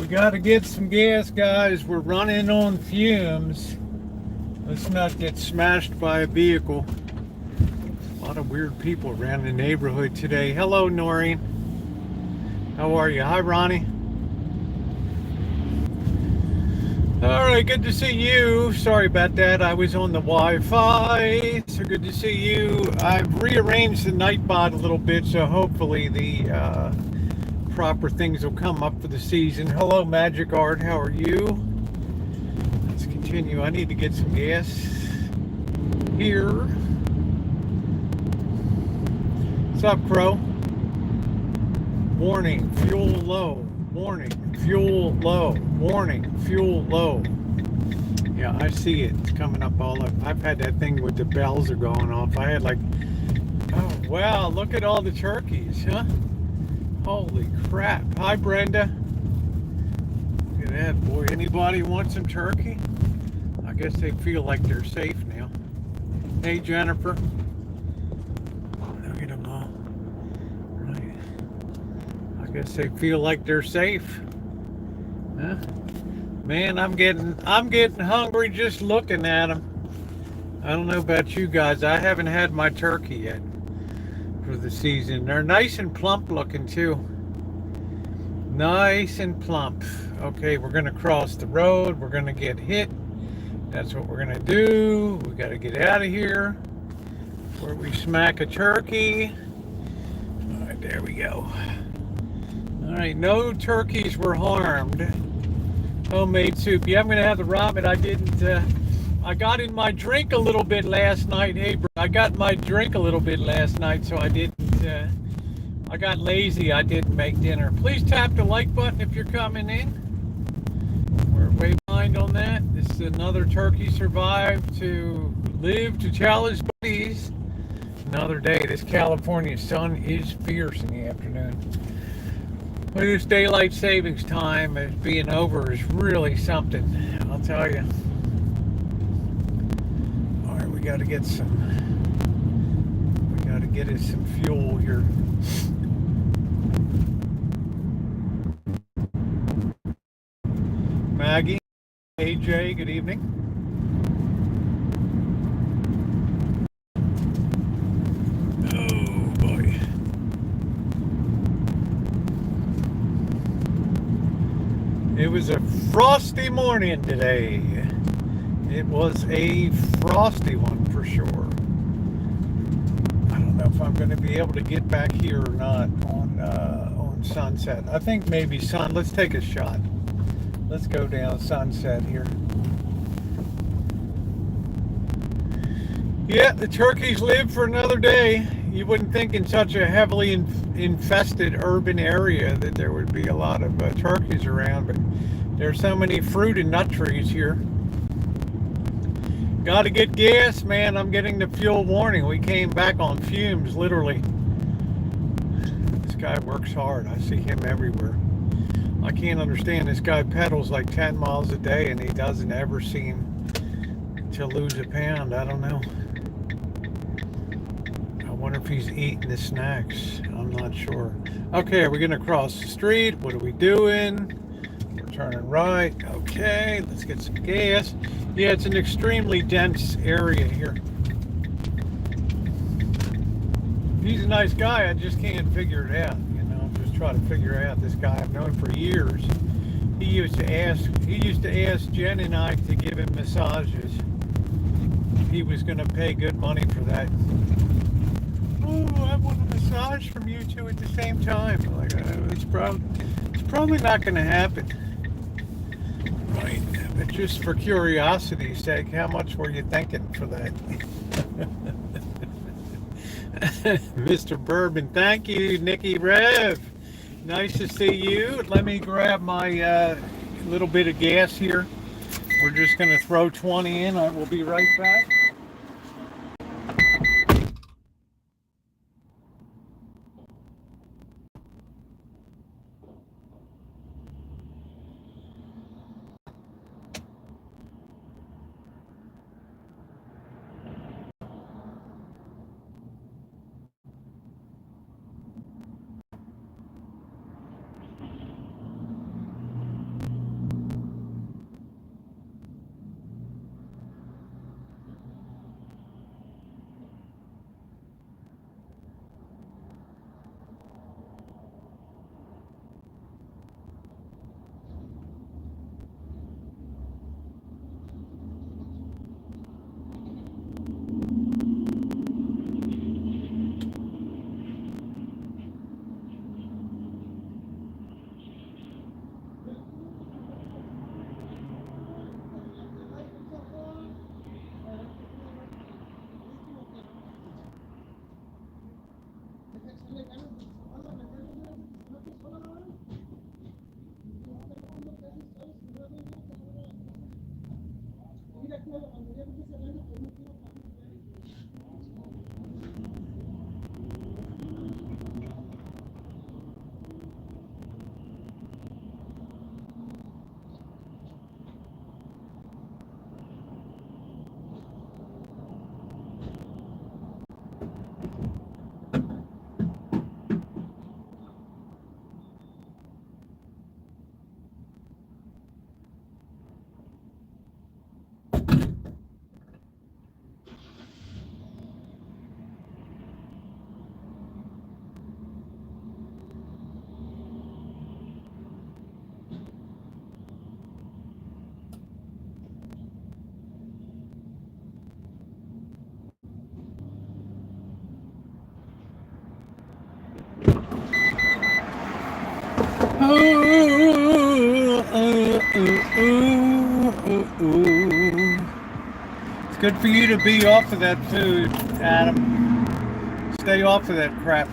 got to get some gas, guys. We're running on fumes. Let's not get smashed by a vehicle. A lot of weird people around the neighborhood today. Hello, Noreen. How are you? Hi, Ronnie. All right, good to see you. Sorry about that. I was on the Wi-Fi, so good to see you. I've rearranged the Nightbot a little bit, so hopefully the proper things will come up for the season. Hello, Magic Art. How are you? Let's continue. I need to get some gas here. What's up, Crow? Warning, fuel low. Warning, fuel low. Warning, fuel low. Yeah, I see it. It's coming up all up. I've had that thing with the bells are going off. I had like, oh, wow, look at all the turkeys, huh? Holy crap. Hi, Brenda. Look at that, boy. Anybody want some turkey? I guess they feel like they're safe now. Hey, Jennifer. Look at them all. Right. I guess they feel like they're safe. Huh? Man, I'm getting hungry just looking at them. I don't know about you guys. I haven't had my turkey yet for the season. They're nice and plump looking too. Nice and plump. Okay, we're gonna cross the road. We're gonna get hit. That's what we're gonna do. We gotta get out of here before we smack a turkey. All right, there we go. All right, no turkeys were harmed. Homemade soup. Yeah, I'm gonna have the ramen. I didn't. I got in my drink a little bit last night. Hey, bro, I got my drink a little bit last night, so I didn't. I got lazy. I didn't make dinner. Please tap the like button if you're coming in. We're way behind on that. This is another turkey survived to live to tell his buddies. Another day. This California sun is fierce in the afternoon. Well, this daylight savings time as being over is really something, I'll tell you. All right, we got to get us some fuel here. Maggie, AJ, good evening. Oh boy. It was a frosty morning today. It was a frosty one for sure. I don't know if I'm going to be able to get back here or not on Sunset. I think maybe let's take a shot. Let's go down Sunset here. Yeah, the turkeys live for another day. You wouldn't think in such a heavily infested urban area that there would be a lot of turkeys around, but there's so many fruit and nut trees here. Got to get gas, man. I'm getting the fuel warning. We came back on fumes, literally. This guy works hard. I see him everywhere. I can't understand. This guy pedals like 10 miles a day and he doesn't ever seem to lose a pound. I don't know. I wonder if he's eating the snacks. I'm not sure. Okay, are we going to cross the street? What are we doing? We're turning right. Okay, let's get some gas. Yeah, it's an extremely dense area here. He's a nice guy. I just can't figure it out. I'm just trying to figure out this guy I've known for years. He used to ask Jen and I to give him massages. He was going to pay good money for that. Oh, I want a massage from you two at the same time. Like, it's probably not going to happen. Right, but just for curiosity's sake, how much were you thinking for that? Mr. Bourbon, thank you, Nikki Rev. Nice to see you. Let me grab my little bit of gas here. We're just going to throw 20 in. I will be right back. It's good for you to be off of that food, Adam. Stay off of that crap.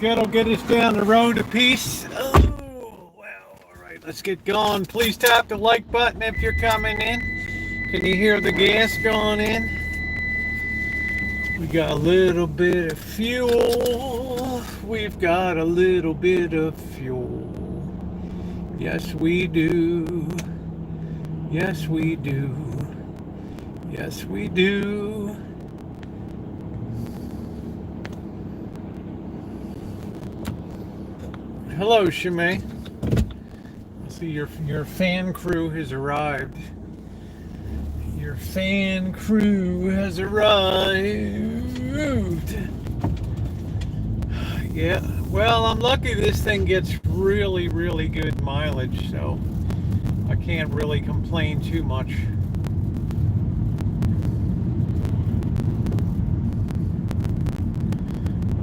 That'll get us down the road a piece. Oh, well, all right, let's get going. Please tap the like button if you're coming in. Can you hear the gas going in? We got a little bit of fuel. We've got a little bit of fuel. Yes, we do. Yes, we do. Yes, we do. Hello, Shimei. I see your fan crew has arrived. Your fan crew has arrived. Yeah, well, I'm lucky this thing gets really, really good mileage, so I can't really complain too much.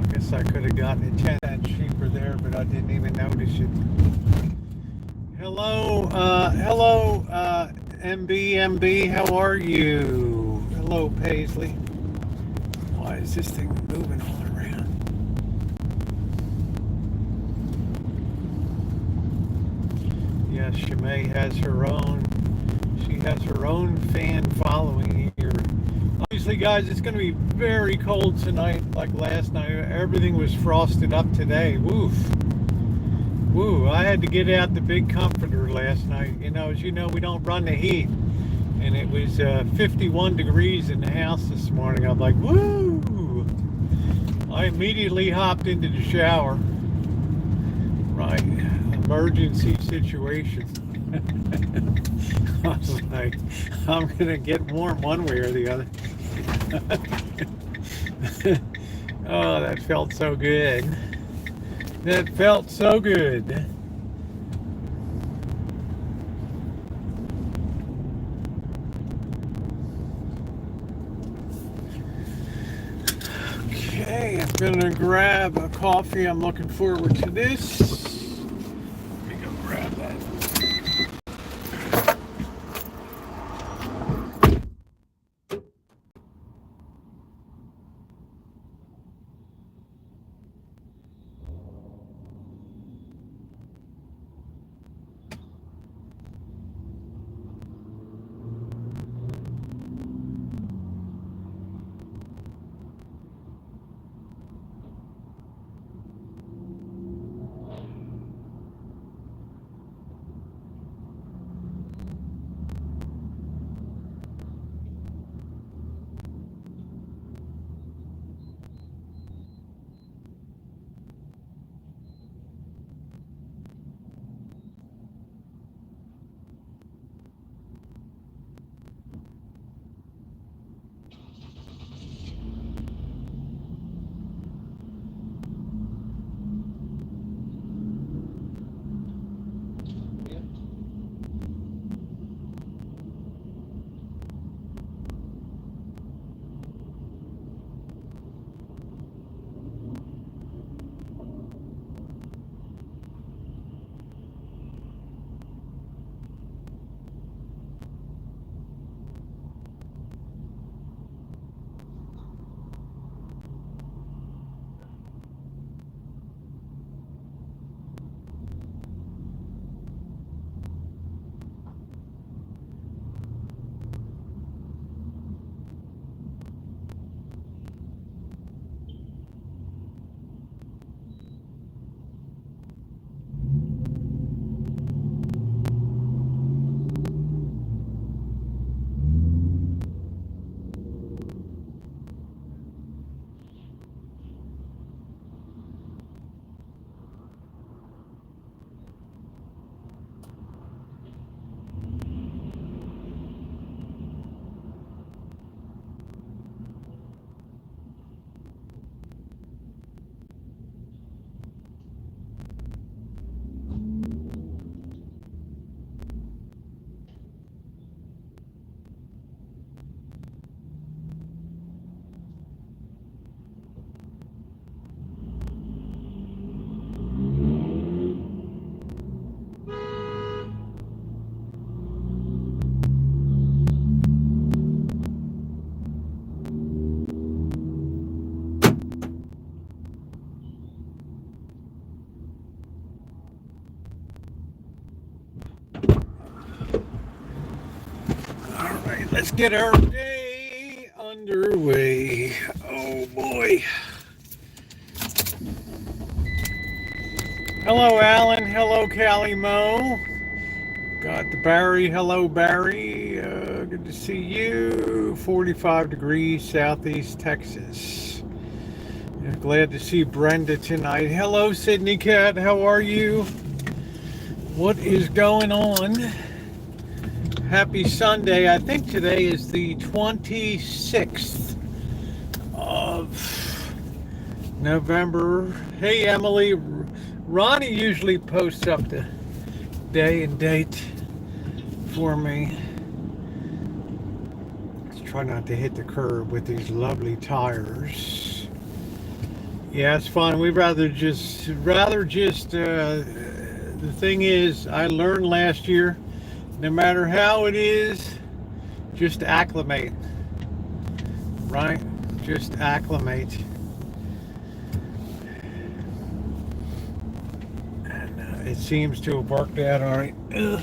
I guess I could have gotten it 10 cents cheaper there, but I didn't even notice it. Hello, MB, how are you? Hello, Paisley. Why is this thing moving all around? Yes, Shimei has her own. She has her own fan following here. Obviously, guys, it's going to be very cold tonight, like last night. Everything was frosted up today. Woof. Woo, I had to get out the big comforter last night. You know, as you know, we don't run the heat. And it was 51 degrees in the house this morning. I'm like, woo! I immediately hopped into the shower. Right, emergency situation. I was like, I'm going to get warm one way or the other. Oh, that felt so good. That felt so good. Okay, I'm gonna grab a coffee. I'm looking forward to this. Let me go grab that. All right, let's get our day underway. Oh boy. Hello, Alan. Hello, Callie Mo. Got the Barry. Hello, Barry. Good to see you. 45 degrees, Southeast Texas. Yeah, glad to see Brenda tonight. Hello, Sydney Cat. How are you? What is going on? Happy Sunday. I think today is the 26th of November. Hey, Emily. Ronnie usually posts up the day and date for me. Let's try not to hit the curb with these lovely tires. Yeah, it's fun. We'd rather just the thing is, I learned last year, no matter how it is, just acclimate, right? Just acclimate. And it seems to have worked out all right. Ugh.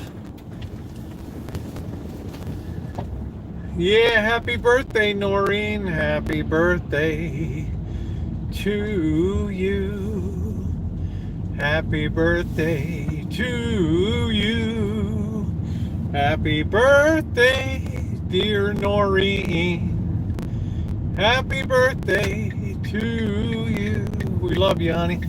Yeah, happy birthday, Noreen. Happy birthday to you. Happy birthday to you. Happy birthday, dear Noreen. Happy birthday to you. We love you, honey.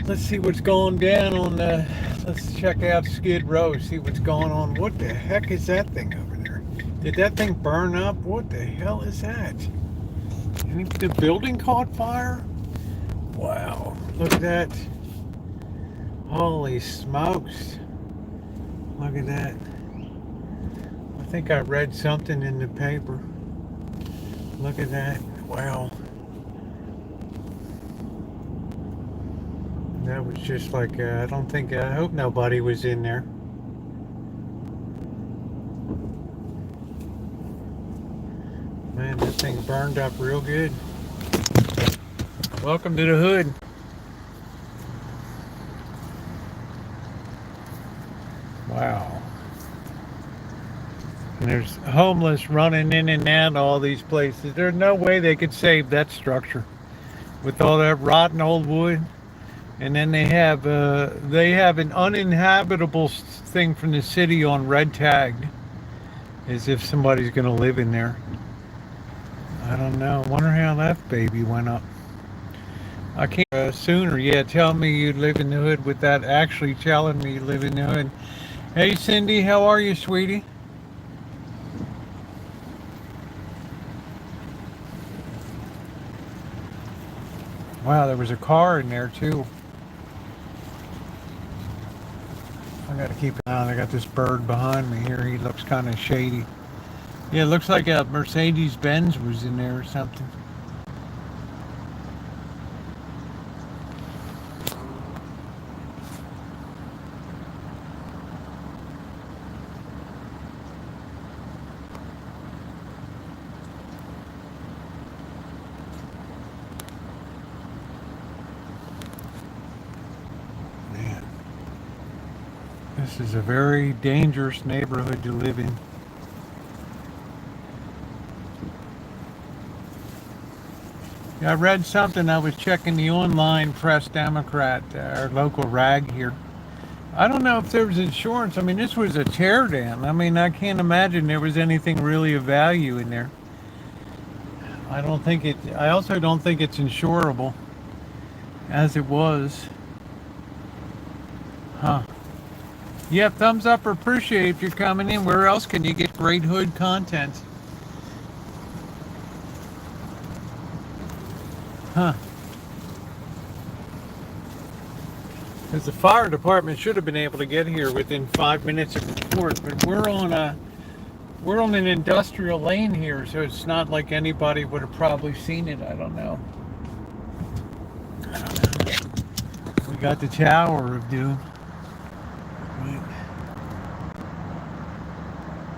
Let's see what's going down on let's check out Skid Row, see what's going on. What the heck is that thing over there? Did that thing burn up? What the hell is that? And the building caught fire? Wow, look at that. Holy smokes. Look at that. I think I read something in the paper. Look at that. Wow. That was just like, I hope nobody was in there. Man, this thing burned up real good. Welcome to the hood. Wow. And there's homeless running in and out of all these places. There's no way they could save that structure with all that rotten old wood. And then they have an uninhabitable thing from the city on red tagged, as if somebody's going to live in there. I don't know. Wonder how that baby went up. I can't sooner. Yeah, tell me you live in the hood with that actually telling me you live in the hood. Hey Cindy, how are you, sweetie? Wow, there was a car in there too. I gotta keep an eye on. I got this bird behind me here. He looks kind of shady. Yeah, it looks like a Mercedes-Benz was in there or something. Man, this is a very dangerous neighborhood to live in. I read something. I was checking the online Press Democrat, our local rag here. I don't know if there was insurance. I mean, this was a tear down. I mean, I can't imagine there was anything really of value in there. I also don't think it's insurable as it was. Huh. Yeah, thumbs up or appreciate if you're coming in. Where else can you get great hood content? Huh. Because the fire department should have been able to get here within 5 minutes of report, but we're on an industrial lane here, so it's not like anybody would have probably seen it. I don't know. We got the Tower of Doom.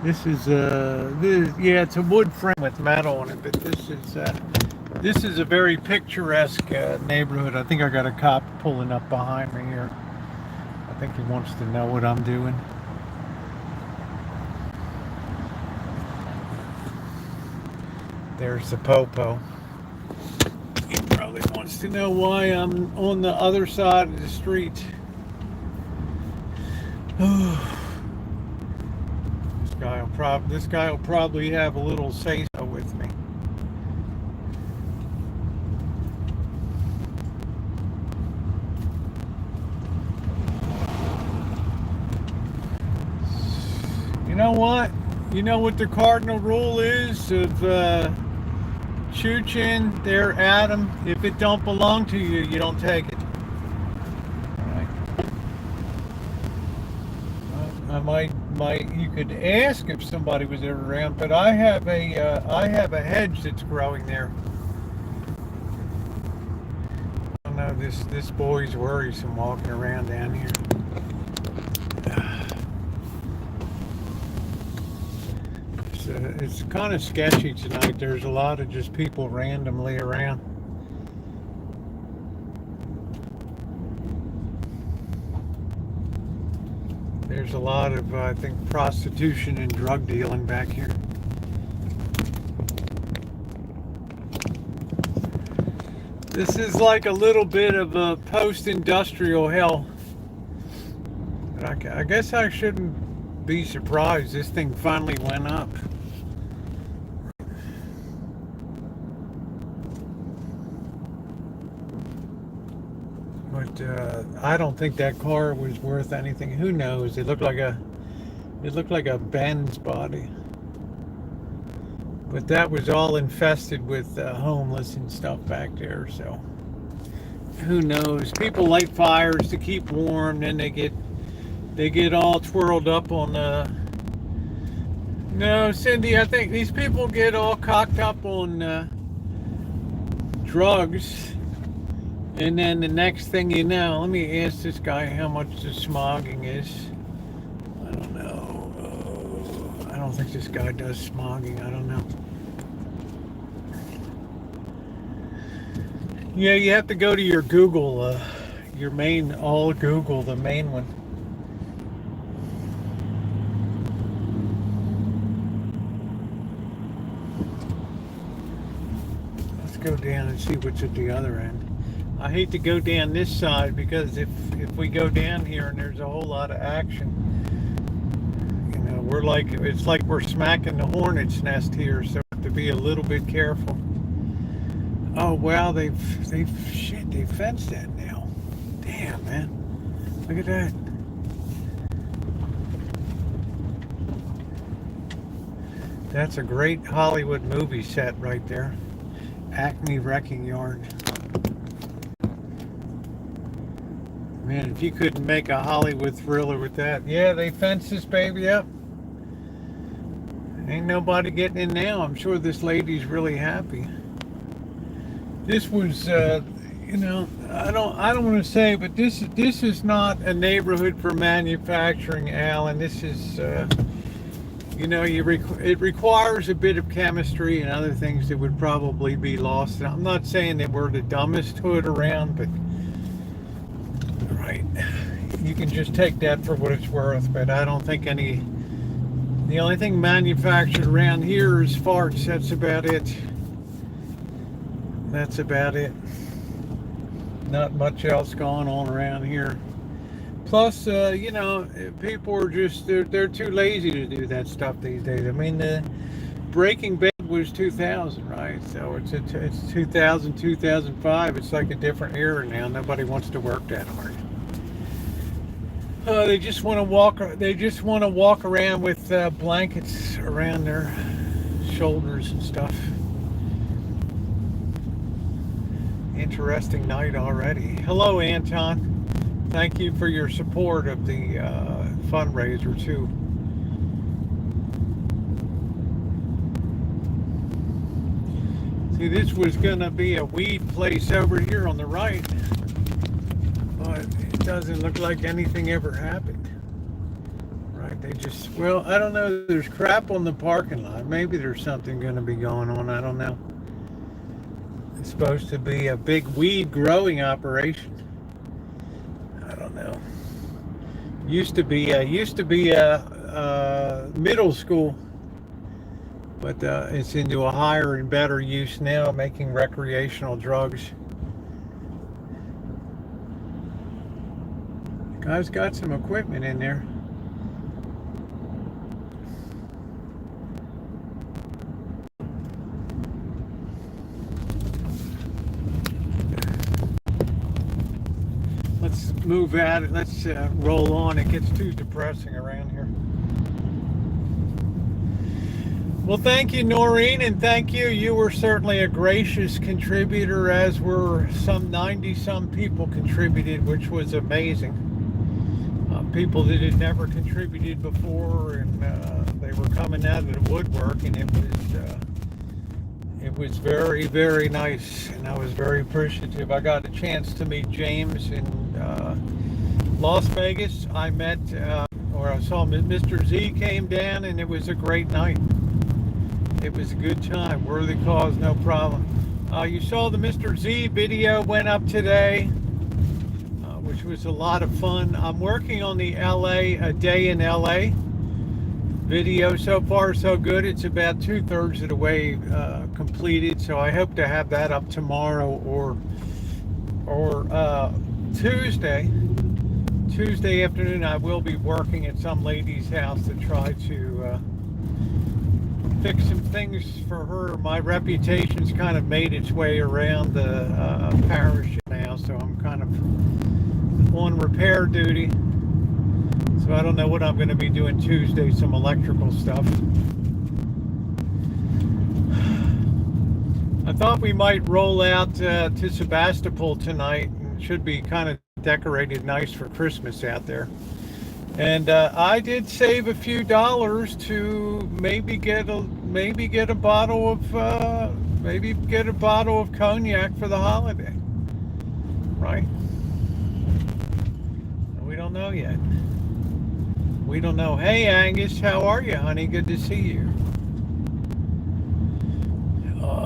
This is yeah, it's a wood frame with metal on it, but this is a very picturesque neighborhood. I think I got a cop pulling up behind me here. I think he wants to know what I'm doing. There's the popo. He probably wants to know why I'm on the other side of the street. This guy will probably have a little say-so with me. You know what? You know what the cardinal rule is of Chuchin there, Adam? If it don't belong to you, you don't take it. You could ask if somebody was ever around, but I have a hedge that's growing there. I don't know, this boy's worrisome walking around down here. It's kind of sketchy tonight. There's a lot of just people randomly around. There's a lot of, I think, prostitution and drug dealing back here. This is like a little bit of a post-industrial hell. But I guess I shouldn't be surprised. This thing finally went up. But I don't think that car was worth anything. Who knows? It looked like a Benz body. But that was all infested with homeless and stuff back there. So who knows? People light fires to keep warm, then they get all twirled up on. No, Cindy, I think these people get all cocked up on drugs, and then the next thing you know, let me ask this guy how much the smogging is. I don't know. I don't think this guy does smogging. I don't know. Yeah, you have to go to your Google, your main, all Google, the main one. Let's go down and see what's at the other end. I hate to go down this side because if we go down here and there's a whole lot of action, you know, it's like we're smacking the hornet's nest here, so we have to be a little bit careful. Oh wow, they've fenced that now. Damn, man, look at that. That's a great Hollywood movie set right there. Acme Wrecking Yard. Man, if you couldn't make a Hollywood thriller with that. Yeah, they fenced this baby up. Ain't nobody getting in now. I'm sure this lady's really happy. This was, you know, I don't want to say, but this is not a neighborhood for manufacturing, Alan. This is, you know, it requires a bit of chemistry and other things that would probably be lost. And I'm not saying that we're the dumbest hood around, but right, you can just take that for what it's worth. But I don't think the only thing manufactured around here is farts. That's about it. That's about it. Not much else going on around here. Plus, you know, people are just, they're too lazy to do that stuff these days. I mean, the Breaking Bad was 2000, right? So it's 2000, 2005. It's like a different era now. Nobody wants to work that hard. They just want to walk. They just want to walk around with blankets around their shoulders and stuff. Interesting night already. Hello, Anton. Thank you for your support of the fundraiser too. See, this was gonna be a weed place over here on the right, but it doesn't look like anything ever happened. Right? They just, well, I don't know. There's crap on the parking lot. Maybe there's something gonna be going on. I don't know. It's supposed to be a big weed growing operation. I don't know. Used to be a middle school, but it's into a higher and better use now, making recreational drugs. The guy's got some equipment in there. Let's move at it. Let's roll on. It gets too depressing around here. Well, thank you, Noreen, and thank you. You were certainly a gracious contributor, as were some 90-some people contributed, which was amazing. People that had never contributed before, and they were coming out of the woodwork, and it was very, very nice, and I was very appreciative. I got a chance to meet James in Las Vegas. I met, or I saw Mr. Z came down, and it was a great night. It was a good time. Worthy cause, no problem. You saw the Mr. Z video went up today, which was a lot of fun. I'm working on the a day in LA video. So far so good. It's about 2/3 of the way completed, so I hope to have that up tomorrow or Tuesday afternoon. I will be working at some lady's house to try to fix some things for her. My reputation's kind of made its way around the parish now, so I'm kind of on repair duty. So I don't know what I'm going to be doing Tuesday, some electrical stuff. thought we might roll out to Sebastopol tonight. It should be kind of decorated nice for Christmas out there. And I did save a few dollars to maybe get a bottle of cognac for the holiday. Right? We don't know yet. We don't know. Hey Angus, how are you, honey? Good to see you.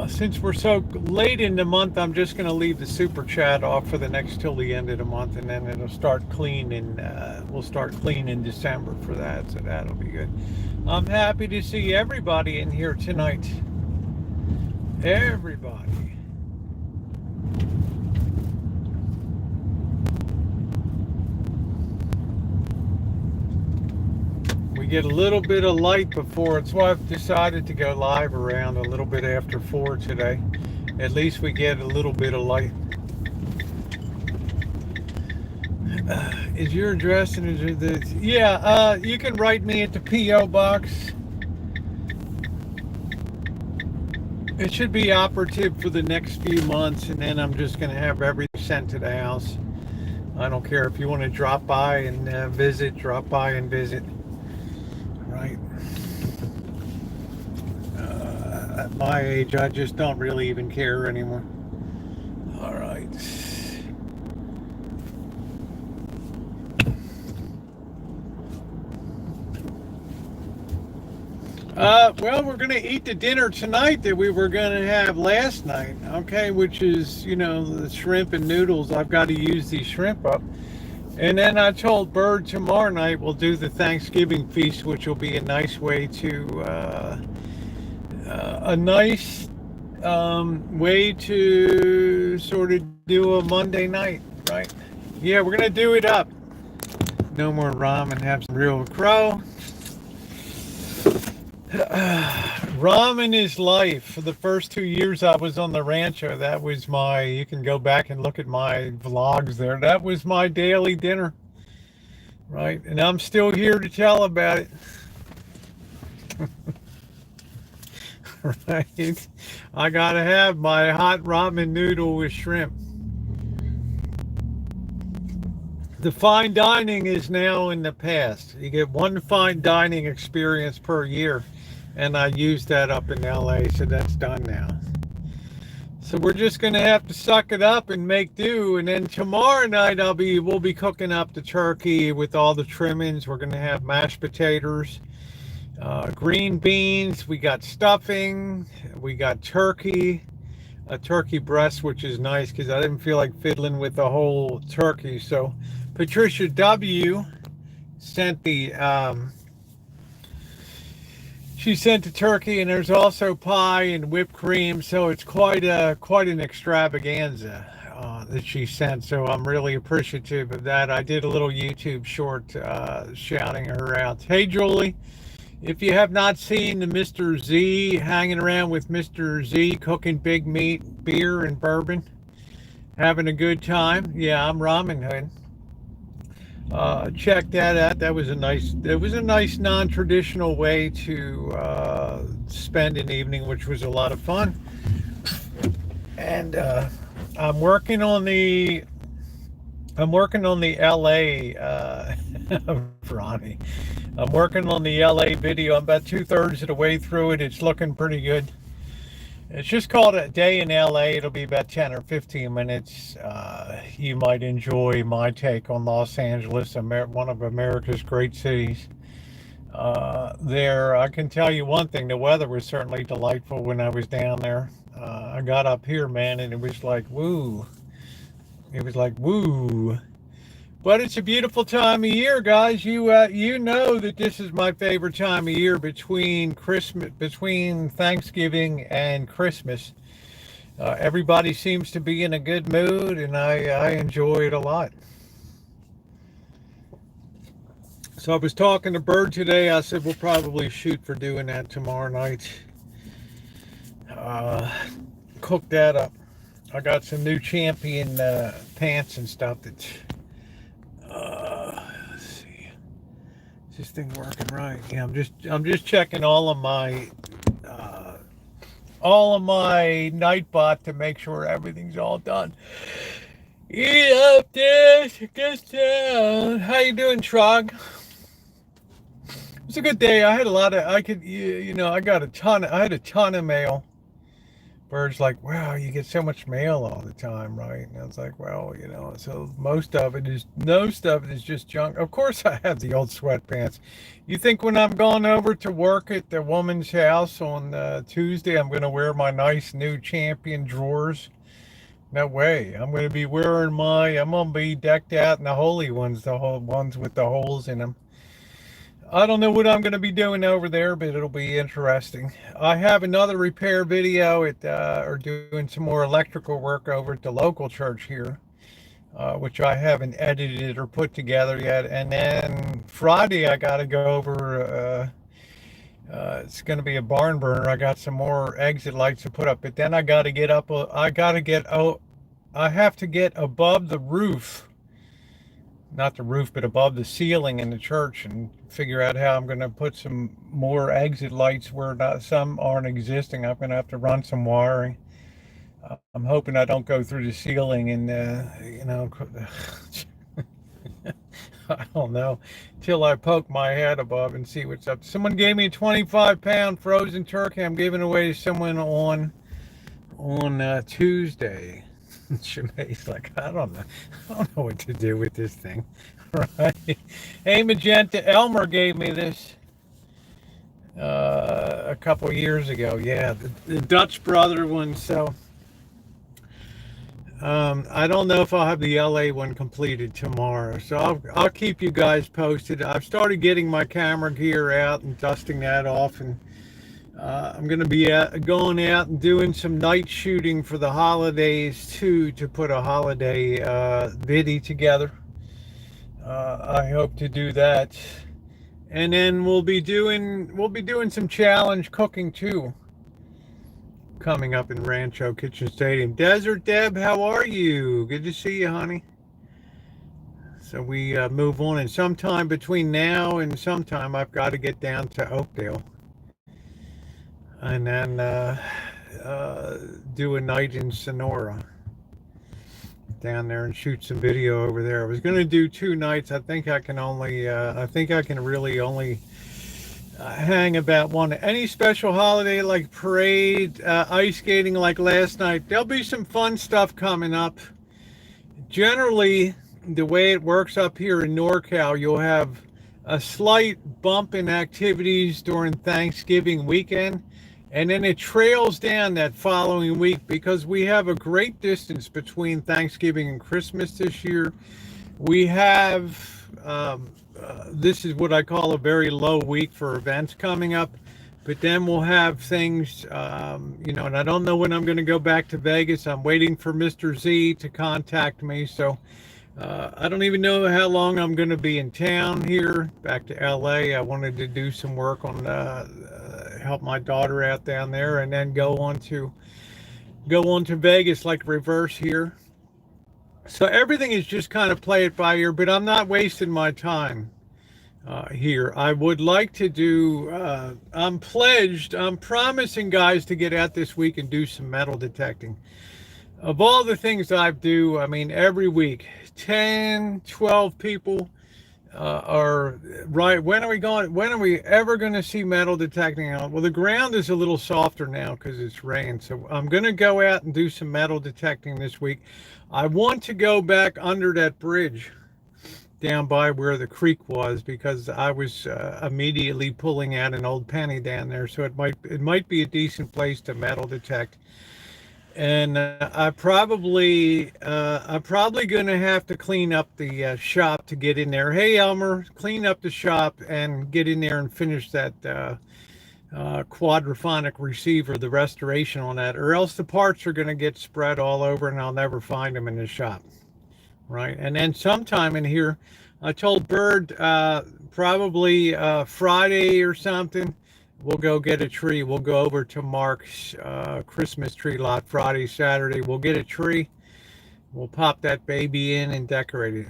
Since we're so late in the month, I'm just going to leave the super chat off for the next till the end of the month, and then it'll start clean, and we'll start clean in December for that, so that'll be good. I'm happy to see everybody in here tonight. Everybody. We get a little bit of light before. It's why I've decided to go live around a little bit after 4 today. At least we get a little bit of light. Is your address and is this? Yeah, you can write me at the P.O. box. It should be operative for the next few months, and then I'm just going to have everything sent to the house. I don't care if you want to drop by and visit, drop by and visit. Right. At my age, I just don't really even care anymore. All right. Well, we're going to eat the dinner tonight that we were going to have last night, okay, which is, you know, the shrimp and noodles. I've got to use these shrimp up. And then I told Bird tomorrow night we'll do the Thanksgiving feast, which will be a nice way to, way to sort of do a Monday night, right? Yeah, we're going to do it up. No more ramen, have some real crow. Ramen is life. For the first 2 years I was on the Rancho, that was my, you can go back and look at my vlogs there, that was my daily dinner, right? And I'm still here to tell about it. Right? I gotta have my hot ramen noodle with shrimp. The fine dining is now in the past. You get one fine dining experience per year. And I used that up in LA, so that's done now. So we're just gonna have to suck it up and make do. And then tomorrow night we'll be cooking up the turkey with all the trimmings. We're gonna have mashed potatoes, green beans. We got stuffing. We got turkey, a turkey breast, which is nice because I didn't feel like fiddling with the whole turkey. So Patricia W. sent the. She sent the turkey, and there's also pie and whipped cream, so it's quite an extravaganza that she sent. So I'm really appreciative of that. I did a little YouTube short shouting her out. Hey Julie, if you have not seen the Mr. Z hanging around with Mr. Z cooking big meat, beer, and bourbon, having a good time. Yeah, I'm Ramen Hood. Check that out. It was a nice non-traditional way to spend an evening, which was a lot of fun. And I'm working on the LA Ronnie. I'm working on the LA video. I'm about 2/3 of the way through it. It's looking pretty good. It's just called A Day in LA. It'll be about 10 or 15 minutes. You might enjoy my take on Los Angeles, one of America's great cities. I can tell you one thing, the weather was certainly delightful when I was down there. I got up here, man, and it was like, woo. It was like, woo. But it's a beautiful time of year, guys. You know that this is my favorite time of year between Thanksgiving and Christmas. Everybody seems to be in a good mood, and I enjoy it a lot. So I was talking to Bird today. I said we'll probably shoot for doing that tomorrow night. Cook that up. I got some new Champion pants and stuff that. Let's see. Is this thing working right? Yeah, I'm just checking all of all of my Nightbot to make sure everything's all done. Eat up this, get down. How you doing, Trog? It was a good day. I had a lot of, I got I had a ton of mail. Bird's like, wow, you get so much mail all the time, right? And I was like, well, so most of it is just junk. Of course, I have the old sweatpants. You think when I'm going over to work at the woman's house on Tuesday, I'm going to wear my nice new Champion drawers? No way. I'm going to be I'm going to be decked out in the holy ones, the whole ones with the holes in them. I don't know what I'm going to be doing over there, but it'll be interesting. I have another repair video or doing some more electrical work over at the local church here, which I haven't edited or put together yet. And then Friday, I got to go over, it's going to be a barn burner. I got some more exit lights to put up, but then I got to get up, I have to get above the roof, not the roof, but above the ceiling in the church, and figure out how I'm going to put some more exit lights where some aren't existing. I'm going to have to run some wiring. I'm hoping I don't go through the ceiling and, I don't know, till I poke my head above and see what's up. Someone gave me a 25-pound frozen turkey. I'm giving away to someone on Tuesday. Shemai's like, I don't know what to do with this thing. Right? Hey, Magenta, Elmer gave me this a couple years ago. Yeah, the Dutch brother one. So I don't know if I'll have the LA one completed tomorrow. So I'll keep you guys posted. I've started getting my camera gear out and dusting that off, and I'm going to be going out and doing some night shooting for the holidays too, to put a holiday video together. I hope to do that, and then we'll be doing some challenge cooking too, coming up in Rancho Kitchen Stadium. Desert Deb, how are you? Good to see you, honey. So we move on, and sometime between now and sometime I've got to get down to Oakdale, and then do a night in Sonora down there and shoot some video over there. I was going to do 2 nights. I think I can really only hang about one. Any special holiday like parade, ice skating like last night, there'll be some fun stuff coming up. Generally, the way it works up here in NorCal, you'll have a slight bump in activities during Thanksgiving weekend, and then it trails down that following week because we have a great distance between Thanksgiving and Christmas this year. We have, this is what I call a very low week for events coming up, but then we'll have things, and I don't know when I'm going to go back to Vegas. I'm waiting for Mr. Z to contact me, so I don't even know how long I'm going to be in town here, back to LA. I wanted to do some work on help my daughter out down there, and then go on to Vegas, like reverse here. So everything is just kind of play it by ear, but I'm not wasting my time here. I would like to do, I'm promising guys to get out this week and do some metal detecting. Of all the things I do, I mean, every week, 10, 12 people are right. When are we ever going to see metal detecting out? Well, the ground is a little softer now because it's rain. So I'm going to go out and do some metal detecting this week. I want to go back under that bridge down by where the creek was, because I was immediately pulling out an old penny down there. So it might be a decent place to metal detect. And I'm probably going to have to clean up the shop to get in there. Hey, Elmer, clean up the shop and get in there and finish that quadraphonic receiver, the restoration on that, or else the parts are going to get spread all over and I'll never find them in the shop. Right. And then sometime in here, I told Bird probably Friday or something, we'll go get a tree. We'll go over to Mark's Christmas tree lot Friday, Saturday. We'll get a tree. We'll pop that baby in and decorate it.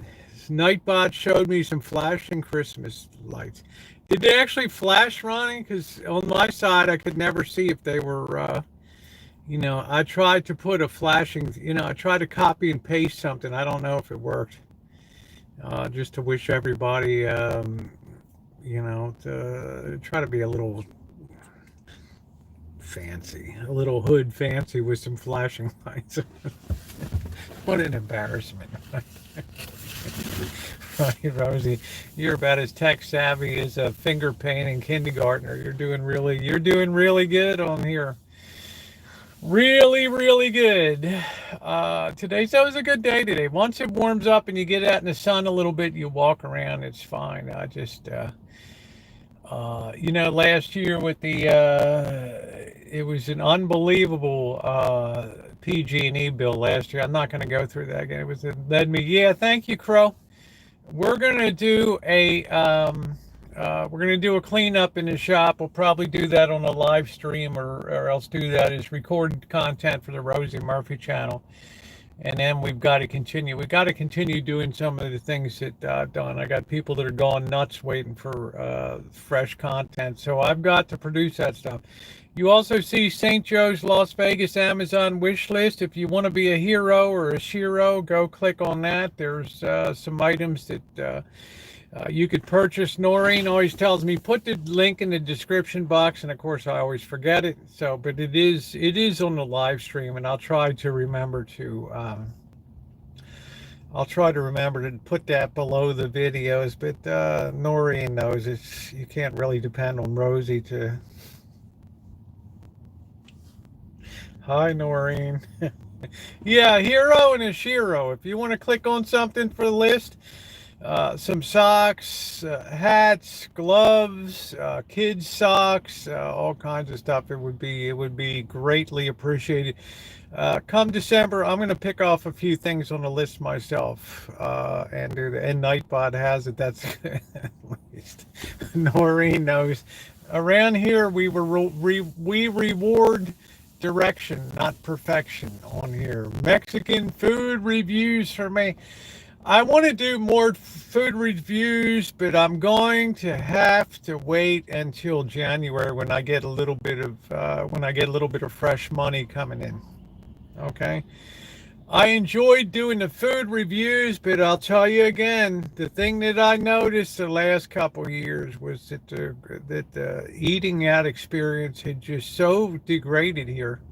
Nightbot showed me some flashing Christmas lights. Did they actually flash, Ronnie? Because on my side, I could never see if they were You know, I tried to put a flashing, I tried to copy and paste something. I don't know if it worked. Just to wish everybody, to try to be a little fancy, a little hood fancy with some flashing lights. What an embarrassment. Right, Rosie, you're about as tech savvy as a finger painting kindergartner. You're doing really good on here. Really, really good. Today's always a good day today. Once it warms up and you get out in the sun a little bit, you walk around, it's fine. I just, last year with it was an unbelievable PG&E bill last year. I'm not going to go through that again. It led me. Yeah, thank you, Crow. We're gonna do a cleanup in the shop. We'll probably do that on a live stream, or else do that as recorded content for the Rosie Murphy channel. And then we've got to continue. We've got to continue doing some of the things that I've done. I got people that are going nuts waiting for fresh content, so I've got to produce that stuff. You also see St. Joe's Las Vegas Amazon wish list. If you want to be a hero or a shiro, go click on that. There's some items that you could purchase. Noreen always tells me put the link in the description box, and of course I always forget it. So, but it is on the live stream, and I'll try to remember to put that below the videos. But Noreen knows you can't really depend on Rosie to. Hi, Noreen. Yeah, hero and a shiro. If you want to click on something for the list, some socks, hats, gloves, kids socks, all kinds of stuff. It would be greatly appreciated. Come December, I'm going to pick off a few things on the list myself, and do and Nightbot has it. That's at least Noreen knows. Around here, we reward direction, not perfection on here. Mexican food reviews for me. I want to do more food reviews, but I'm going to have to wait until January when I get a little bit of fresh money coming in. Okay. I enjoyed doing the food reviews, but I'll tell you again, the thing that I noticed the last couple of years was that the eating out experience had just so degraded here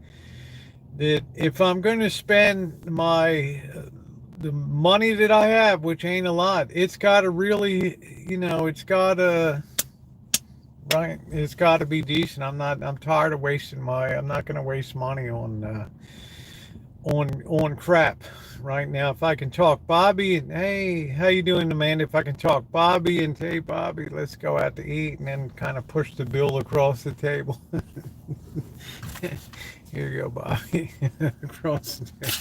that if I'm going to spend the money that I have, which ain't a lot, it's got to really, it's got to be decent. I'm tired of I'm not going to waste money on crap right now. If I can talk Bobby, and hey, how you doing, Amanda? If I can talk Bobby and hey, Bobby, let's go out to eat, and then kind of push the bill across the table. Here you go, Bobby. Across the table.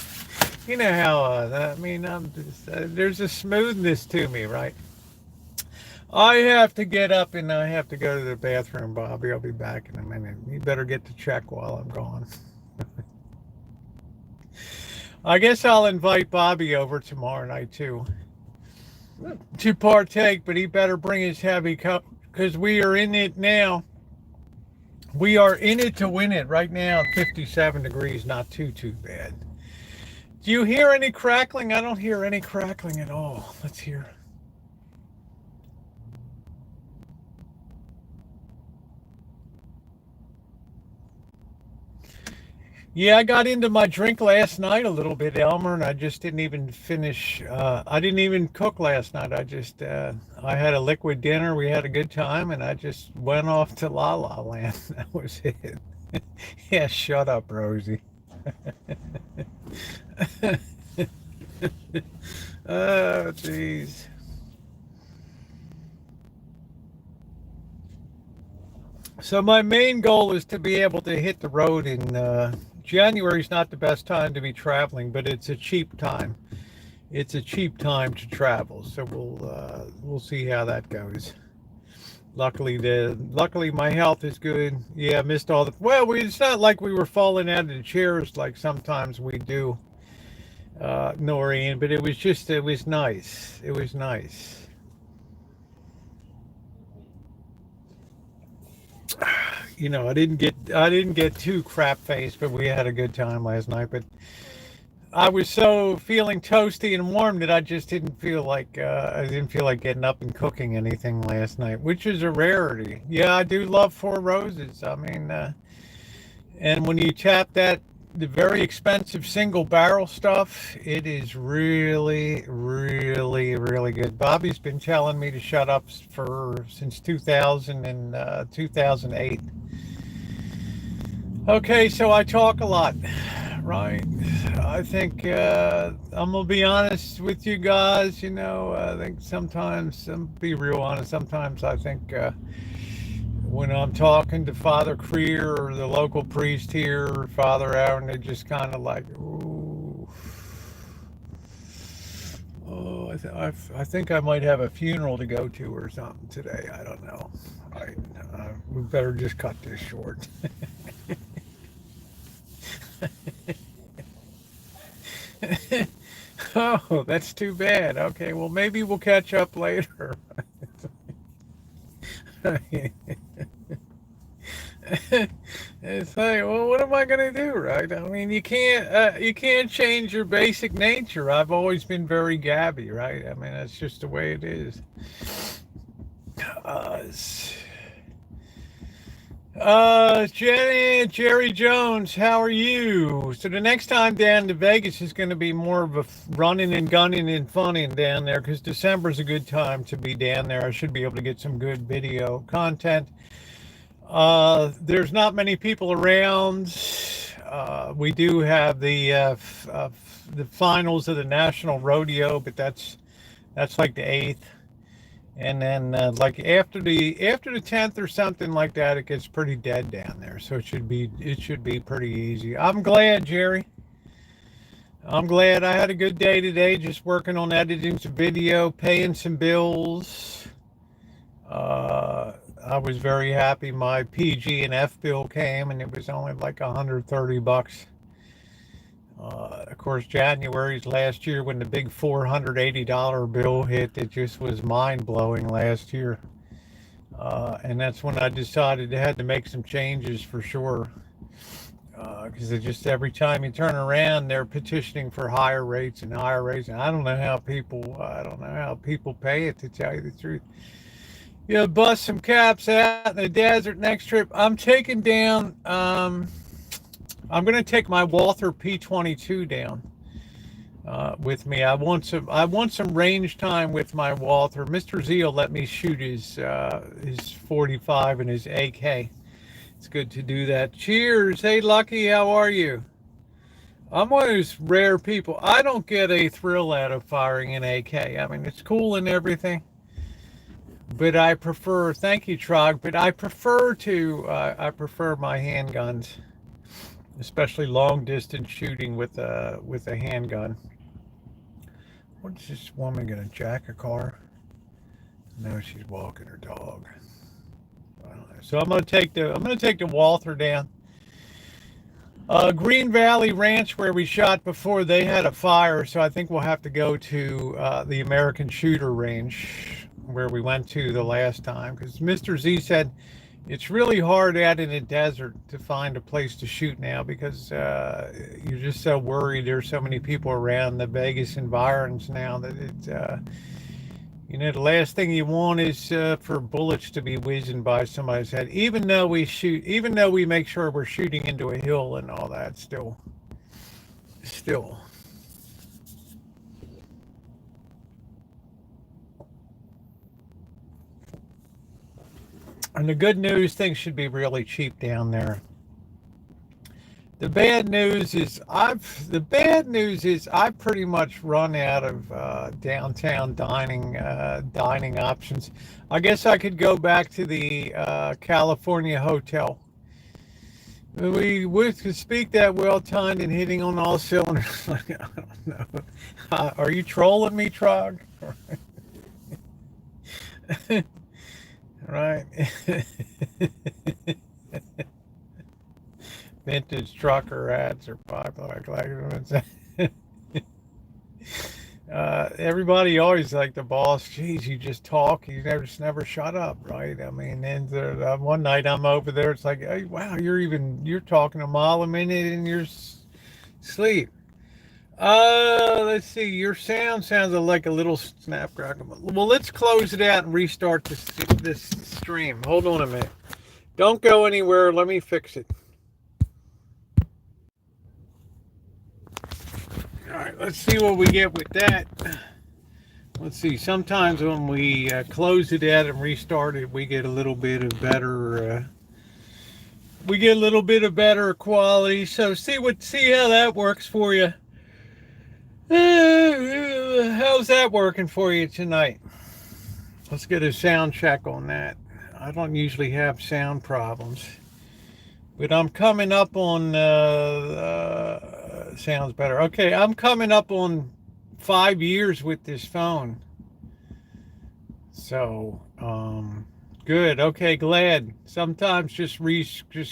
You know how I'm just there's a smoothness to me, right? I have to get up and I have to go to the bathroom, Bobby. I'll be back in a minute. You better get to check while I'm gone. I guess I'll invite Bobby over tomorrow night too to partake, but he better bring his heavy cup because we are in it now. We are in it to win it right now. 57 degrees, not too bad. Do you hear any crackling? I don't hear any crackling at all. Let's hear. Yeah, I got into my drink last night a little bit, Elmer, and I just didn't even finish. I didn't even cook last night. I had a liquid dinner. We had a good time, and I just went off to La La Land. That was it. Yeah, shut up, Rosie. Oh, jeez. So my main goal is to be able to hit the road in January is not the best time to be traveling, but it's a cheap time. It's a cheap time to travel, so we'll see how that goes. Luckily my health is good. Yeah, I missed all the. Well, it's not like we were falling out of the chairs like sometimes we do, Noreen. But it was nice. It was nice. you know, I didn't get too crap faced, but we had a good time last night. But I was so feeling toasty and warm that I didn't feel like getting up and cooking anything last night, which is a rarity. Yeah, I do love Four Roses. I mean, and when you tap the very expensive single barrel stuff, it is really, really, really good. Bobby's been telling me to shut up since 2000 and 2008. Okay, so I talk a lot, right? I think I'm gonna be honest with you guys. You know, I think sometimes, I'm be real honest. Sometimes I think when I'm talking to Father Creer or the local priest here, or Father Aaron, they're just kind of like, ooh, oh, I think I might have a funeral to go to or something today. I don't know. I, we better just cut this short. Oh, that's too bad. Okay, well, maybe we'll catch up later. It's like, well, what am I gonna do, right? I mean, you can't change your basic nature. I've always been very gabby, right? I mean, that's just the way it is. Uh, Jerry Jones, how are you? So the next time down to Vegas is going to be more of a running and gunning and funning down there, because December's a good time to be down there. I should be able to get some good video content. There's not many people around. We do have the finals of the National Rodeo, but that's like the 8th. And then like after the 10th or something like that, it gets pretty dead down there. So it should be pretty easy. I'm glad, Jerry. I'm glad I had a good day today, just working on editing some video, paying some bills. I was very happy my PG and F bill came, and it was only like $130. Of course, January's last year when the big $480 bill hit, it just was mind blowing last year. And that's when I decided I had to make some changes for sure. Because it just every time you turn around, they're petitioning for higher rates and higher rates. And I don't know how people pay it, to tell you the truth. Yeah, bust some caps out in the desert next trip. I'm taking down. I'm going to take my Walther P22 down with me. I want some range time with my Walther. Mr. Z will let me shoot his 45 and his AK. It's good to do that. Cheers. Hey, Lucky, how are you? I'm one of those rare people. I don't get a thrill out of firing an AK. I mean, it's cool and everything, but I prefer. Thank you, Trog. But I prefer my handguns, especially long distance shooting with a handgun. What's this woman gonna jack a car? No, she's walking her dog. I don't know. So I'm gonna take the Walther down. Green Valley Ranch, where we shot before, they had a fire, so I think we'll have to go to the American Shooter Range where we went to the last time, because Mr. Z said it's really hard out in the desert to find a place to shoot now, because you're just so worried. There's so many people around the Vegas environs now that the last thing you want is for bullets to be whizzing by somebody's head. Even though we make sure we're shooting into a hill and all that, still. And the good news, things should be really cheap down there. The bad news is I've pretty much run out of downtown dining options. I guess I could go back to the California hotel. We could speak that well timed and hitting on all cylinders. I don't know. Are you trolling me, Trog? Right. Vintage trucker hats are popular. Everybody always like the boss. Geez, you just talk. You never shut up, right? I mean, and one night I'm over there. It's like, hey, wow, you're talking a mile a minute in your sleep. Let's see. Your sound sounds like a little snap crackle. Well, let's close it out and restart this stream. Hold on a minute. Don't go anywhere. Let me fix it. All right. Let's see what we get with that. Let's see. Sometimes when we close it out and restart it, we get a little bit of better. We get a little bit of better quality. So see how that works for you. How's that working for you tonight? Let's get a sound check on that. I don't usually have sound problems, but I'm coming up on. Sounds better. Okay, I'm coming up on 5 years with this phone. So, good. Okay, glad. Sometimes just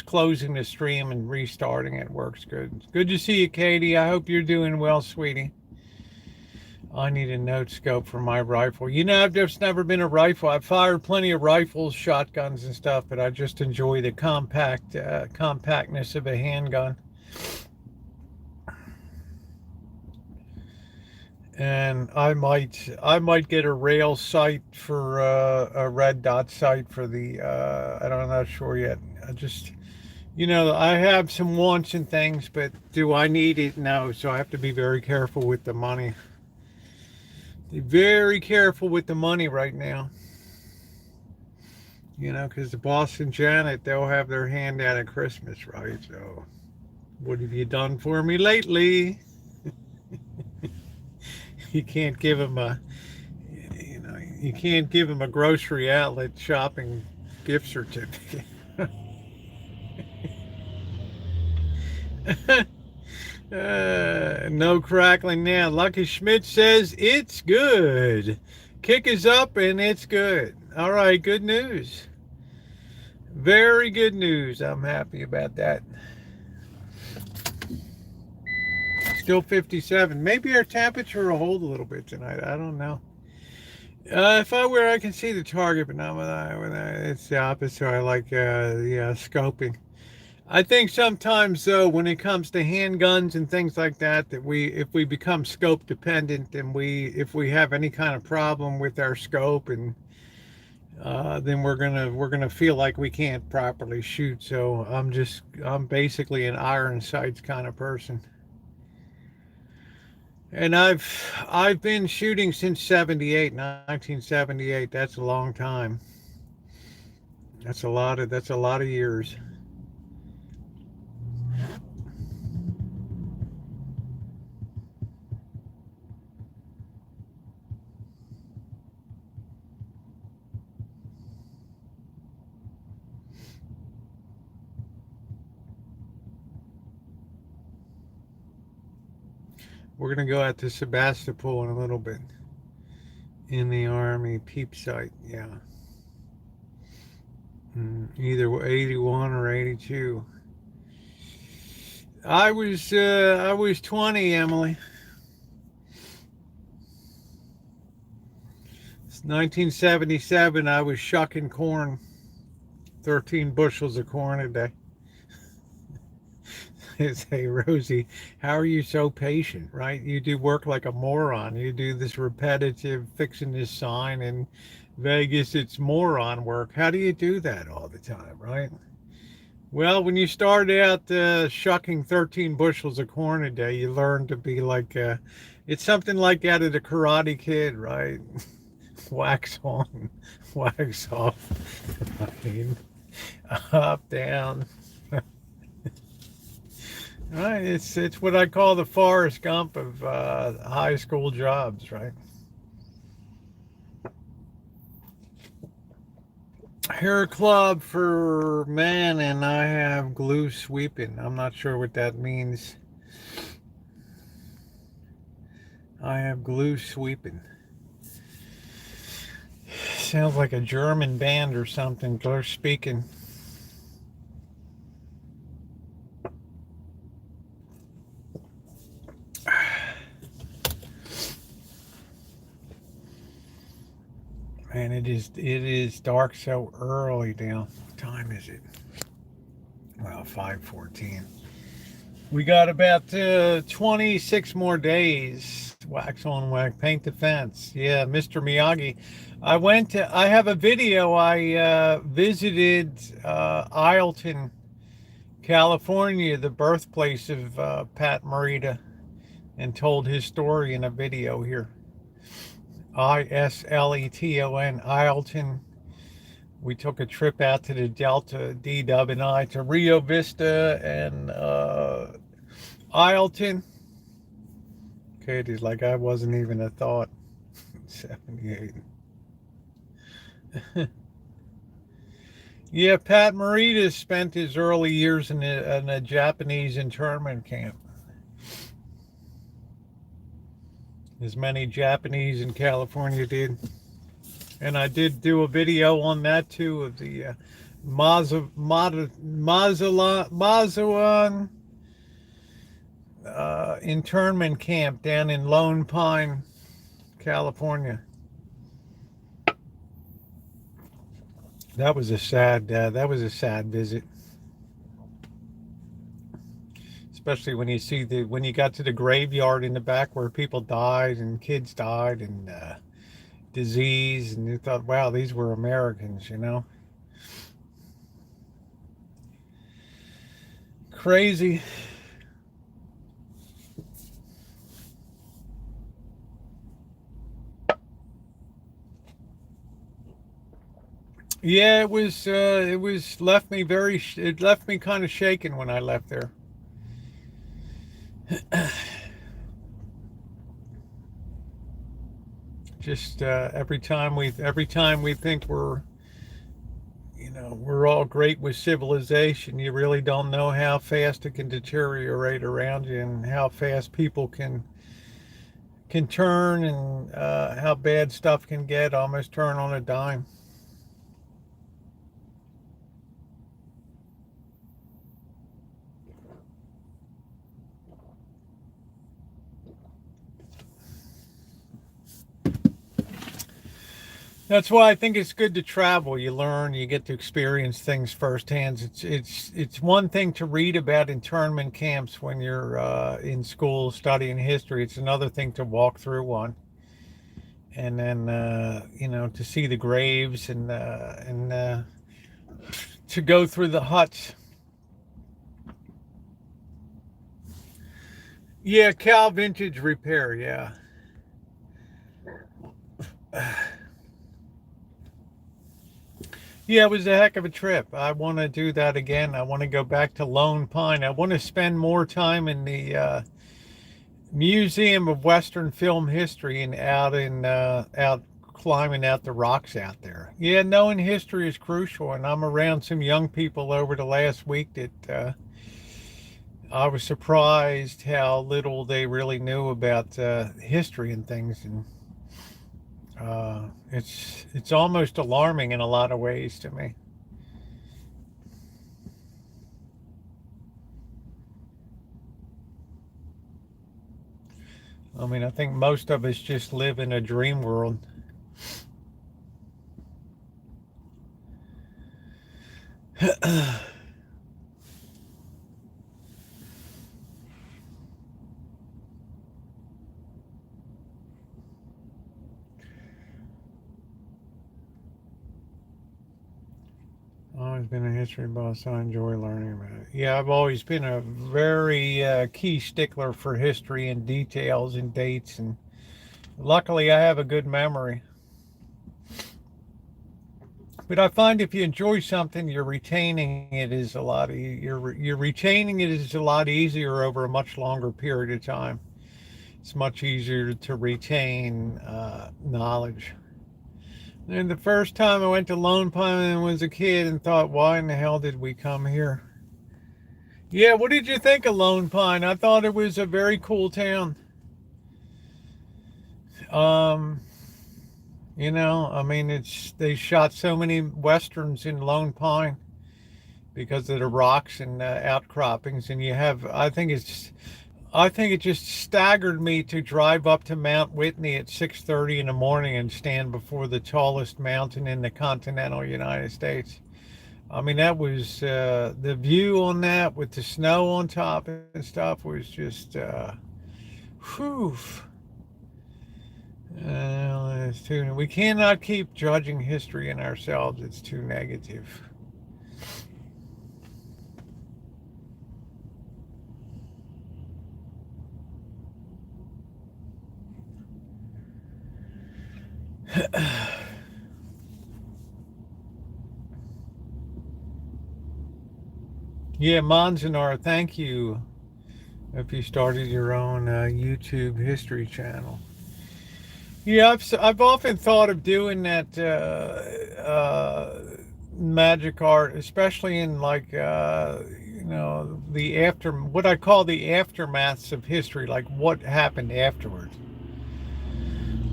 closing the stream and restarting it works good. Good to see you, Katie. I hope you're doing well, sweetie. I need a note scope for my rifle. You know, I've just never been a rifle. I've fired plenty of rifles, shotguns, and stuff, but I just enjoy the compactness of a handgun. And I might get a rail sight for a red dot sight for the. I'm not sure yet. I have some wants and things, but do I need it? No. So I have to be very careful with the money. Be very careful with the money right now. Because the boss and Janet, they'll have their hand out at Christmas, right? So, what have you done for me lately? You can't give them a grocery outlet shopping gift certificate. No crackling now. Lucky Schmidt says it's good. Kick is up and it's good. All right, good news. Very good news. I'm happy about that. Still 57. Maybe our temperature will hold a little bit tonight. I don't know. If I were, I can see the target, but not it's the opposite. I like the scoping. I think sometimes, though, when it comes to handguns and things like that, if we become scope dependent and if we have any kind of problem with our scope, and then we're gonna feel like we can't properly shoot. So I'm basically an iron sights kind of person. And I've been shooting since 1978. That's a long time. That's a lot of years. We're gonna go out to Sebastopol in a little bit. In the Army peep site, yeah. Either 81 or 82. I was 20, Emily. It's 1977. I was shucking corn, 13 bushels of corn a day. Say, Rosie, how are you so patient, right? You do work like a moron. You do this repetitive fixing this sign in Vegas. It's moron work. How do you do that all the time, right? Well, when you start out shucking 13 bushels of corn a day, you learn to be like, it's something like out of the Karate Kid, right? Wax on, wax off. I mean, up, down. Right, it's what I call the Forrest Gump of high school jobs, right? Hair club for men, and I have glue sweeping. I'm not sure what that means. I have glue sweeping. Sounds like a German band or something. They're speaking. And it is dark so early now. What time is it? Well, 5:14. We got about 26 more days. Wax on wax, paint the fence. Yeah, Mr. Miyagi. I have a video. I visited Ileton, California, the birthplace of Pat Morita, and told his story in a video here. Isleton, Ileton. We took a trip out to the Delta, D-Dub and I, to Rio Vista and Ileton. Katie's like, I wasn't even a thought. 78. Yeah, Pat Morita spent his early years in a Japanese internment camp. As many Japanese in California did. And I did do a video on that too, of the Mazawan internment camp down in Lone Pine, California. That was a sad visit, especially when you got to the graveyard in the back where people died and kids died and disease, and you thought, wow, these were Americans, crazy. Yeah, it left me it left me kind of shaken when I left there. Just every time we think we're all great with civilization, you really don't know how fast it can deteriorate around you, and how fast people can turn, and how bad stuff can get, almost turn on a dime. That's why I think it's good to travel. You learn, you get to experience things firsthand. It's one thing to read about internment camps when you're in school studying history. It's another thing to walk through one, and then to see the graves, and to go through the huts. Yeah, Cal Vintage Repair. Yeah. Yeah, it was a heck of a trip. I want to do that again. I want to go back to Lone Pine. I want to spend more time in the Museum of Western Film History, and out climbing out the rocks out there. Yeah, knowing history is crucial, and I'm around some young people over the last week that I was surprised how little they really knew about history and things, and it's almost alarming in a lot of ways to me. I mean, I think most of us just live in a dream world. Always been a history buff, so I enjoy learning about it. Yeah, I've always been a very key stickler for history and details and dates, and luckily I have a good memory. But I find if you enjoy something, you're retaining it is a lot easier over a much longer period of time. It's much easier to retain knowledge. And the first time I went to Lone Pine was a kid and thought, why in the hell did we come here? Yeah, what did you think of Lone Pine? I thought it was a very cool town. Um, I mean, they shot so many westerns in Lone Pine because of the rocks and outcroppings, and I think it's I think it just staggered me to drive up to Mount Whitney at 6:30 in the morning and stand before the tallest mountain in the continental United States. I mean, that was the view on that with the snow on top and stuff was just, whew. It's too, we cannot keep judging history in ourselves. It's too negative. Yeah, Manzanar, thank you if you started your own YouTube history channel. Yeah, I've often thought of doing that magic art, especially in like the after what I call the aftermaths of history, like what happened afterwards.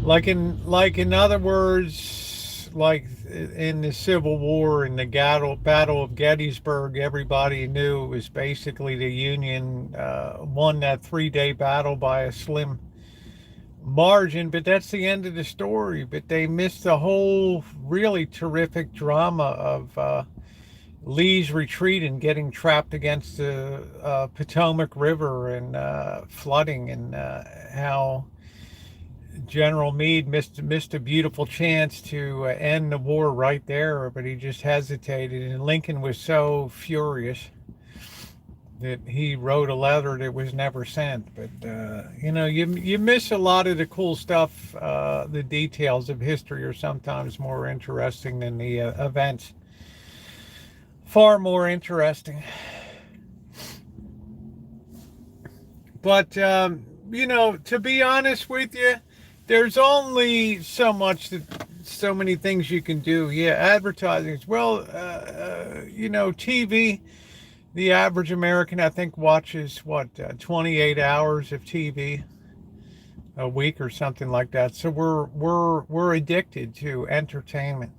Like in other words, like in the Civil War in the Battle of Gettysburg, everybody knew it was basically the Union won that 3-day battle by a slim margin, but that's the end of the story. But they missed the whole really terrific drama of Lee's retreat and getting trapped against the Potomac River and flooding, and how General Meade missed a beautiful chance to end the war right there, but he just hesitated. And Lincoln was so furious that he wrote a letter that was never sent. But you miss a lot of the cool stuff. The details of history are sometimes more interesting than the events. Far more interesting. But to be honest with you, there's only so many things you can do. Yeah, advertising as well. TV. The average American, I think, watches 28 hours of TV a week or something like that. So we're addicted to entertainment.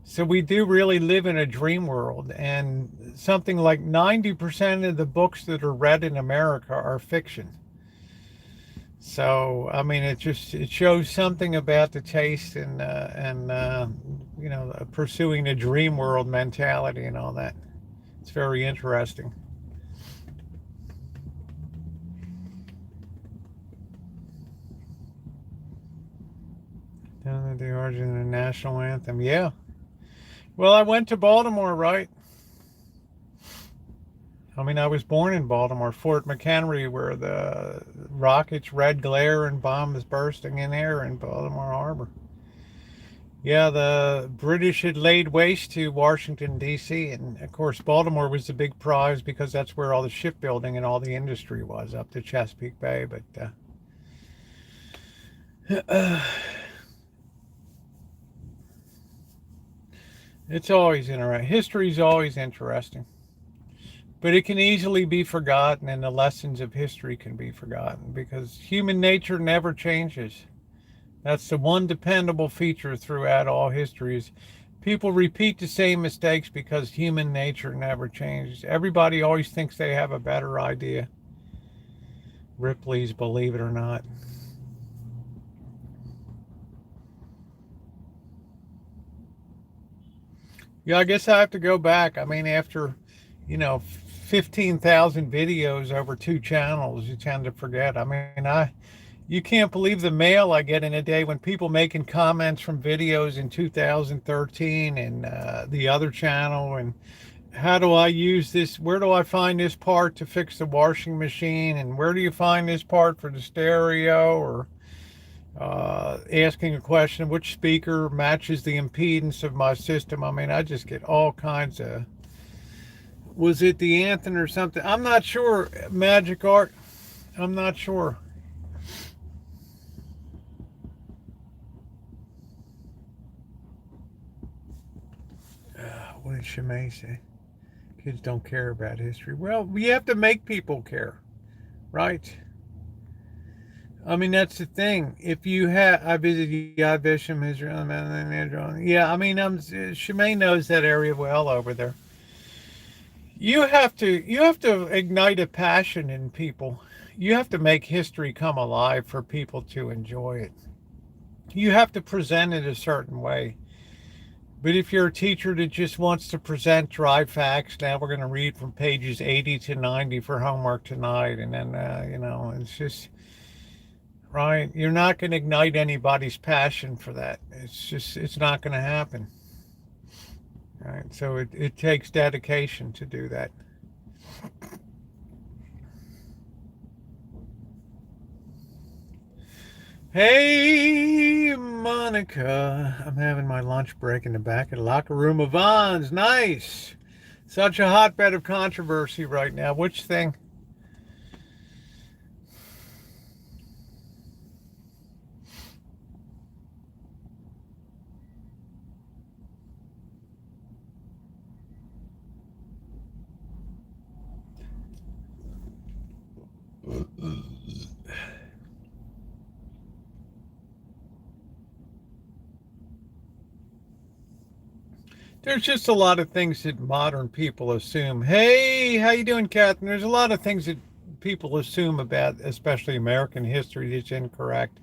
So we do really live in a dream world, and something like 90% of the books that are read in America are fiction. So I mean, it shows something about the taste and pursuing a dream world mentality and all that. It's very interesting. The origin of the national anthem. Yeah. Well, I went to Baltimore, right? I mean, I was born in Baltimore, Fort McHenry, where the rockets, red glare, and bombs bursting in air in Baltimore Harbor. Yeah, the British had laid waste to Washington, D.C., and of course, Baltimore was the big prize because that's where all the shipbuilding and all the industry was, up to Chesapeake Bay. But it's always interesting. History's always interesting. But it can easily be forgotten, and the lessons of history can be forgotten because human nature never changes. That's the one dependable feature throughout all histories. People repeat the same mistakes because human nature never changes. Everybody always thinks they have a better idea. Ripley's Believe It or Not. Yeah, I guess I have to go back. I mean, after, 15,000 videos over 2 channels, you tend to forget. I mean, you can't believe the mail I get in a day when people making comments from videos in 2013 and the other channel, and how do I use this? Where do I find this part to fix the washing machine? And where do you find this part for the stereo? Or asking a question, which speaker matches the impedance of my system? I mean, I just get all kinds of, was it the anthem or something? I'm not sure. Magic art. I'm not sure. What did Shimei say? Kids don't care about history. Well, we have to make people care, right? I mean, that's the thing. If you have, I visited Yad Israel. Yeah, I mean, Shimei knows that area well over there. You have to ignite a passion in people. you have to make history come alive for people to enjoy it. You have to present it a certain way. But if you're a teacher that just wants to present dry facts, now we're going to read from pages 80 to 90 for homework tonight, and then, it's just, right? You're not going to ignite anybody's passion for that. It's not going to happen. Right? So it takes dedication to do that. Hey, Monica. I'm having my lunch break in the back of the locker room of Vons. Nice. Such a hotbed of controversy right now. Which thing? There's just a lot of things that modern people assume. Hey, how you doing, Catherine? There's a lot of things that people assume about, especially American history, that's incorrect.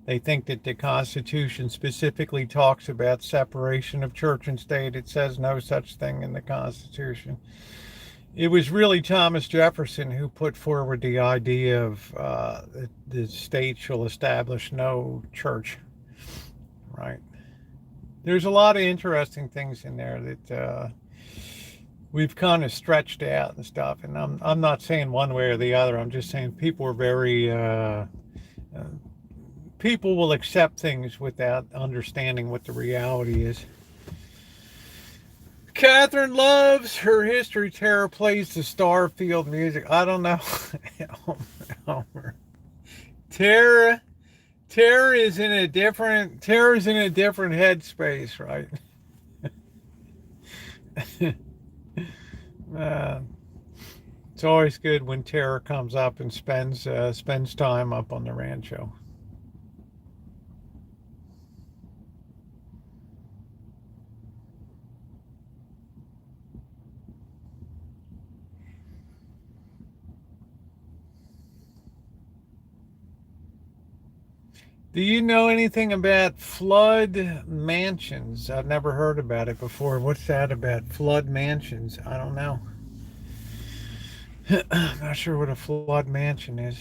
They think that the Constitution specifically talks about separation of church and state. It says no such thing in the Constitution. It was really Thomas Jefferson who put forward the idea of the state shall establish no church, right? There's a lot of interesting things in there that we've kind of stretched out and stuff. And I'm not saying one way or the other. I'm just saying people are very people will accept things without understanding what the reality is. Catherine loves her history. Tara plays the Starfield music. I don't know. Tara's in a different headspace, right? It's always good when Tara comes up and spends time up on the Rancho. Do you know anything about flood mansions? I've never heard about it before. What's that about? Flood mansions? I don't know. I'm not sure what a flood mansion is.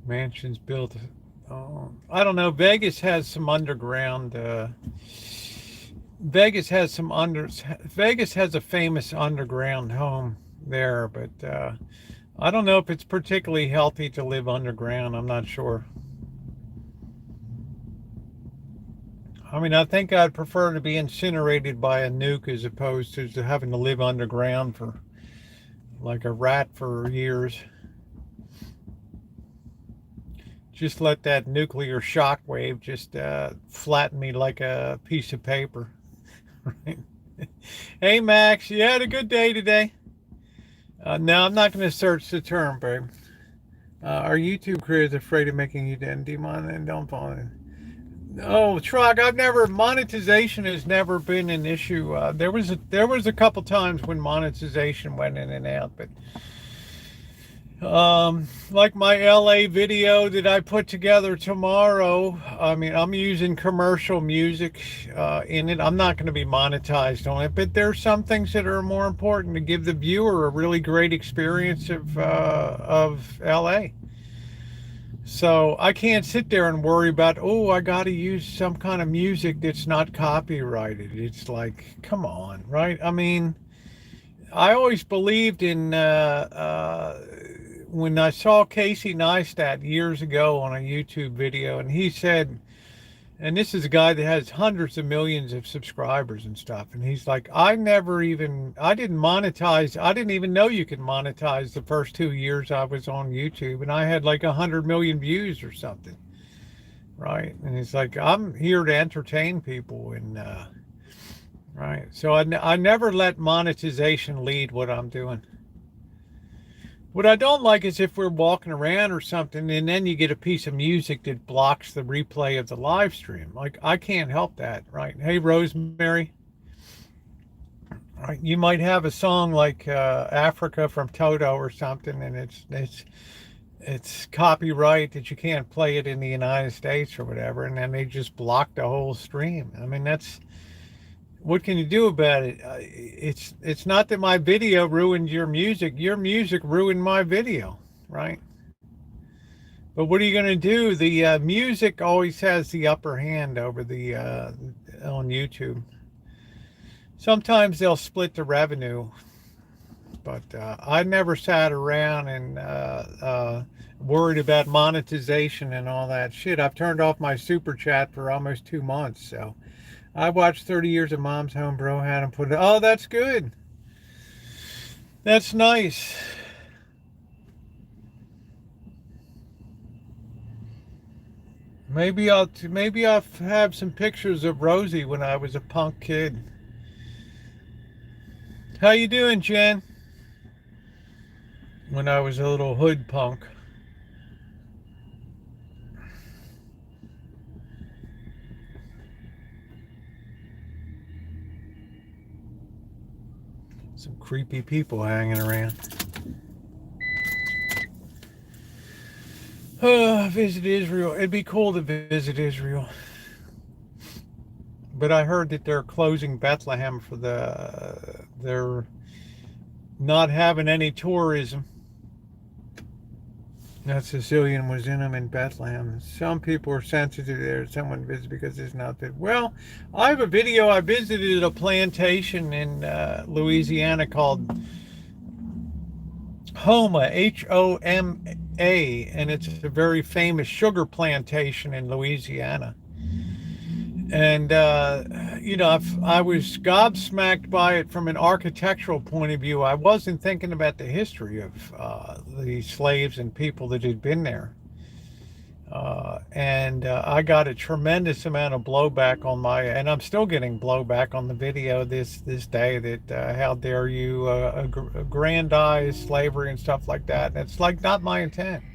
Mansions built. Oh, I don't know. Vegas has some underground. Vegas has a famous underground home there, but I don't know if it's particularly healthy to live underground. I'm not sure. I mean, I think I'd prefer to be incinerated by a nuke as opposed to having to live underground for like a rat for years. Just let that nuclear shock wave just flatten me like a piece of paper. Right? Hey, Max, you had a good day today? No, I'm not going to search the term, babe. Our YouTube crew is afraid of making you demon and don't follow it. Oh, Trog, monetization has never been an issue. There was a couple times when monetization went in and out, but like my LA video that I put together tomorrow, I mean, I'm using commercial music in it. I'm not going to be monetized on it, but there's some things that are more important to give the viewer a really great experience of LA. So I can't sit there and worry about, oh, I got to use some kind of music that's not copyrighted. It's like, come on, right? I mean, I always believed in when I saw Casey Neistat years ago on a YouTube video, and he said And this is a guy that has hundreds of millions of subscribers and stuff. And he's like, I didn't monetize. I didn't even know you could monetize the first 2 years I was on YouTube. And I had like 100 million views or something. Right. And he's like, I'm here to entertain people. And, right. So I never let monetization lead what I'm doing. What I don't like is if we're walking around or something and then you get a piece of music that blocks the replay of the live stream. Like, I can't help that, right? Hey, Rosemary, right? You might have a song like Africa from Toto or something, and it's copyright that you can't play it in the United States or whatever, and then they just block the whole stream. I mean, what can you do about it? It's not that my video ruined your music. Your music ruined my video, right? But what are you going to do? The music always has the upper hand over the on YouTube. Sometimes they'll split the revenue, but I never sat around and worried about monetization and all that shit. I've turned off my super chat for almost 2 months, so. I watched 30 Years of Mom's Home, bro. Had him put it. Oh, that's good. That's nice. Maybe I'll have some pictures of Rosie when I was a punk kid. How you doing, Jen? When I was a little hood punk. Some creepy people hanging around. Visit Israel. It'd be cool to visit Israel. But I heard that they're closing Bethlehem for they're not having any tourism. That Sicilian was in them in Bethlehem. Some people are sensitive there. Someone visits because it's not that. Well, I have a video. I visited a plantation in Louisiana called Homa, H-O-M-A, and it's a very famous sugar plantation in Louisiana. And, I was gobsmacked by it from an architectural point of view. I wasn't thinking about the history of the slaves and people that had been there. And I got a tremendous amount of blowback and I'm still getting blowback on the video this day that how dare you aggrandize slavery and stuff like that. And it's like not my intent.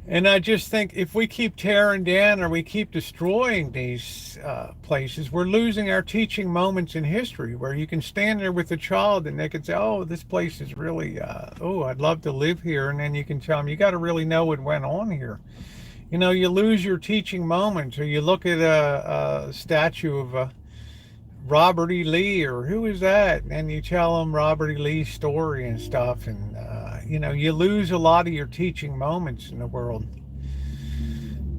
And I just think if we keep tearing down or we keep destroying these places, we're losing our teaching moments in history where you can stand there with a child and they can say, oh, this place is really, I'd love to live here. And then you can tell them, you got to really know what went on here. You know, you lose your teaching moments, or you look at a statue of Robert E. Lee, or who is that? And you tell them Robert E. Lee's story and stuff. And, you lose a lot of your teaching moments in the world.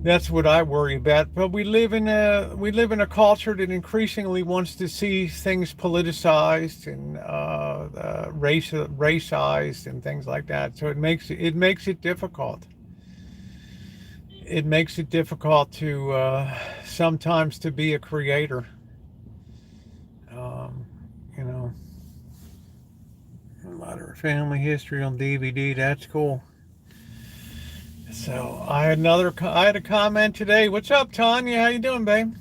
That's what I worry about. But we live in a culture that increasingly wants to see things politicized and raceized and things like that. So it makes it difficult. It makes it difficult to sometimes to be a creator. A lot of family history on DVD. That's cool. So I had a comment today. What's up, Tanya? How you doing, babe?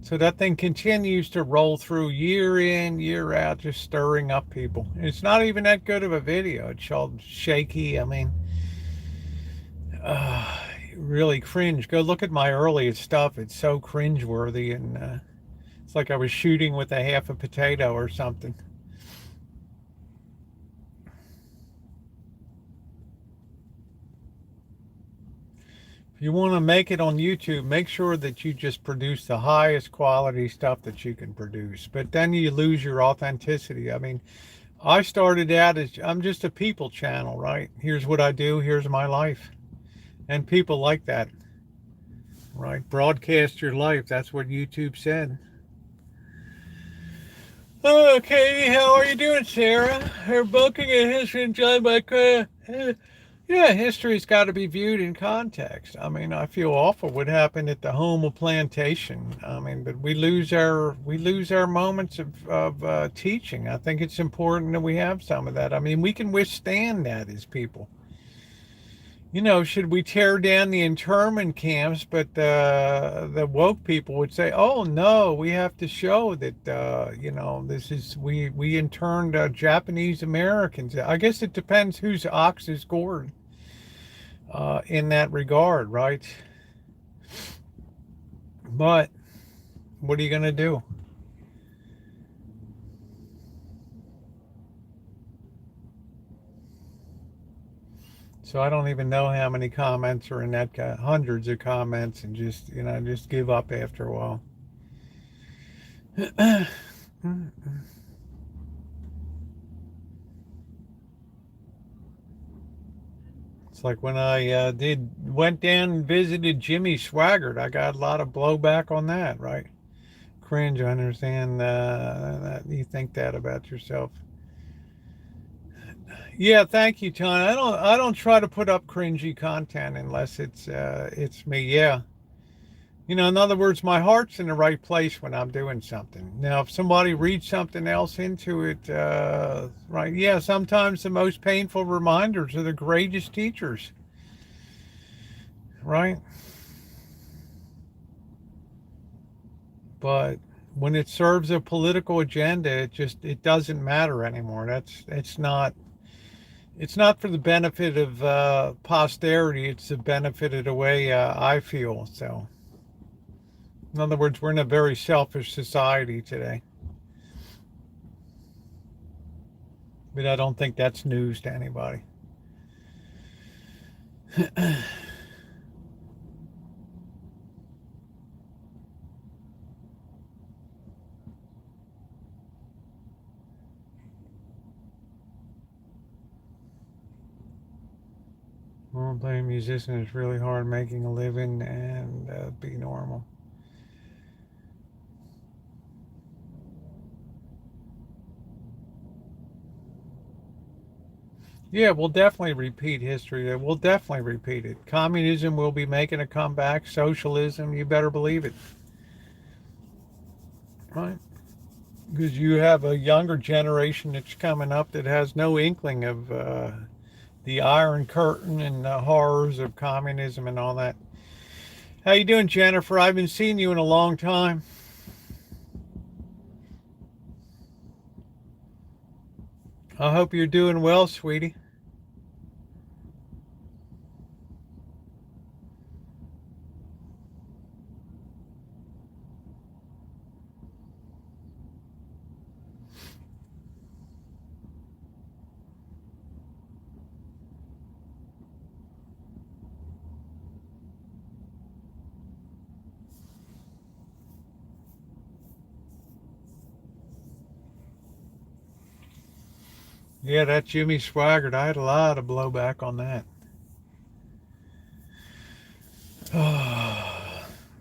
So that thing continues to roll through year in, year out, just stirring up people. It's not even that good of a video. It's all shaky. I mean, really cringe. Go look at my earliest stuff. It's so cringeworthy, and it's like I was shooting with a half a potato or something. If you want to make it on YouTube, make sure that you just produce the highest quality stuff that you can produce. But then you lose your authenticity. I mean, I started out as, I'm just a people channel, right? Here's what I do. Here's my life. And people like that, right? Broadcast your life. That's what YouTube said. Oh, Katie, how are you doing, Sarah? Her booking has been enjoyed by Yeah, history's got to be viewed in context. I mean, I feel awful what happened at the home of plantation. I mean, but we lose our moments of teaching. I think it's important that we have some of that. I mean, we can withstand that as people. Should we tear down the internment camps? But the woke people would say, "Oh no, we have to show that this is we interned Japanese Americans." I guess it depends whose ox is gored in that regard, right? But what are you going to do? So I don't even know how many comments are in that guy. Hundreds of comments, and just give up after a while. It's like when I did went down and visited Jimmy Swaggart. I got a lot of blowback on that, right? Cringe. I understand that you think that about yourself. Yeah, thank you, Ton. I don't try to put up cringy content unless it's me. Yeah. In other words, my heart's in the right place when I'm doing something. Now, if somebody reads something else into it, right? Yeah, sometimes the most painful reminders are the greatest teachers, right? But when it serves a political agenda, it doesn't matter anymore. It's not for the benefit of posterity. It's the benefit of the way I feel. So, in other words, we're in a very selfish society today. But I don't think that's news to anybody. Well, playing a musician is really hard making a living and be normal. Yeah, we'll definitely repeat history. We'll definitely repeat it. Communism will be making a comeback. Socialism, you better believe it. Right? Because you have a younger generation that's coming up that has no inkling of the Iron Curtain and the horrors of communism and all that. How you doing, Jennifer? I haven't seen you in a long time. I hope you're doing well, sweetie. Yeah, that Jimmy Swaggart. I had a lot of blowback on that.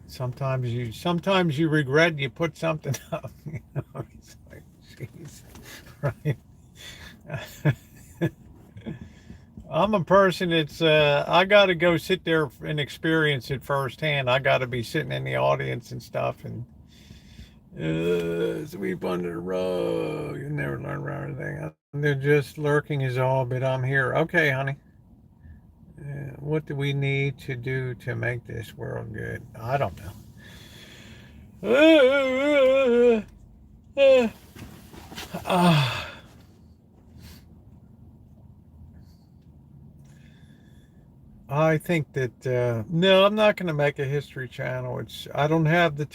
Sometimes you regret you put something up. It's like, jeez, right? I'm a person that's I got to go sit there and experience it firsthand. I got to be sitting in the audience and stuff and sweep under the rug. You never learn about anything. They're just lurking is all, but I'm here. Okay, honey. What do we need to do to make this world good? I don't know. I think that no, I'm not going to make a history channel. I don't have the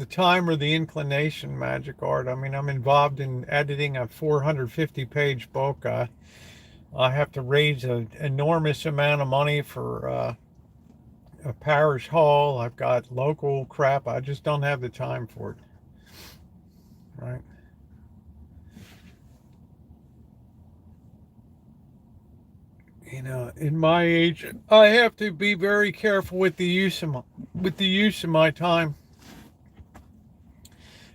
time or the inclination. Magic art. I mean, I'm involved in editing a 450 page book. I have to raise an enormous amount of money for a parish hall. I've got local crap. I just don't have the time for it. Right. In my age, I have to be very careful with the use of my time.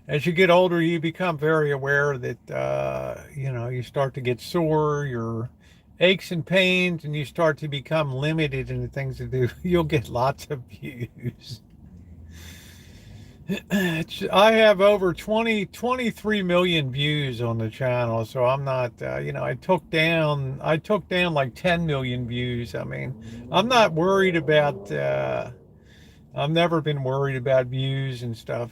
As you get older, you become very aware that you start to get sore. aches and pains and you start to become limited in the things to do, you'll get lots of views. I have over 23 million views on the channel, so I'm not, I took down like 10 million views. I mean, I'm not worried about, I've never been worried about views and stuff.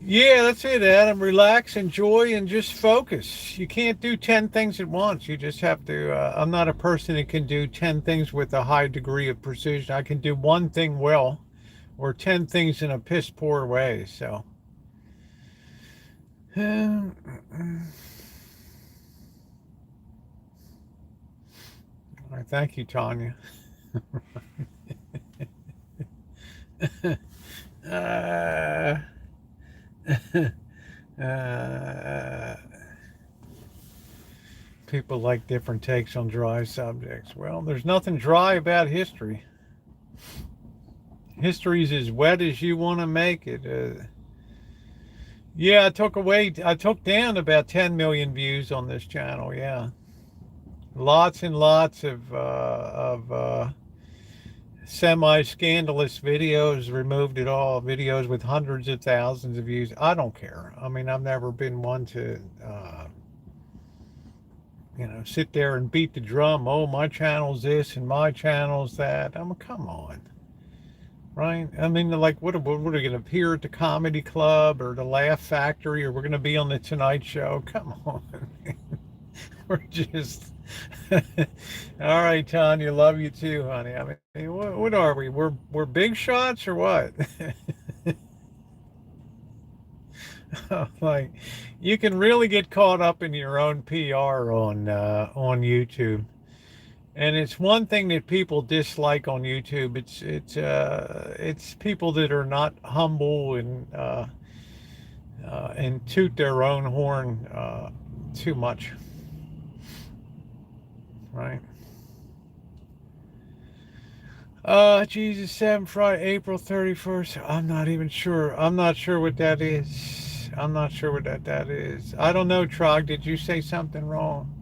Yeah, that's it, Adam. Relax, enjoy, and just focus. You can't do 10 things at once. You just have to. I'm not a person that can do 10 things with a high degree of precision. I can do one thing well or 10 things in a piss poor way. So, I thank you, Tanya. uh, uh, People like different takes on dry subjects. Well, there's nothing dry about history. History's as wet as you want to make it. Yeah, I took down about 10 million views on this channel. Yeah, lots and lots of semi-scandalous videos. Removed it all. Videos with hundreds of thousands of views. I don't care. I mean, I've never been one to, sit there and beat the drum. Oh, my channel's this and my channel's that. I mean, come on. Right? I mean, like, what are we going to appear at the comedy club or the Laugh Factory, or we're going to be on the Tonight Show? Come on. We're just. All right, Tanya, love you too, honey. I mean, what are we? We're big shots or what? Like, you can really get caught up in your own PR on YouTube. And it's one thing that people dislike on YouTube. It's people that are not humble and toot their own horn too much, right? Jesus, 7 Friday, April 31st. I'm not even sure. I'm not sure what that is. I'm not sure what that is. I don't know, Trog. Did you say something wrong?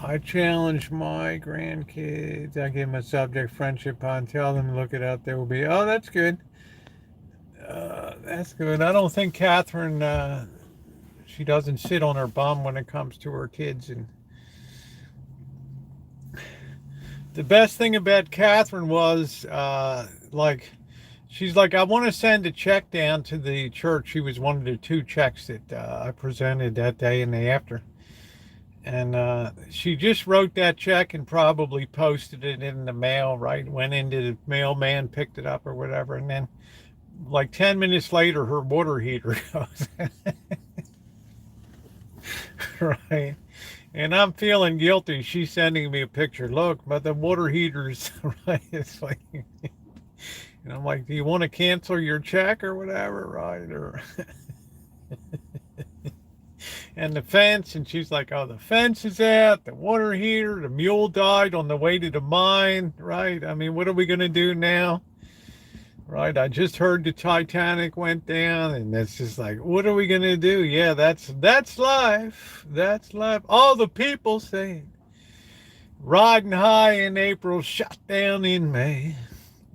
I challenge my grandkids. I give them a subject, friendship on, tell them to look it up. There will be, oh, that's good. That's good. I don't think Catherine, she doesn't sit on her bum when it comes to her kids. And the best thing about Catherine was, she's like, I want to send a check down to the church. She was one of the two checks that I presented that day and the after. And she just wrote that check and probably posted it in the mail, right? Went into the mailman, picked it up or whatever. And then like 10 minutes later, her water heater goes. Right. And I'm feeling guilty. She's sending me a picture. Look, but the water heater's right. It's like, and I'm like, do you want to cancel your check or whatever? Right. Or, and the fence. And she's like, oh, the fence is out, the water heater, the mule died on the way to the mine. Right. I mean, what are we going to do now? Right. I just heard the Titanic went down, and it's just like, what are we going to do? Yeah, that's life. That's life. All the people say, riding high in April, shot down in May.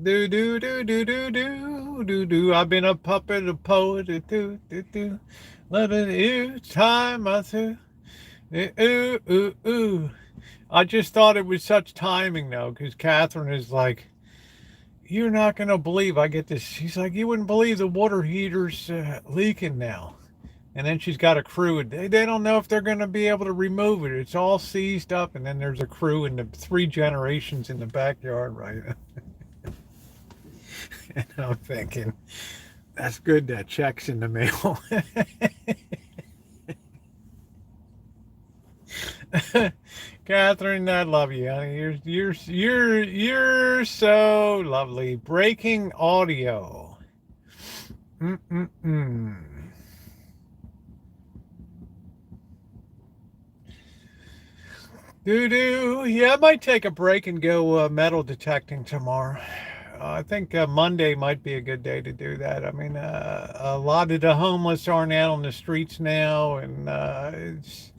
Do, do, do, do, do, do, do, do. I've been a puppet, a poet, a do, do, do. Let it ooh, time I through. Ooh, ooh, ooh. I just thought it was such timing, though, because Catherine is like, you're not going to believe I get this. She's like, you wouldn't believe the water heater's leaking now. And then she's got a crew. They don't know if they're going to be able to remove it. It's all seized up. And then there's a crew and the 3 generations in the backyard, right? And I'm thinking, that's good that check's in the mail. Catherine, I love you, honey. You're so lovely. Breaking audio. Mm-mm-mm. Yeah, I might take a break and go metal detecting tomorrow. I think Monday might be a good day to do that. I mean, a lot of the homeless aren't out on the streets now, and it's,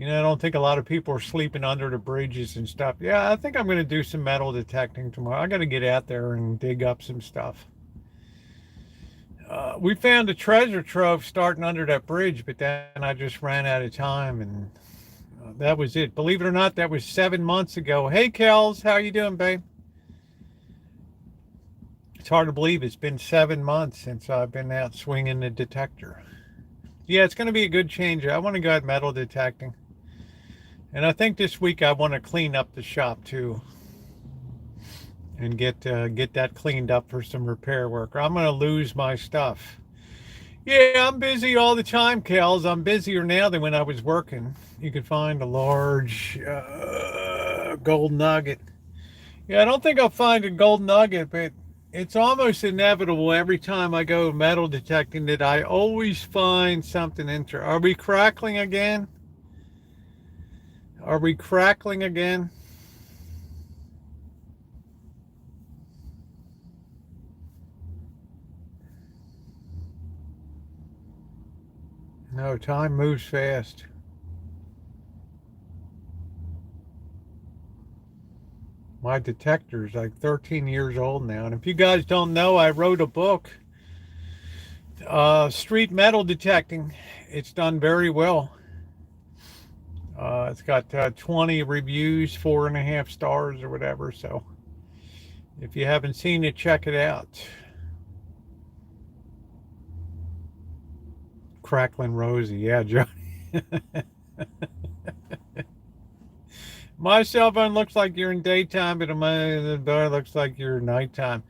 I don't think a lot of people are sleeping under the bridges and stuff. Yeah, I think I'm going to do some metal detecting tomorrow. I got to get out there and dig up some stuff. We found a treasure trove starting under that bridge, but then I just ran out of time, and that was it. Believe it or not, that was 7 months ago. Hey, Kels, how you doing, babe? It's hard to believe it's been 7 months since I've been out swinging the detector. Yeah, it's going to be a good change. I want to go out metal detecting. And I think this week I want to clean up the shop too, and get that cleaned up for some repair work. Or I'm going to lose my stuff. Yeah, I'm busy all the time, Kels. I'm busier now than when I was working. You could find a large gold nugget. Yeah, I don't think I'll find a gold nugget, but it's almost inevitable every time I go metal detecting that I always find something interesting. Are we crackling again? Are we crackling again? No, time moves fast. My detector's like 13 years old now. And if you guys don't know, I wrote a book, Street Metal Detecting. It's done very well. It's got 20 reviews, 4.5 stars or whatever. So if you haven't seen it, check it out. Crackling Rosie. Yeah, Joe. My cell phone looks like you're in daytime, but the bar looks like you're nighttime.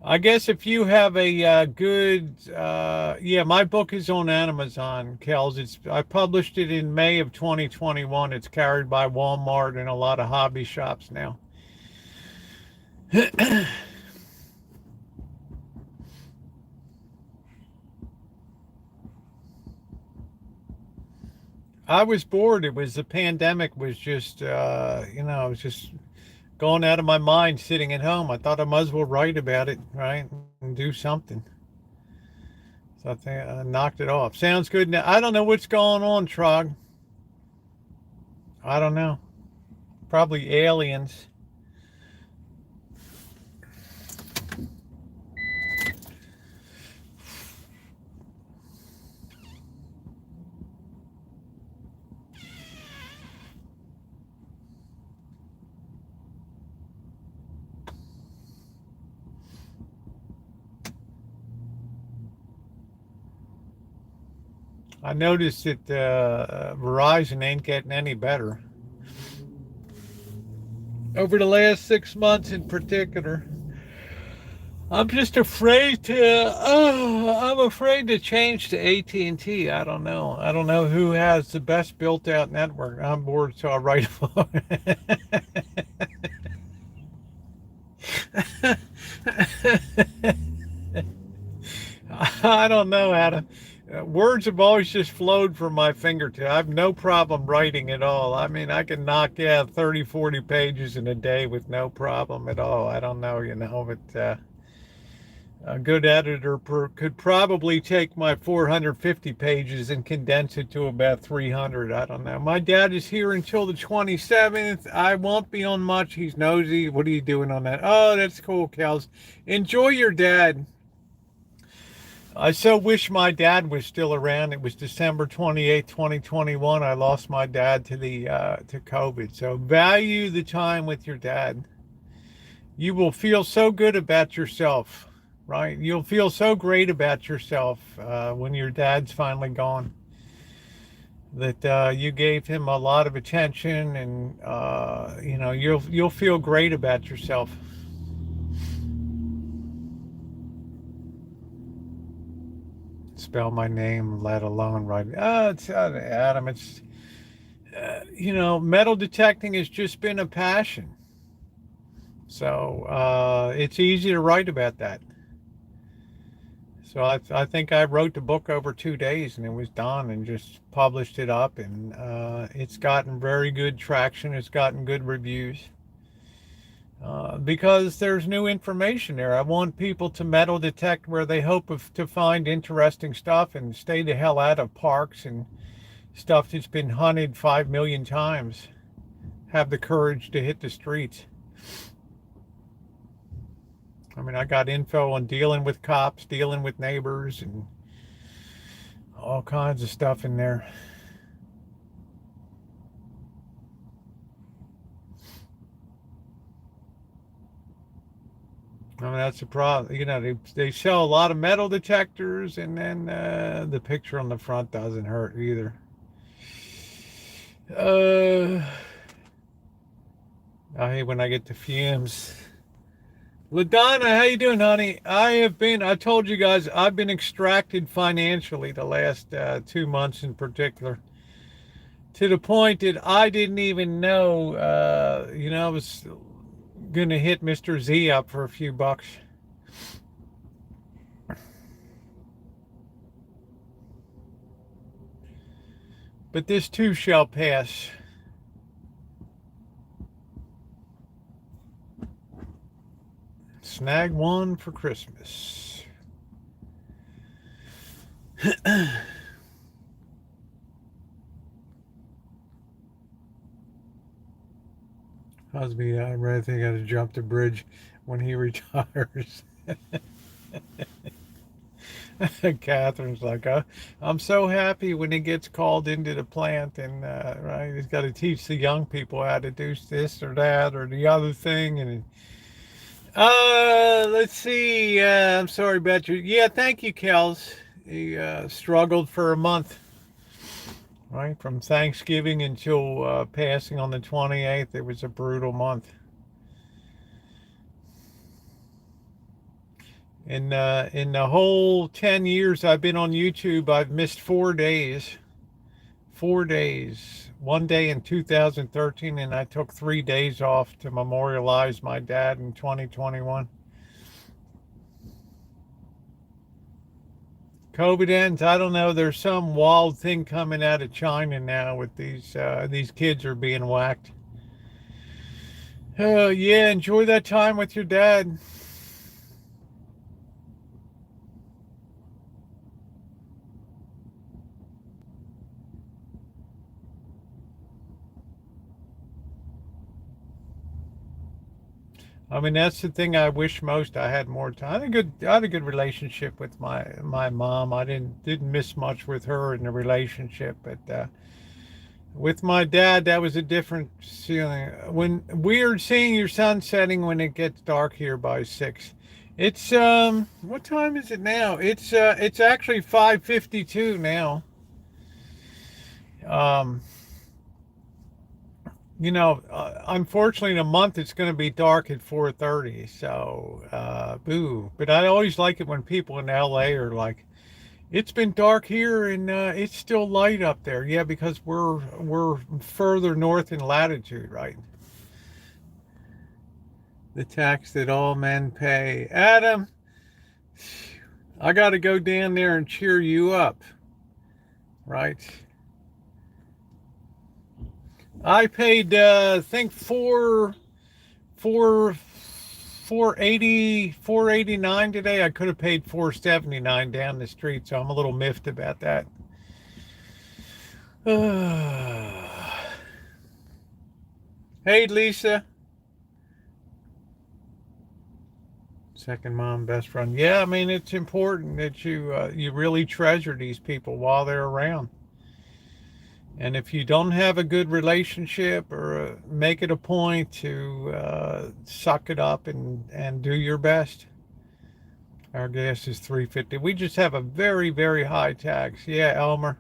I guess if you have a good, yeah, my book is on Amazon, Kels. I published it in May of 2021. It's carried by Walmart and a lot of hobby shops now. I was bored. It was the pandemic was just, I was just going out of my mind sitting at home. I thought I might as well write about it, right? And do something. So I think I knocked it off. Sounds good. Now, I don't know what's going on, Trog. I don't know. Probably aliens. I noticed that Verizon ain't getting any better. Over the last 6 months in particular. I'm just afraid to. I'm afraid to change to AT&T. I don't know. I don't know who has the best built-out network. I'm bored, so I'll write a I don't know, Adam. Words have always just flowed from my fingertip. I have no problem writing at all. I mean, I can knock out 30, 40 pages in a day with no problem at all. I don't know, but a good editor could probably take my 450 pages and condense it to about 300. I don't know. My dad is here until the 27th. I won't be on much. He's nosy. What are you doing on that? Oh, that's cool, Kels. Enjoy your dad. I so wish my dad was still around. It was December 28th, 2021. I lost my dad to COVID. So value the time with your dad. You will feel so good about yourself, right? You'll feel so great about yourself when your dad's finally gone. That you gave him a lot of attention, and you'll feel great about yourself. Spell my name, let alone write. It's Adam. It's metal detecting has just been a passion. So it's easy to write about that. So I think I wrote the book over 2 days, and it was done, and just published it up, and it's gotten very good traction. It's gotten good reviews. because there's new information there. I want people to metal detect where they to find interesting stuff and stay the hell out of parks and stuff that's been hunted 5 million times. Have the courage to hit the streets. I mean, I got info on dealing with cops, dealing with neighbors, and all kinds of stuff in there. I mean, that's the problem. You know, they sell a lot of metal detectors, and then the picture on the front doesn't hurt either. I hate when I get the fumes. LaDonna, how you doing, honey? I told you guys, I've been extracted financially the last 2 months in particular. To the point that I didn't even know, I was going to hit Mr. Z up for a few bucks. But this too shall pass. Snag one for Christmas. Husby, I really think I got to jump the bridge when he retires. Catherine's like, I'm so happy when he gets called into the plant, and right, he's got to teach the young people how to do this or that or the other thing. And let's see. I'm sorry about you. Yeah, thank you, Kels. He struggled for a month, right, from Thanksgiving until passing on the 28th. It was a brutal month. In the whole 10 years I've been on YouTube, I've missed 4 days. 4 days. One day in 2013, and I took 3 days off to memorialize my dad in 2021. COVID ends. I don't know. There's some wild thing coming out of China now with these kids are being whacked. Yeah, enjoy that time with your dad. I mean, that's the thing I wish most. I had more time. I had a good relationship with my mom. I didn't miss much with her in the relationship, but with my dad, that was a different feeling. When weird seeing your sun setting when it gets dark here by 6. It's what time is it now? It's actually 5:52 now. Um, unfortunately, in a month it's going to be dark at 4:30. So, boo. But I always like it when people in LA are like, "It's been dark here and it's still light up there." Yeah, because we're further north in latitude, right? The tax that all men pay. Adam, I got to go down there and cheer you up, right? I paid, I think four 489 today. I could have paid 479 down the street, so I'm a little miffed about that. Hey, Lisa. Second mom, best friend. Yeah, I mean, it's important that you really treasure these people while they're around. And if you don't have a good relationship, or make it a point to suck it up and do your best. Our gas is 350. We just have a very, very high tax. Yeah, Elmer.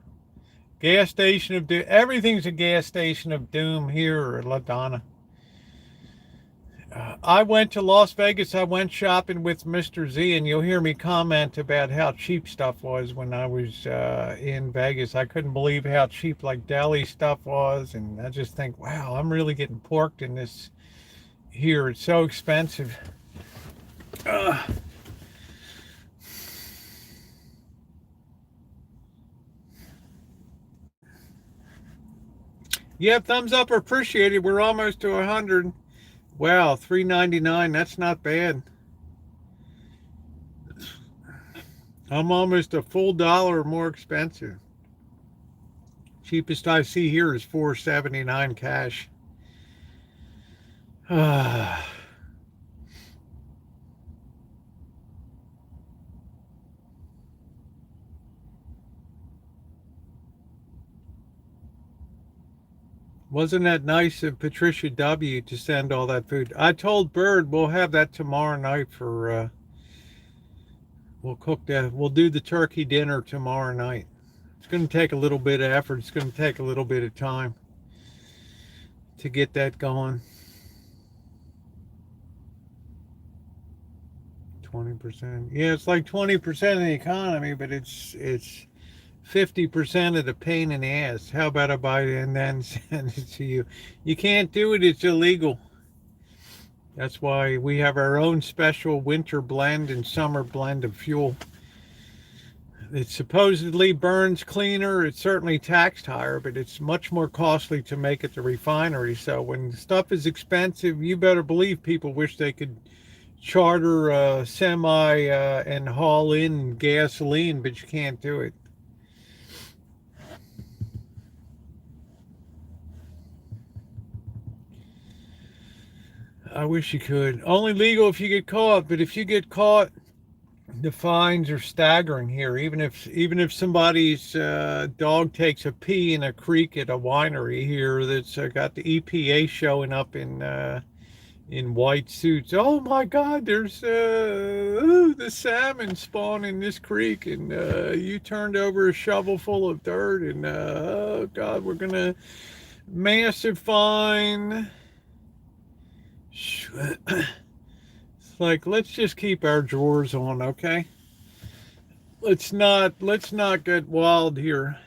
Gas station of doom. Everything's a gas station of doom here at LaDonna. I went to Las Vegas. I went shopping with Mr. Z, and you'll hear me comment about how cheap stuff was when I was in Vegas. I couldn't believe how cheap like deli stuff was, and I just think, wow, I'm really getting porked in this here. It's so expensive. Yeah, thumbs up are appreciated. We're almost to 100. Wow, $3.99. That's not bad. I'm almost a full dollar more expensive. Cheapest I see here is $4.79 cash. Wasn't that nice of Patricia W. to send all that food? I told Bird we'll have that tomorrow night for, we'll cook that. We'll do the turkey dinner tomorrow night. It's going to take a little bit of effort. It's going to take a little bit of time to get that going. 20%. Yeah, it's like 20% of the economy, but it's 50% of the pain in the ass. How about I buy it and then send it to you? You can't do it. It's illegal. That's why we have our own special winter blend and summer blend of fuel. It supposedly burns cleaner. It's certainly taxed higher, but it's much more costly to make at the refinery. So when stuff is expensive, you better believe people wish they could charter a semi and haul in gasoline, but you can't do it. I wish you could. Only legal if you get caught, but if you get caught, the fines are staggering here. Even if somebody's dog takes a pee in a creek at a winery here that's got the EPA showing up in white suits. Oh my God, there's the salmon spawn in this creek, and you turned over a shovel full of dirt, and oh God, we're gonna massive fine. It's like, let's just keep our drawers on, okay? Let's not get wild here.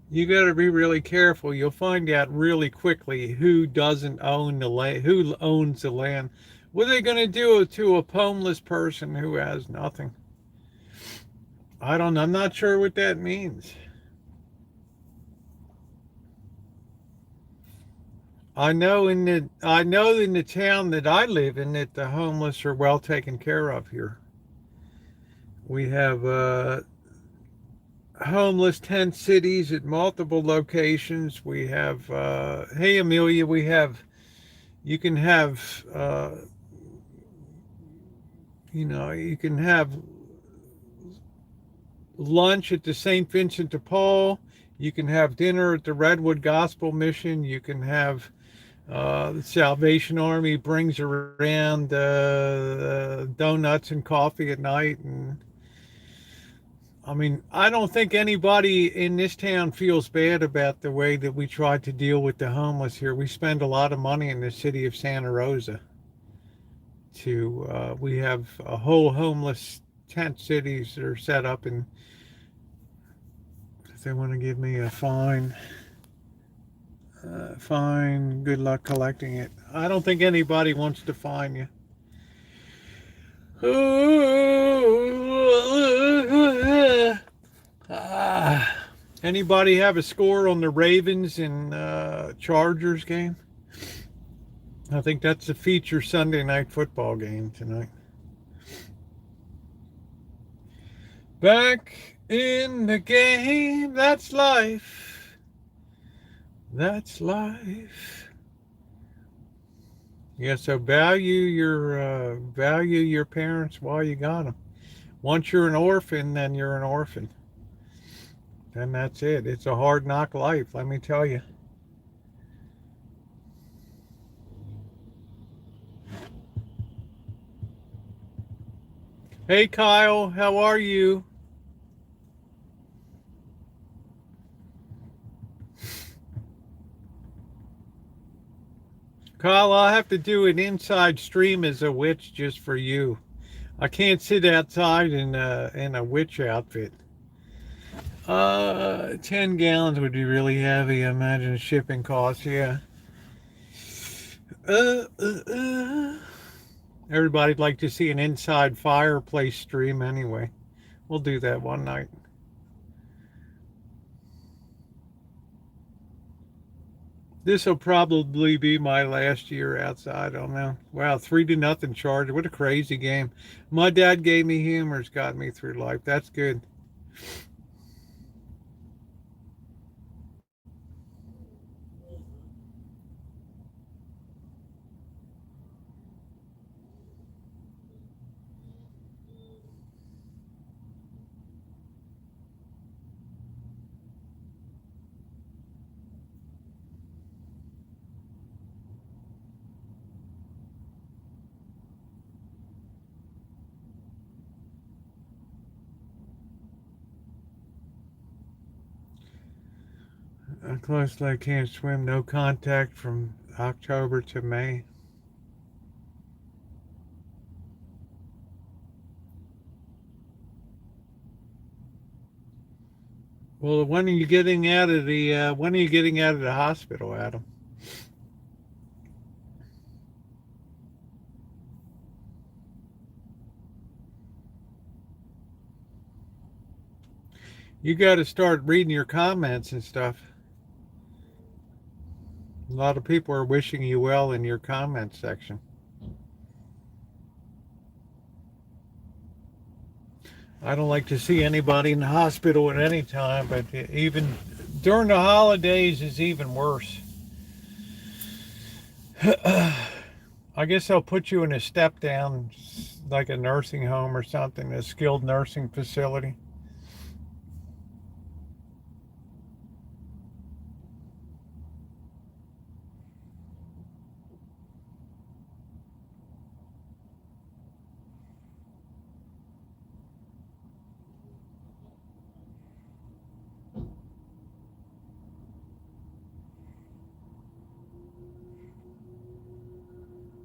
You got to be really careful. You'll find out really quickly who doesn't own the land, who owns the land. What are they going to do to a homeless person who has nothing? I don't know. I'm not sure what that means. I know in the town that I live in that the homeless are well taken care of here. We have homeless tent cities at multiple locations. We have, hey Amelia, you can have, you can have lunch at the St. Vincent de Paul. You can have dinner at the Redwood Gospel Mission. You can have the Salvation Army brings around donuts and coffee at night. And I mean, I don't think anybody in this town feels bad about the way that we try to deal with the homeless here. We spend a lot of money in the city of Santa Rosa we have a whole homeless tent cities that are set up, and if they want to give me a fine, fine, good luck collecting it. I don't think anybody wants to fine you. Anybody have a score on the Ravens and Chargers game? I think that's the feature Sunday night football game tonight. Back in the game, that's life. That's life. Yeah, so value your parents while you got them. Once you're an orphan, then you're an orphan. Then that's it. It's a hard knock life, let me tell you. Hey Kyle, how are you? Kyle, I'll have to do an inside stream as a witch just for you. I can't sit outside in a witch outfit. 10 gallons would be really heavy. I imagine shipping costs, yeah. Everybody'd like to see an inside fireplace stream anyway. We'll do that one night. This will probably be my last year outside. I don't know. Wow, 3-0 charge. What a crazy game. My dad gave me humor. It's got me through life. That's good. Closely, I can't swim. No contact from October to May. Well, when are you getting out of the? When are you getting out of the hospital, Adam? You got to start reading your comments and stuff. A lot of people are wishing you well in your comment section. I don't like to see anybody in the hospital at any time, but even during the holidays is even worse. I guess they'll put you in a step down, like a nursing home or something, a skilled nursing facility.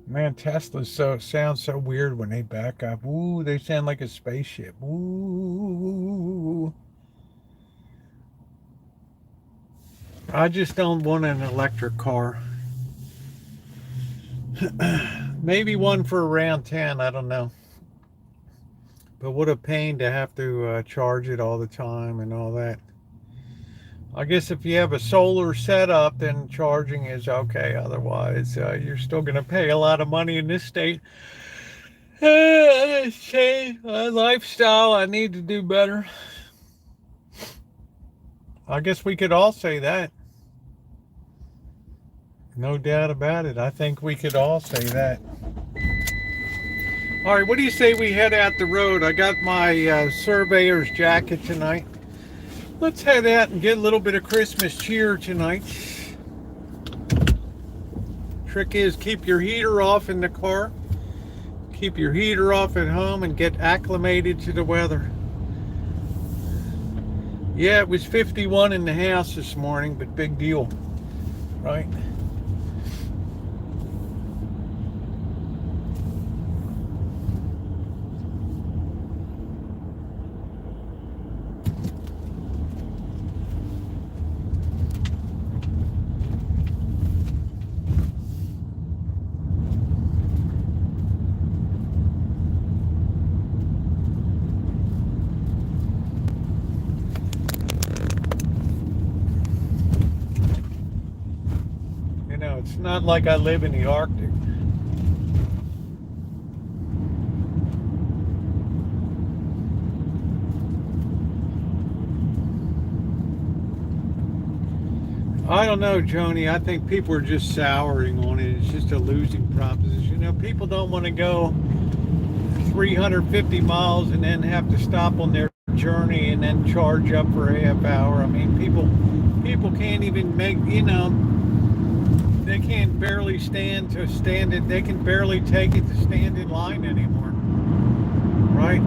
Man, Teslas sound so weird when they back up. Ooh, they sound like a spaceship. Ooh. I just don't want an electric car. Maybe one for around 10, I don't know. But what a pain to have to charge it all the time and all that. I guess if you have a solar setup, then charging is okay. Otherwise, you're still going to pay a lot of money in this state. Change my lifestyle. I need to do better. I guess we could all say that. No doubt about it. I think we could all say that. All right, what do you say we head out the road? I got my surveyor's jacket tonight. Let's head out and get a little bit of Christmas cheer tonight. Trick is keep your heater off in the car. Keep your heater off at home and get acclimated to the weather. Yeah, it was 51 in the house this morning, but big deal, right? It's not like I live in the Arctic. I don't know, Joni. I think people are just souring on it. It's just a losing proposition. You know, people don't want to go 350 miles and then have to stop on their journey and then charge up for a half hour. I mean, people can't even make, they can't barely stand it. They can barely take it to stand in line anymore, right?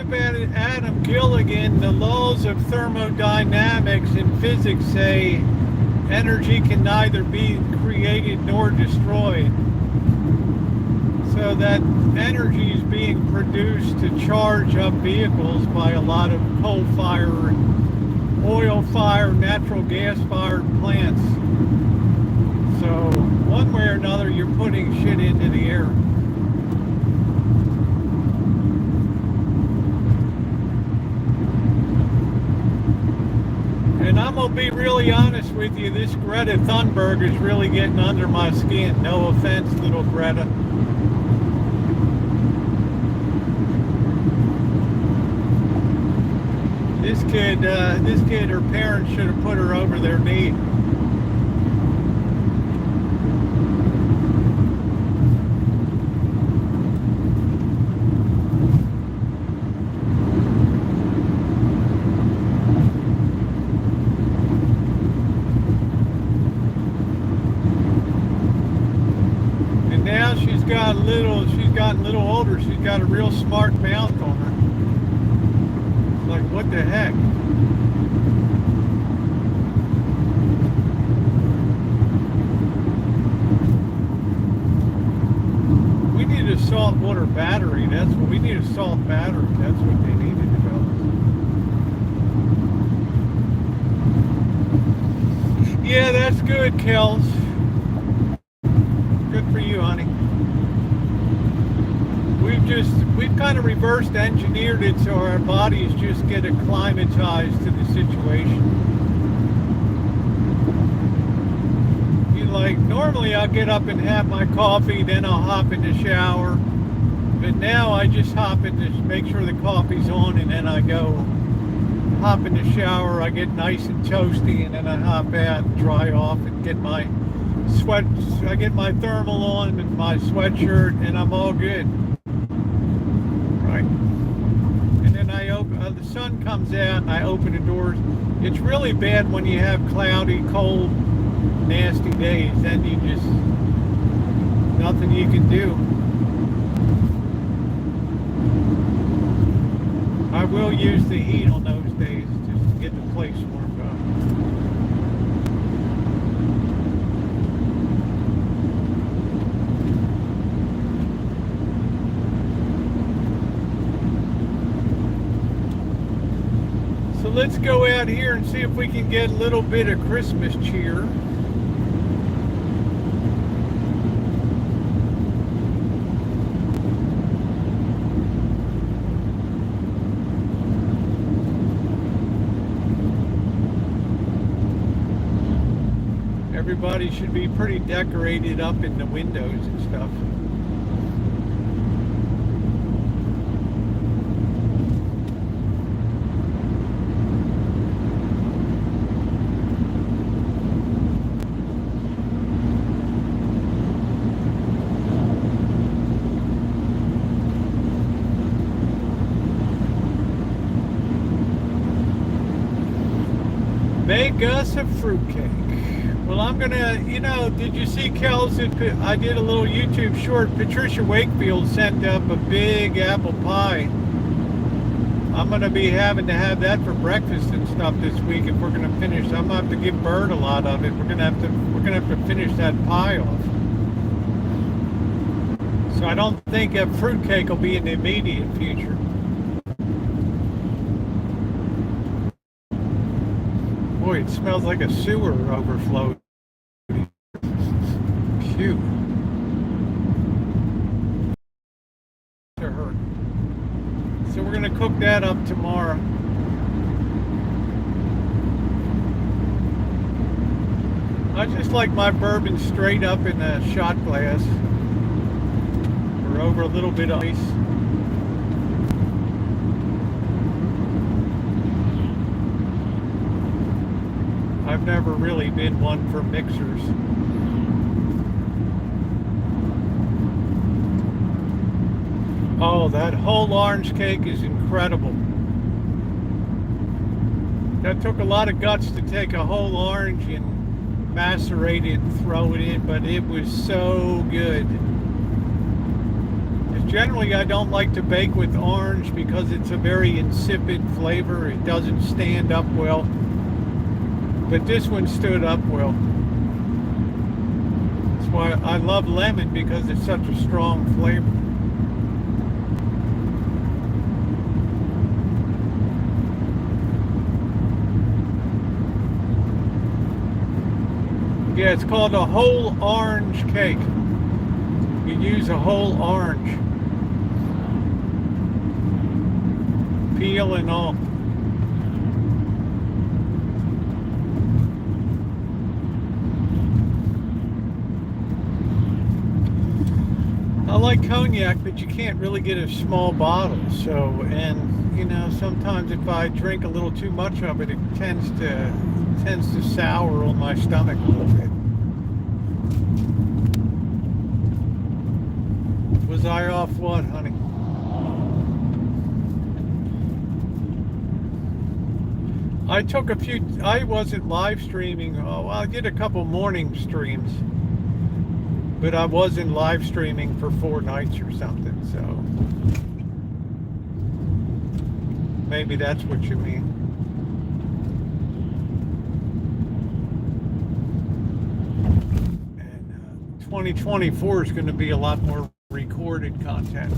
about it, Adam Gilligan, the laws of thermodynamics and physics say energy can neither be created nor destroyed. So that energy is being produced to charge up vehicles by a lot of coal-fired, oil-fired, natural gas-fired plants. So one way or another, you're putting shit into the air. And I'm going to be really honest with you, this Greta Thunberg is really getting under my skin. No offense, little Greta. This kid, her parents should have put her over their knee. And now she's gotten a little older. She's got a real smart mouth on her. Like, what the heck? We need a salt water battery. That's what we need, a salt battery. That's what they need to develop. Yeah, that's good, Kels. Good for you, honey. We've kind of reversed engineered it so our bodies just get acclimatized to the situation. Like, normally I'll get up and have my coffee, then I'll hop in the shower. But now I just hop in to make sure the coffee's on, and then I go hop in the shower. I get nice and toasty, and then I hop out and dry off and get my I get my thermal on and my sweatshirt, and I'm all good. And then I open, the sun comes out and I open the doors. It's really bad when you have cloudy, cold, nasty days. Then you just, nothing you can do. I will use the heat on those days just to get the place warmed up. Let's go out here and see if we can get a little bit of Christmas cheer. Everybody should be pretty decorated up in the windows and stuff. Make us a fruitcake. Well, I'm gonna, did you see, Kels, I did a little YouTube short. Patricia Wakefield sent up a big apple pie. I'm gonna be having to have that for breakfast and stuff this week if we're gonna finish. I'm gonna have to give Bird a lot of it. We're gonna have to finish that pie off. So I don't think a fruitcake will be in the immediate future. Boy, it smells like a sewer overflow. Phew. To hurt. So we're gonna cook that up tomorrow. I just like my bourbon straight up in a shot glass or over a little bit of ice. I've never really been one for mixers. Oh, that whole orange cake is incredible. That took a lot of guts to take a whole orange and macerate it and throw it in, but it was so good. It's Generally, I don't like to bake with orange because it's a very insipid flavor. It doesn't stand up well. But this one stood up well. That's why I love lemon, because it's such a strong flavor. Yeah, it's called a whole orange cake. You use a whole orange. Peel and all. I like cognac, but you can't really get a small bottle. So, and you know, sometimes if I drink a little too much of it, it tends to sour on my stomach a little bit. Was I off what, honey? I wasn't live streaming. Oh, I did a couple morning streams, but I wasn't live streaming for 4 nights or something, so maybe that's what you mean. And 2024 is going to be a lot more recorded content.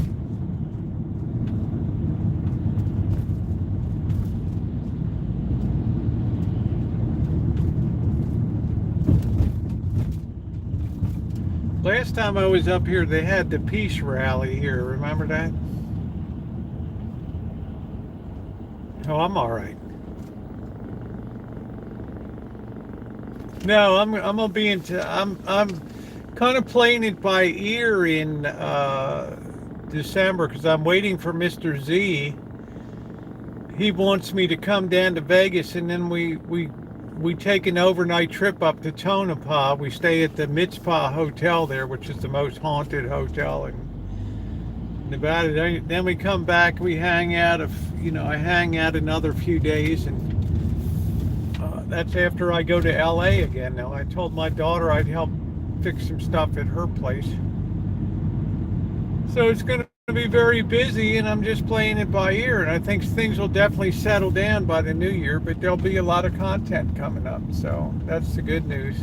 Last time I was up here, they had the peace rally here. Remember that? Oh, I'm all right. No, I'm gonna be into. I'm kind of playing it by ear in December, because I'm waiting for Mr. Z. He wants me to come down to Vegas, and then we take an overnight trip up to Tonopah. We stay at the Mitzpah Hotel there, which is the most haunted hotel in Nevada. Then we come back. We hang out. I hang out another few days, and that's after I go to LA again. Now, I told my daughter I'd help fix some stuff at her place. So it's going to be very busy, and I'm just playing it by ear, and I think things will definitely settle down by the new year, but there'll be a lot of content coming up, so that's the good news.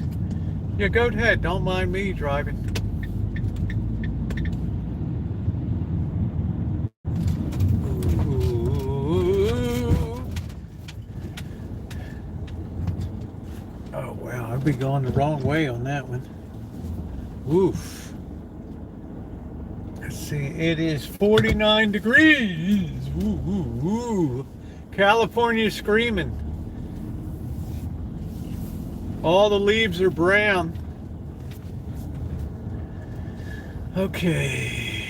Yeah, go ahead, don't mind me driving. Ooh. Oh wow, I'd be going the wrong way on that one. Oof. Let's see, it is 49 degrees. Ooh, ooh, ooh. California screaming. All the leaves are brown. Okay.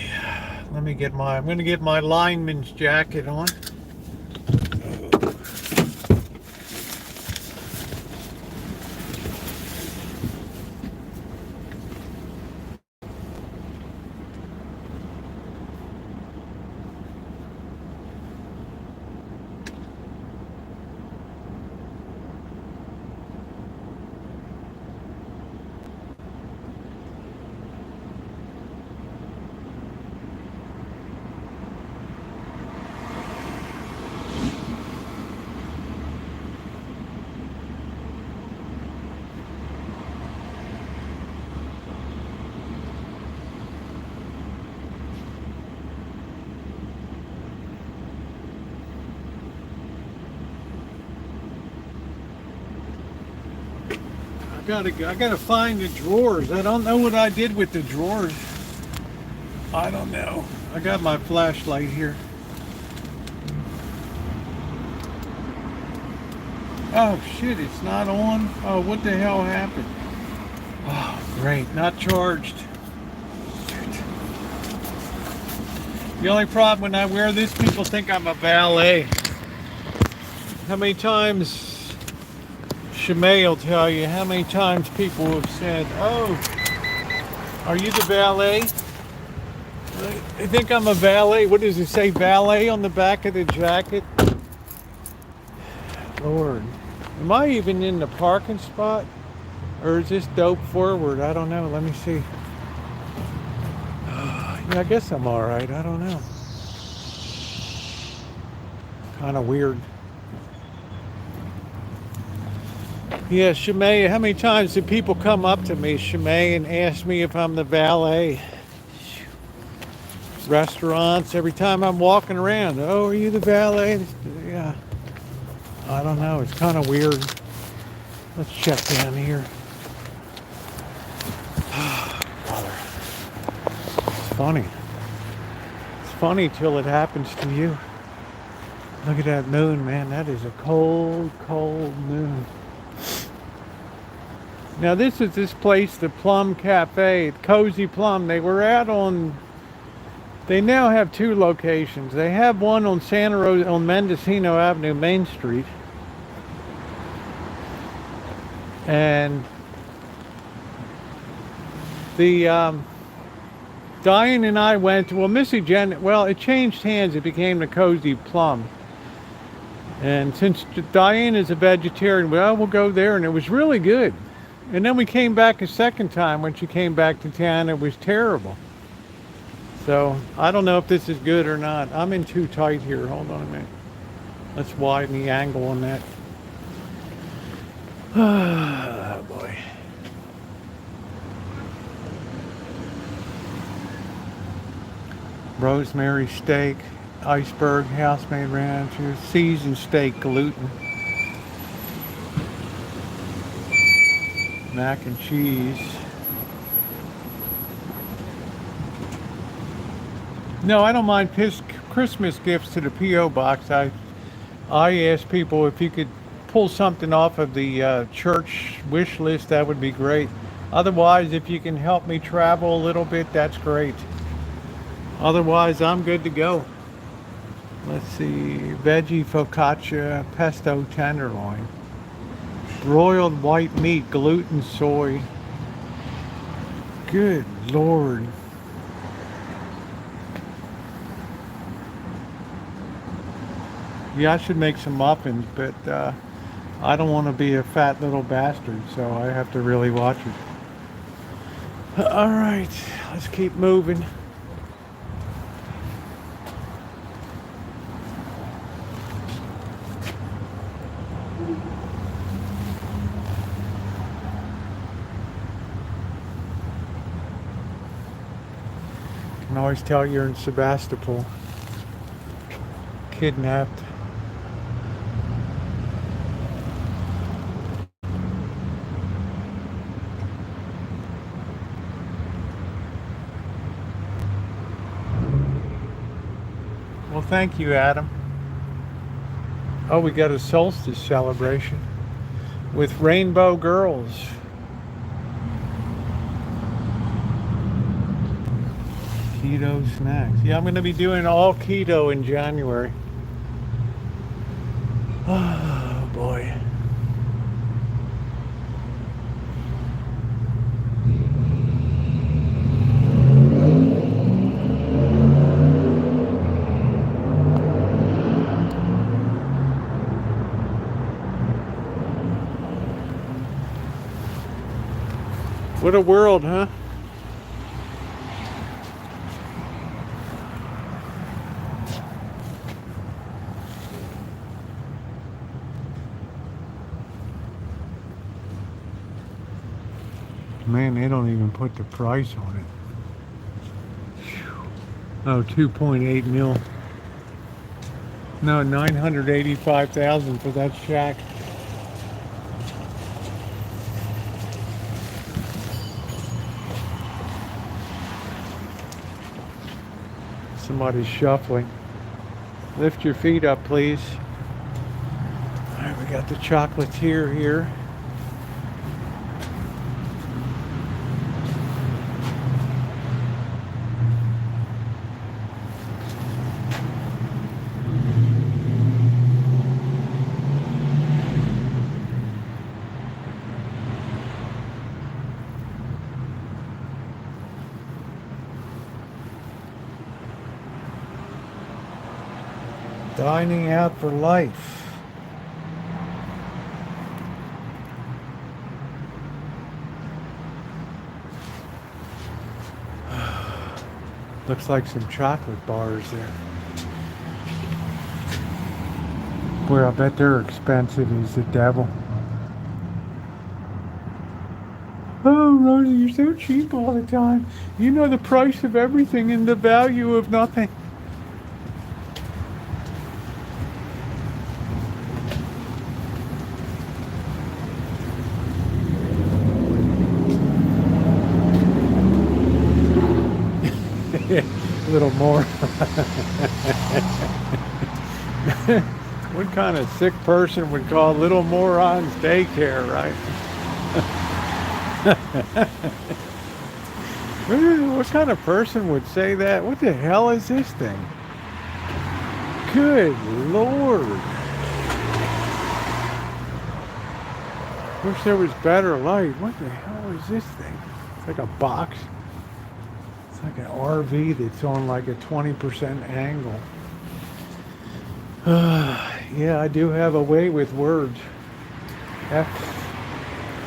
I'm going to get my lineman's jacket on. I gotta find the drawers. I don't know what I did with the drawers. I don't know. I got my flashlight here. Oh shit, it's not on. Oh, what the hell happened? Oh, great, not charged. Shit. The only problem when I wear this, people think I'm a valet. How many times, Shemay will tell you how many times people have said, "Oh, are you the valet?" I think I'm a valet. What does it say, valet, on the back of the jacket? Lord, am I even in the parking spot? Or is this dope forward? I don't know. Let me see. Yeah, I guess I'm all right. I don't know. Kind of weird. Yeah, Shimei, how many times do people come up to me, Shimei, and ask me if I'm the valet? Restaurants, every time I'm walking around, oh, are you the valet? Yeah, I don't know. It's kind of weird. Let's check down here. Brother, it's funny. It's funny till it happens to you. Look at that moon, man. That is a cold, cold moon. Now this is this place, the Plum Cafe, Cozy Plum. They were out on, they now have two locations. They have one on Santa Rosa, on Mendocino Avenue, Main Street. And the, Diane and I went to, well, Missy Jen, well, it changed hands. It became the Cozy Plum. And since Diane is a vegetarian, well, we'll go there. And it was really good. And then we came back a second time. When she came back to town, it was terrible. So I don't know if this is good or not. I'm in too tight here. Hold on a minute. Let's widen the angle on that. Oh boy. Rosemary steak, iceberg, house-made rancho, seasoned steak, gluten. Mac and cheese. No, I don't mind Christmas gifts to the P.O. box. I asked people if you could pull something off of the church wish list, that would be great. Otherwise, if you can help me travel a little bit, that's great. Otherwise, I'm good to go. Let's see, veggie focaccia, pesto tenderloin. Broiled white meat, gluten, soy. Good Lord. Yeah, I should make some muffins, but I don't want to be a fat little bastard, so I have to really watch it. All right, let's keep moving. I can always tell you're in Sebastopol. Kidnapped. Well, thank you, Adam. Oh, we got a solstice celebration with rainbow girls. Keto snacks. Yeah, I'm going to be doing all keto in January. Oh, boy. What a world, huh? Man, they don't even put the price on it. Whew. Oh, 2.8 mil. No, 985,000 for that shack. Somebody's shuffling. Lift your feet up, please. All right, we got the chocolatier here. Dining out for life. Looks like some chocolate bars there. Boy, I bet they're expensive as the devil. Oh, Rosie, you're so cheap all the time. You know the price of everything and the value of nothing. A little more. What kind of sick person would call Little Morons daycare, right? What kind of person would say that? What the hell is this thing? Good Lord. Wish there was better light. What the hell is this thing? It's like a box. It's like an RV that's on like a 20% angle. Yeah, I do have a way with words.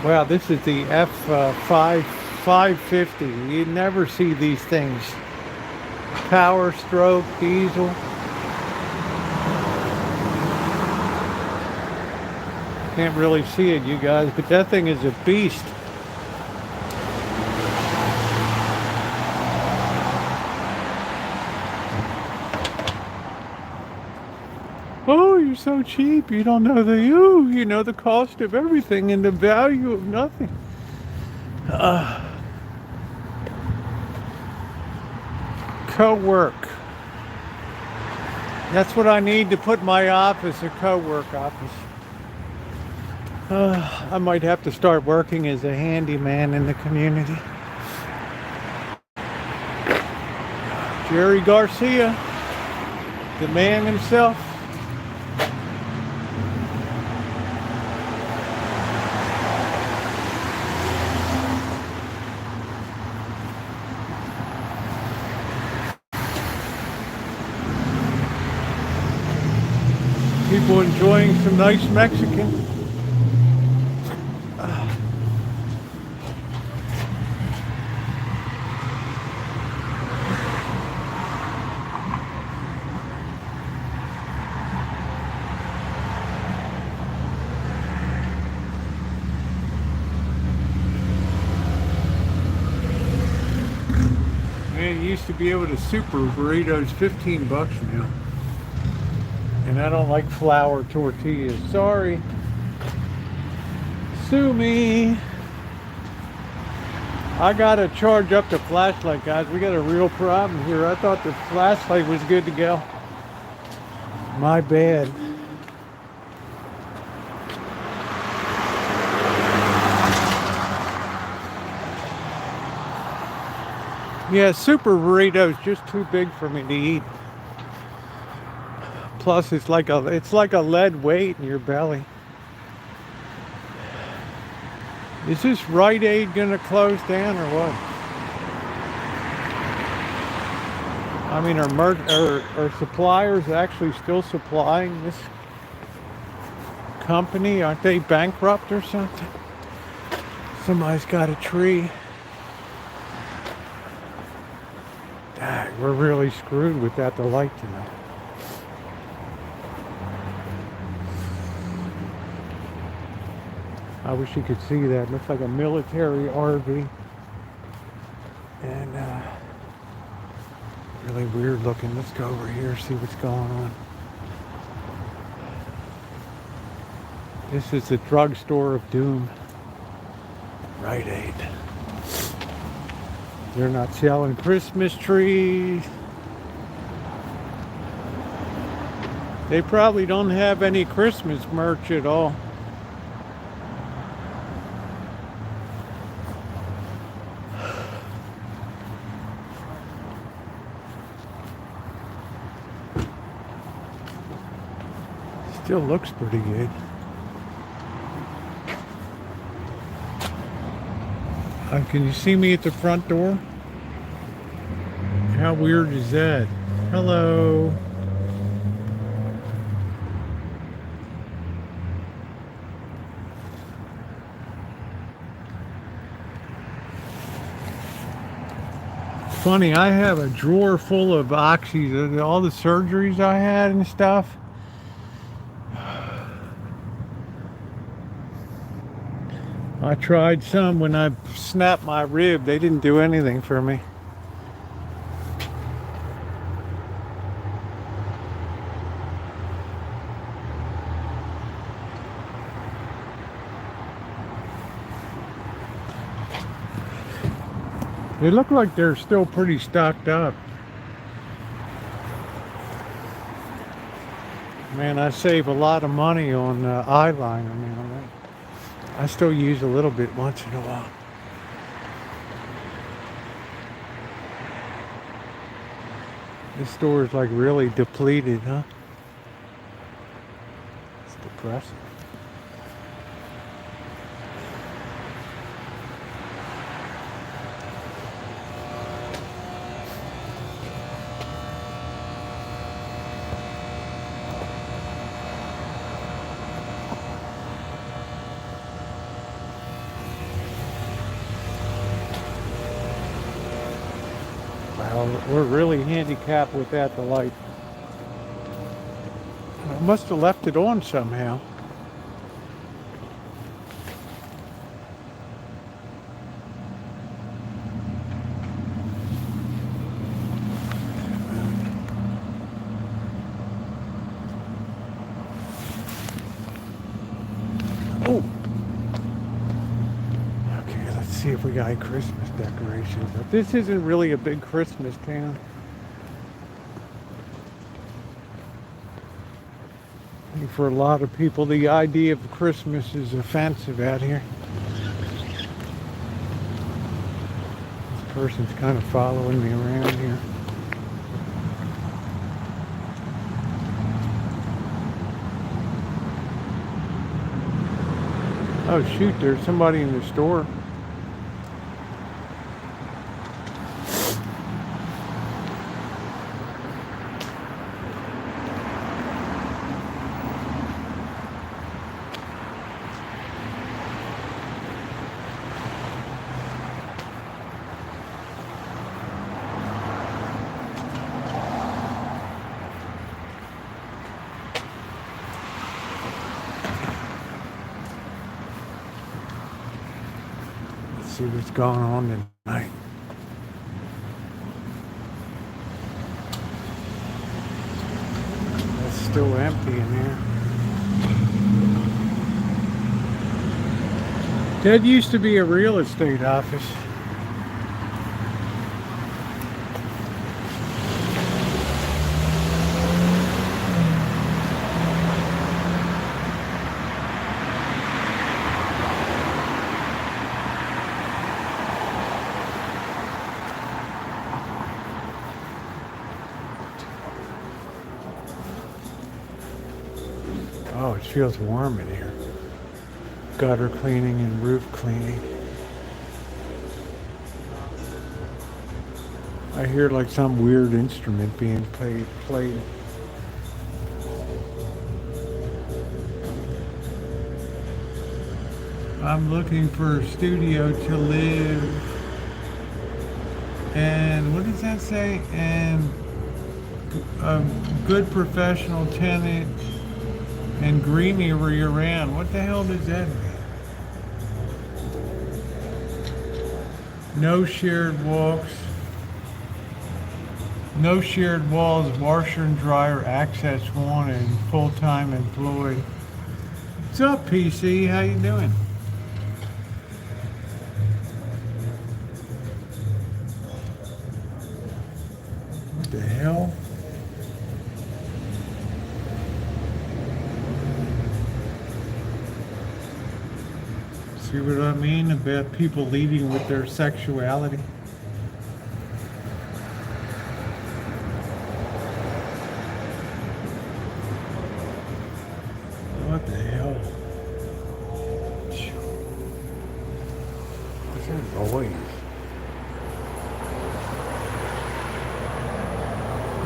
Wow, this is the F550. You never see these things. Power stroke, diesel. Can't really see it, you guys, but that thing is a beast. Oh, you're so cheap. You don't know you know the cost of everything and the value of nothing. Co-work. That's what I need to put my office, a co-work office. I might have to start working as a handyman in the community. Jerry Garcia, the man himself. People enjoying some nice Mexican. Man, you used to be able to super burritos $15 now. And I don't like flour tortillas. Sorry. Sue me. I gotta charge up the flashlight, guys. We got a real problem here. I thought the flashlight was good to go. My bad. Yeah, super burrito's just too big for me to eat. Plus, it's like a lead weight in your belly. Is this Rite Aid gonna close down or what? I mean, are suppliers actually still supplying this company? Aren't they bankrupt or something? Somebody's got a tree. Dang, we're really screwed without the light tonight. I wish you could see that. It looks like a military RV. And really weird looking. Let's go over here, see what's going on. This is the drugstore of doom. Rite Aid. They're not selling Christmas trees. They probably don't have any Christmas merch at all. Still looks pretty good. Can you see me at the front door? How weird is that? Hello. funny, I have a drawer full of oxys, all the surgeries I had and stuff. I tried some when I snapped my rib. They didn't do anything for me. They look like they're still pretty stocked up. Man, I save a lot of money on eyeliner now. I still use a little bit once in a while. This store is like really depleted, huh? It's depressing. Well, we're really handicapped without the light. I must have left it on somehow. Oh! Okay, let's see if we got any Christmas decorations. But this isn't really a big Christmas town. I think for a lot of people, the idea of Christmas is offensive out here. This person's kind of following me around here. Oh shoot, there's somebody in the store. See what's going on tonight. It's still empty in here. That used to be a real estate office. Oh, it feels warm in here. Gutter cleaning and roof cleaning. I hear like some weird instrument being played. I'm looking for a studio to live. And what does that say? And a good professional tenant and greenery around. What the hell does that mean? No shared walks. No shared walls, washer and dryer, access one, and full-time employee. What's up, PC? How you doing? What the hell? See what I mean about people leading with their sexuality? What the hell? What's that noise?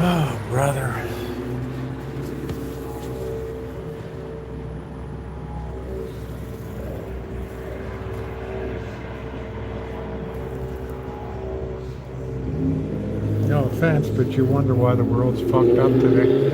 Oh, brother. offense, but you wonder why the world's fucked up today.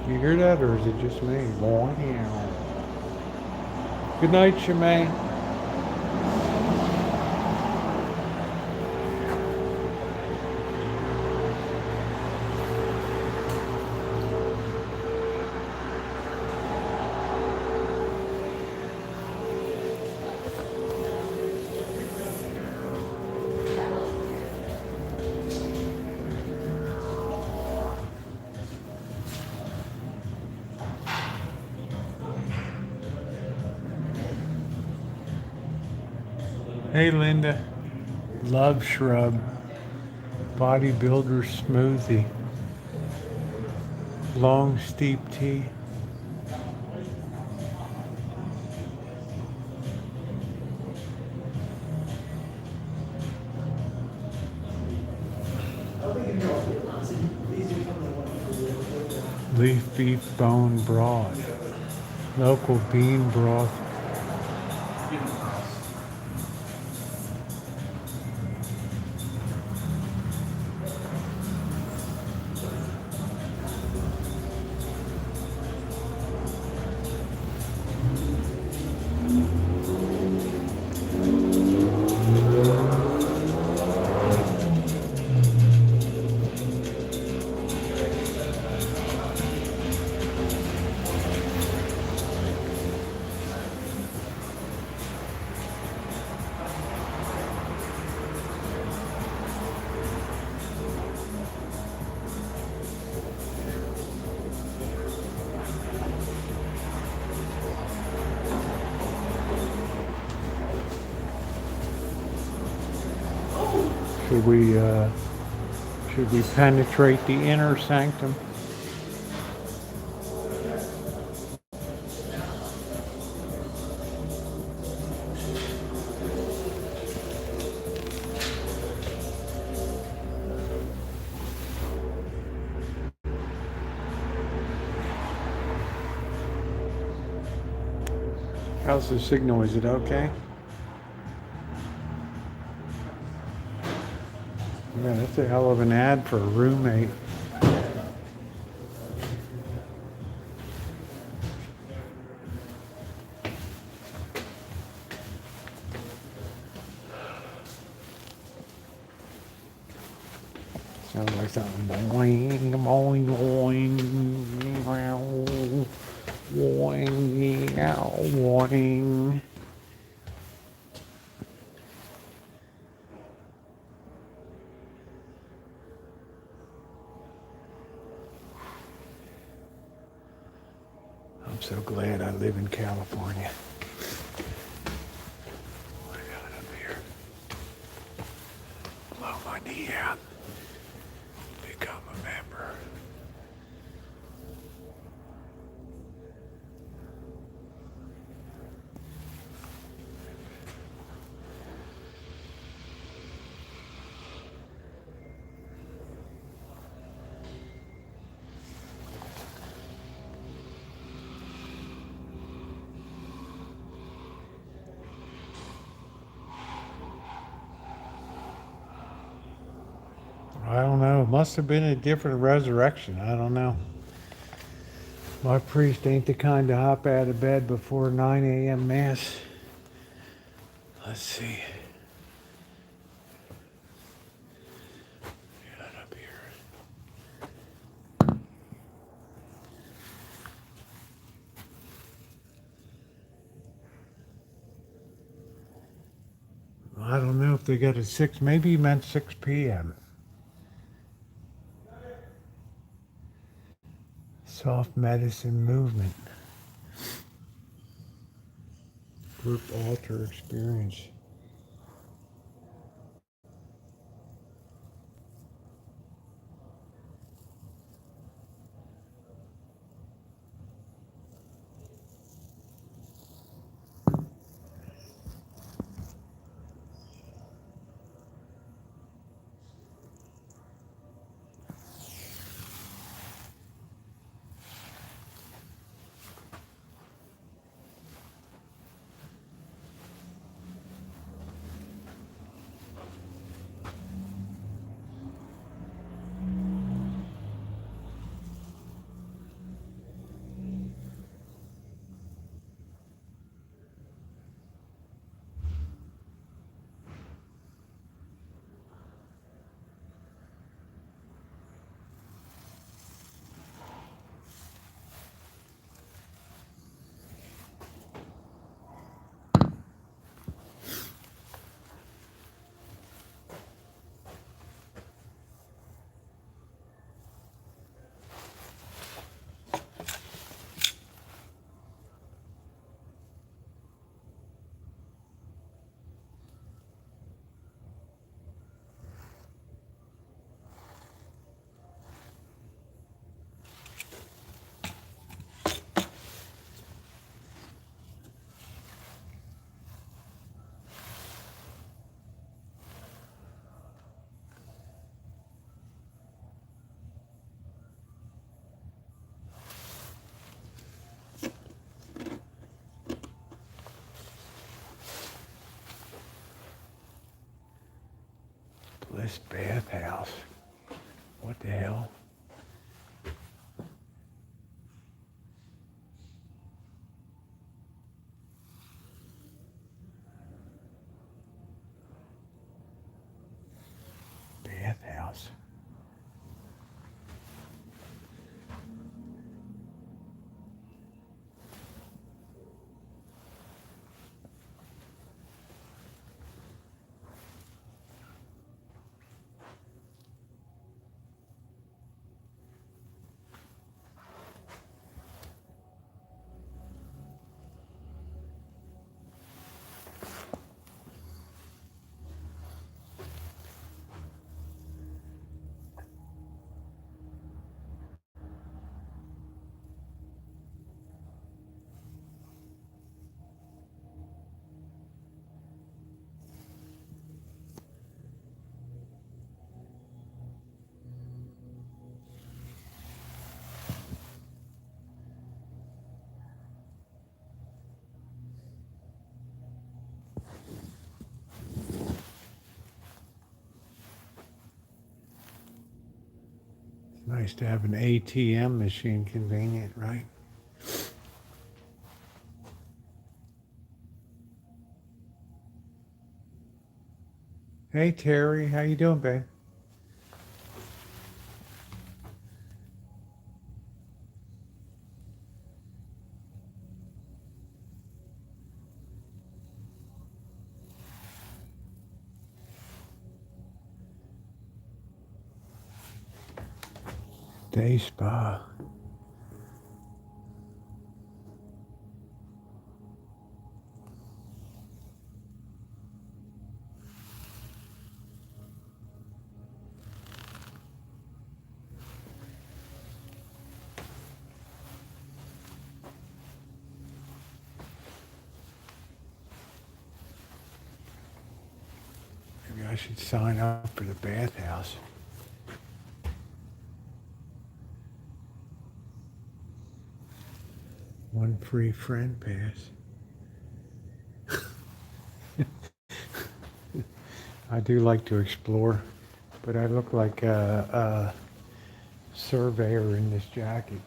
You hear that, or is it just me? Good night, Shemaine. Hey, Linda. Love Shrub. Bodybuilder Smoothie. Long steep tea. Leaf beef bone broth. Local bean broth. Should we penetrate the inner sanctum? How's the signal? Is it okay? Yeah, that's a hell of an ad for a roommate. Sounds like something boing, boing, boing, boing, boing. I'm so glad I live in California. What do I got up here? Blow my knee out. Become a member. I don't know. It must have been a different resurrection. I don't know. My priest ain't the kind to hop out of bed before 9 a.m. Mass. Let's see. Get up here. I don't know if they got a 6, maybe he meant 6 p.m. Soft medicine movement. Group altar experience. Bliss bathhouse. What the hell? Bathhouse. Nice to have an ATM machine, convenient, right? Hey Terry, how you doing, babe? Day spa. Maybe I should sign up for the bathhouse. One free friend pass. I do like to explore, but I look like a surveyor in this jacket,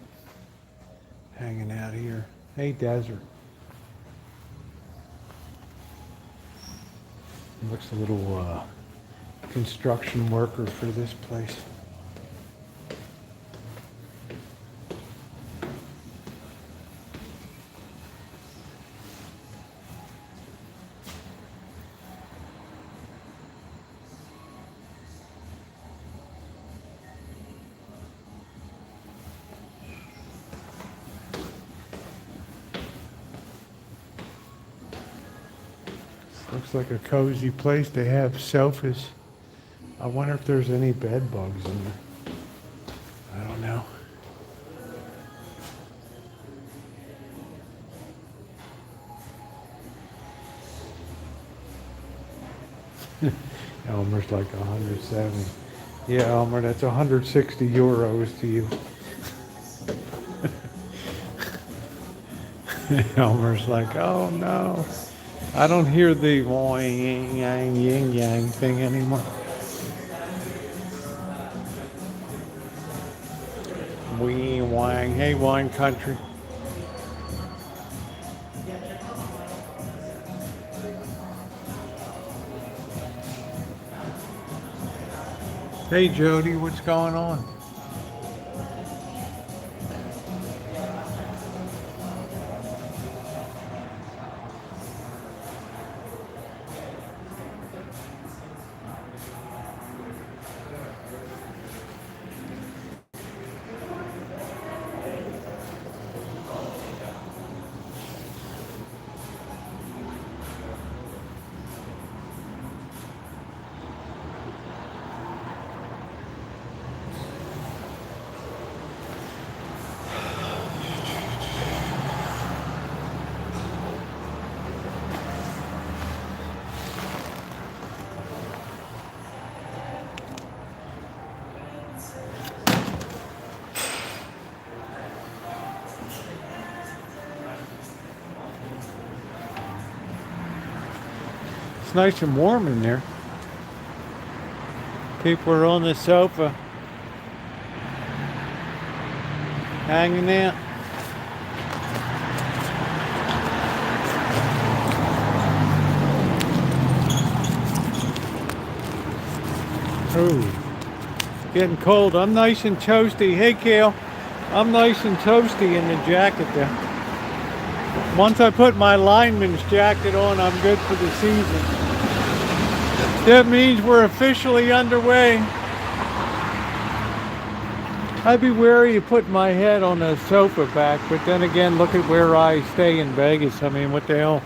hanging out here. Hey, Desert. Looks a little construction worker for this place. Looks like a cozy place. They have sofas. I wonder if there's any bed bugs in there. I don't know. Elmer's like 170. Yeah, Elmer, that's 160 euros to you. Elmer's like, oh no. I don't hear the yin yang yin yang thing anymore. Wee wang. Hey, wine country. Hey, Jody, what's going on? It's nice and warm in there. People are on the sofa, hanging out. Oh, getting cold. I'm nice and toasty. Hey, Kale. I'm nice and toasty in the jacket there. Once I put my lineman's jacket on, I'm good for the season. That means we're officially underway. I'd be wary of putting my head on a sofa back, but then again, look at where I stay in Vegas. I mean, what the hell?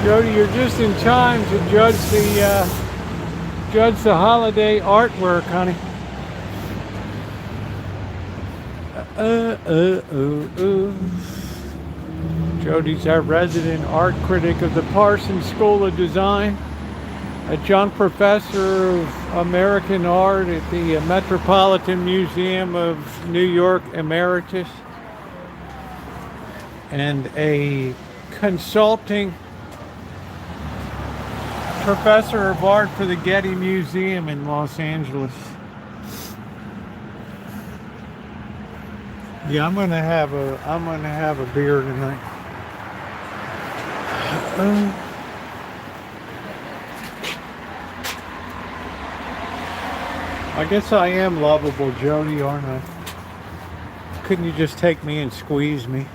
Jody, you're just in time to judge the holiday artwork, honey. Jody's our resident art critic of the Parsons School of Design, adjunct professor of American art at the Metropolitan Museum of New York Emeritus, and a consulting professor of art for the Getty Museum in Los Angeles. Yeah, I'm gonna have a beer tonight. I guess I am lovable, Jody, aren't I? Couldn't you just take me and squeeze me?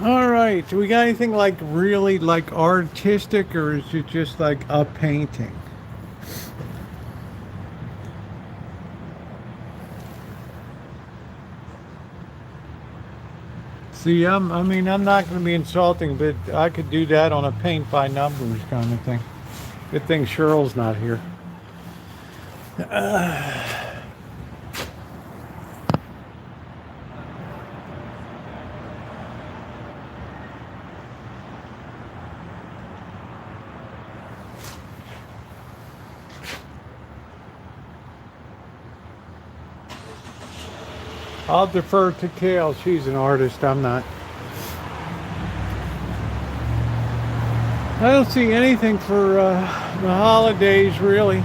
All right, do we got anything like really like artistic, or is it just like a painting? See, I'm not going to be insulting, but I could do that on a paint by numbers kind of thing. Good thing Cheryl's not here. I'll defer to Kale. She's an artist. I'm not. I don't see anything for the holidays, really.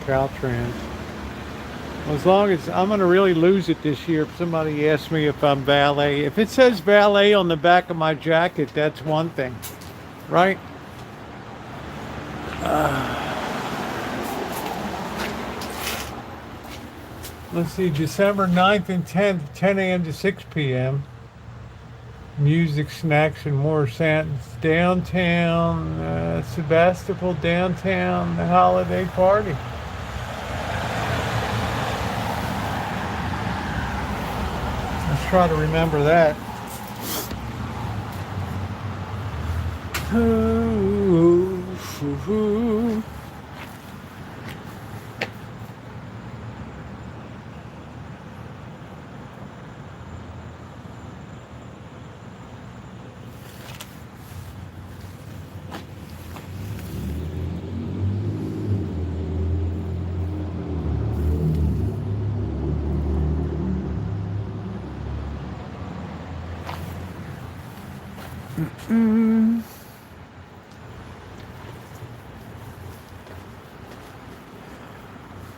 Caltrans. As long as I'm going to really lose it this year, if somebody asks me if I'm valet. If it says valet on the back of my jacket, that's one thing, right? Let's see, December 9th and 10th, 10 a.m. to 6 p.m. Music, snacks, and more. Downtown, Sebastopol, downtown, the holiday party. Let's try to remember that.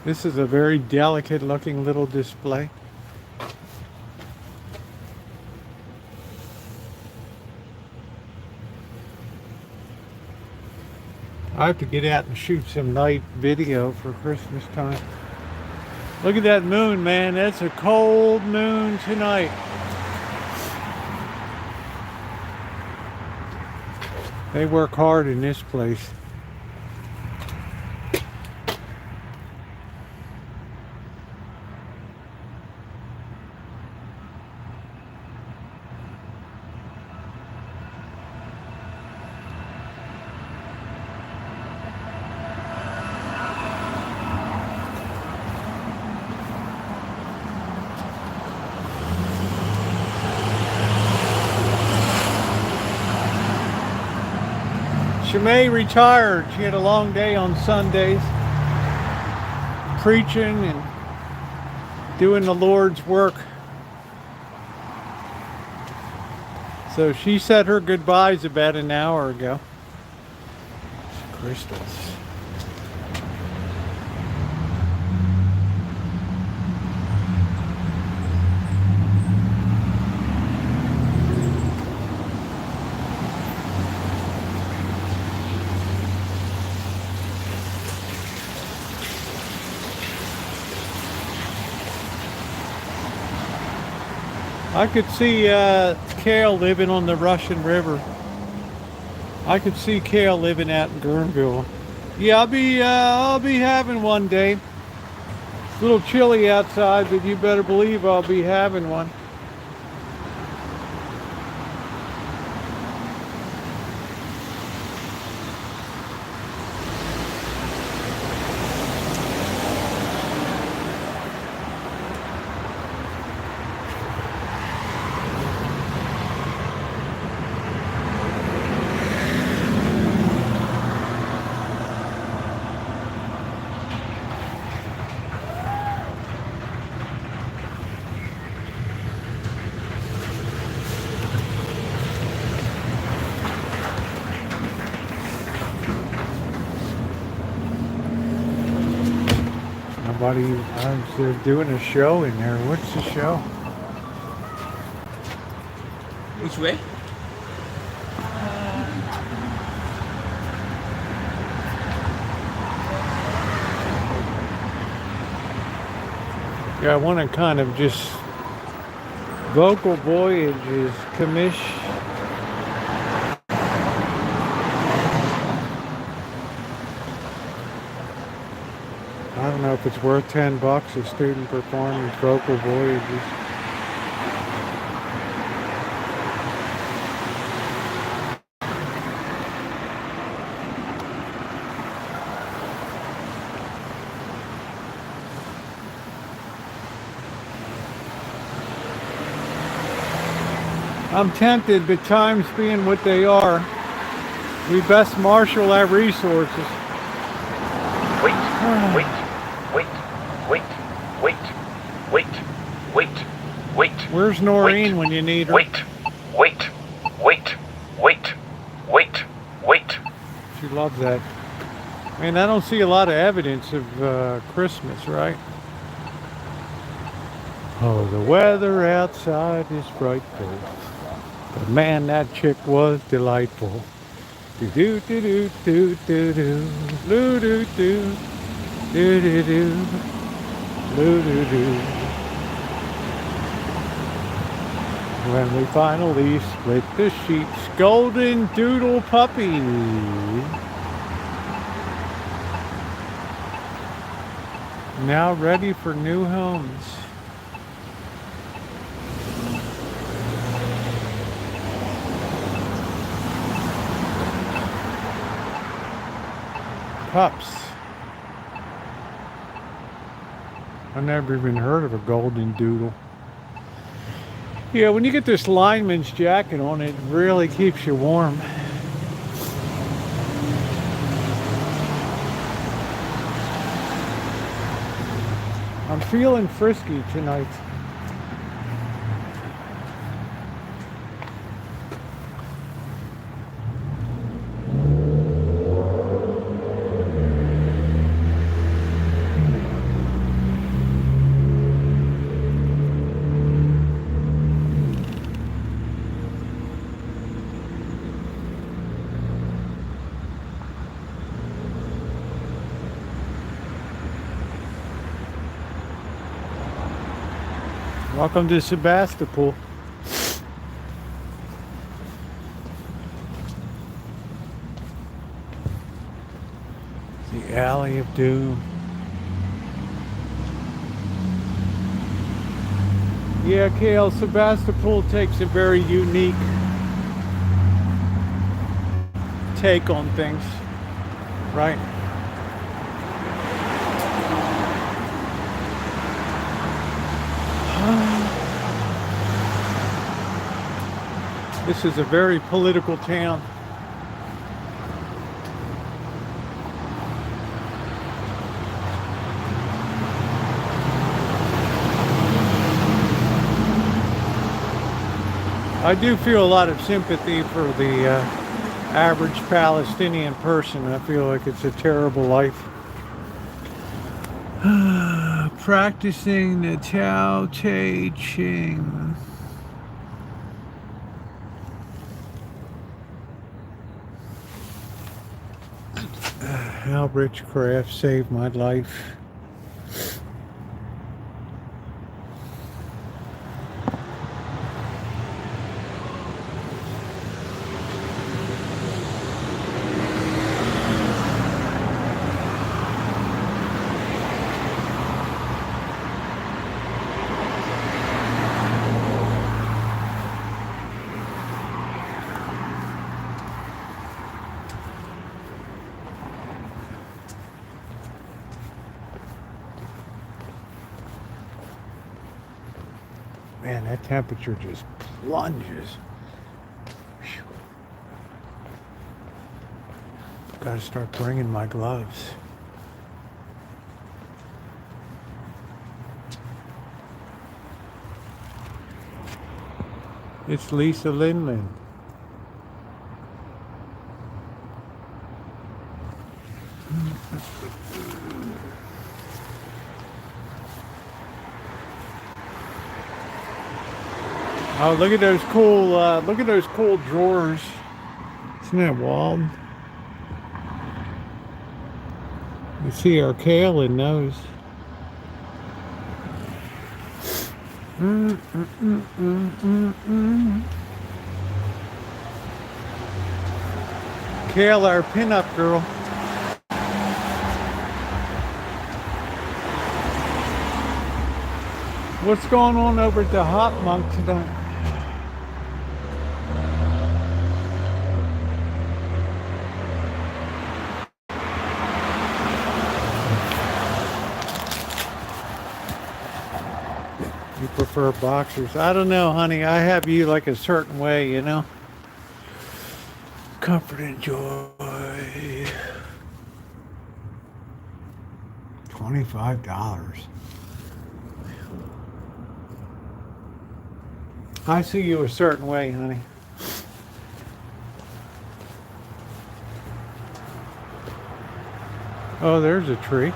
This is a very delicate looking little display. I have to get out and shoot some night video for Christmas time. Look at that moon, man. That's a cold moon tonight. They work hard in this place. Shimei retired. She had a long day on Sundays, preaching and doing the Lord's work. So she said her goodbyes about an hour ago. Crystals. I could see Kale living on the Russian River. I could see Kale living out in Guerneville. Yeah, I'll be having one day. It's a little chilly outside, but you better believe I'll be having one. They're doing a show in there. What's the show? Which way? Yeah, I want to kind of just vocal voyages commission. I don't know if it's worth $10 a student performance vocal voyages. I'm tempted, but times being what they are, we best marshal our resources. Wait. Where's Noreen when you need her? Wait. She loves that. I mean, I don't see a lot of evidence of Christmas, right? Oh, the weather outside is frightful. But man, that chick was delightful. Do do do do do do do do do do do do do do do. When we finally split the sheets, golden doodle puppy. Now ready for new homes. Pups. I've never even heard of a golden doodle. Yeah, when you get this lineman's jacket on, it really keeps you warm. I'm feeling frisky tonight. Welcome to Sebastopol. The Alley of Doom. Yeah, Kale, Sebastopol takes a very unique take on things, right? This is a very political town. I do feel a lot of sympathy for the average Palestinian person. I feel like it's a terrible life. Practicing the Tao Te Ching. How Richcraft saved my life. Man, that temperature just plunges. Whew. Gotta start bringing my gloves. It's Lisa Linlin. Oh, look at those cool drawers. Isn't that wild? You see our kale in those. Kale, our pinup girl. What's going on over at the Hot Monk tonight? You prefer boxers? I don't know, honey. I have you like a certain way, you know? Comfort and joy. $25. I see you a certain way, honey. Oh, there's a tree.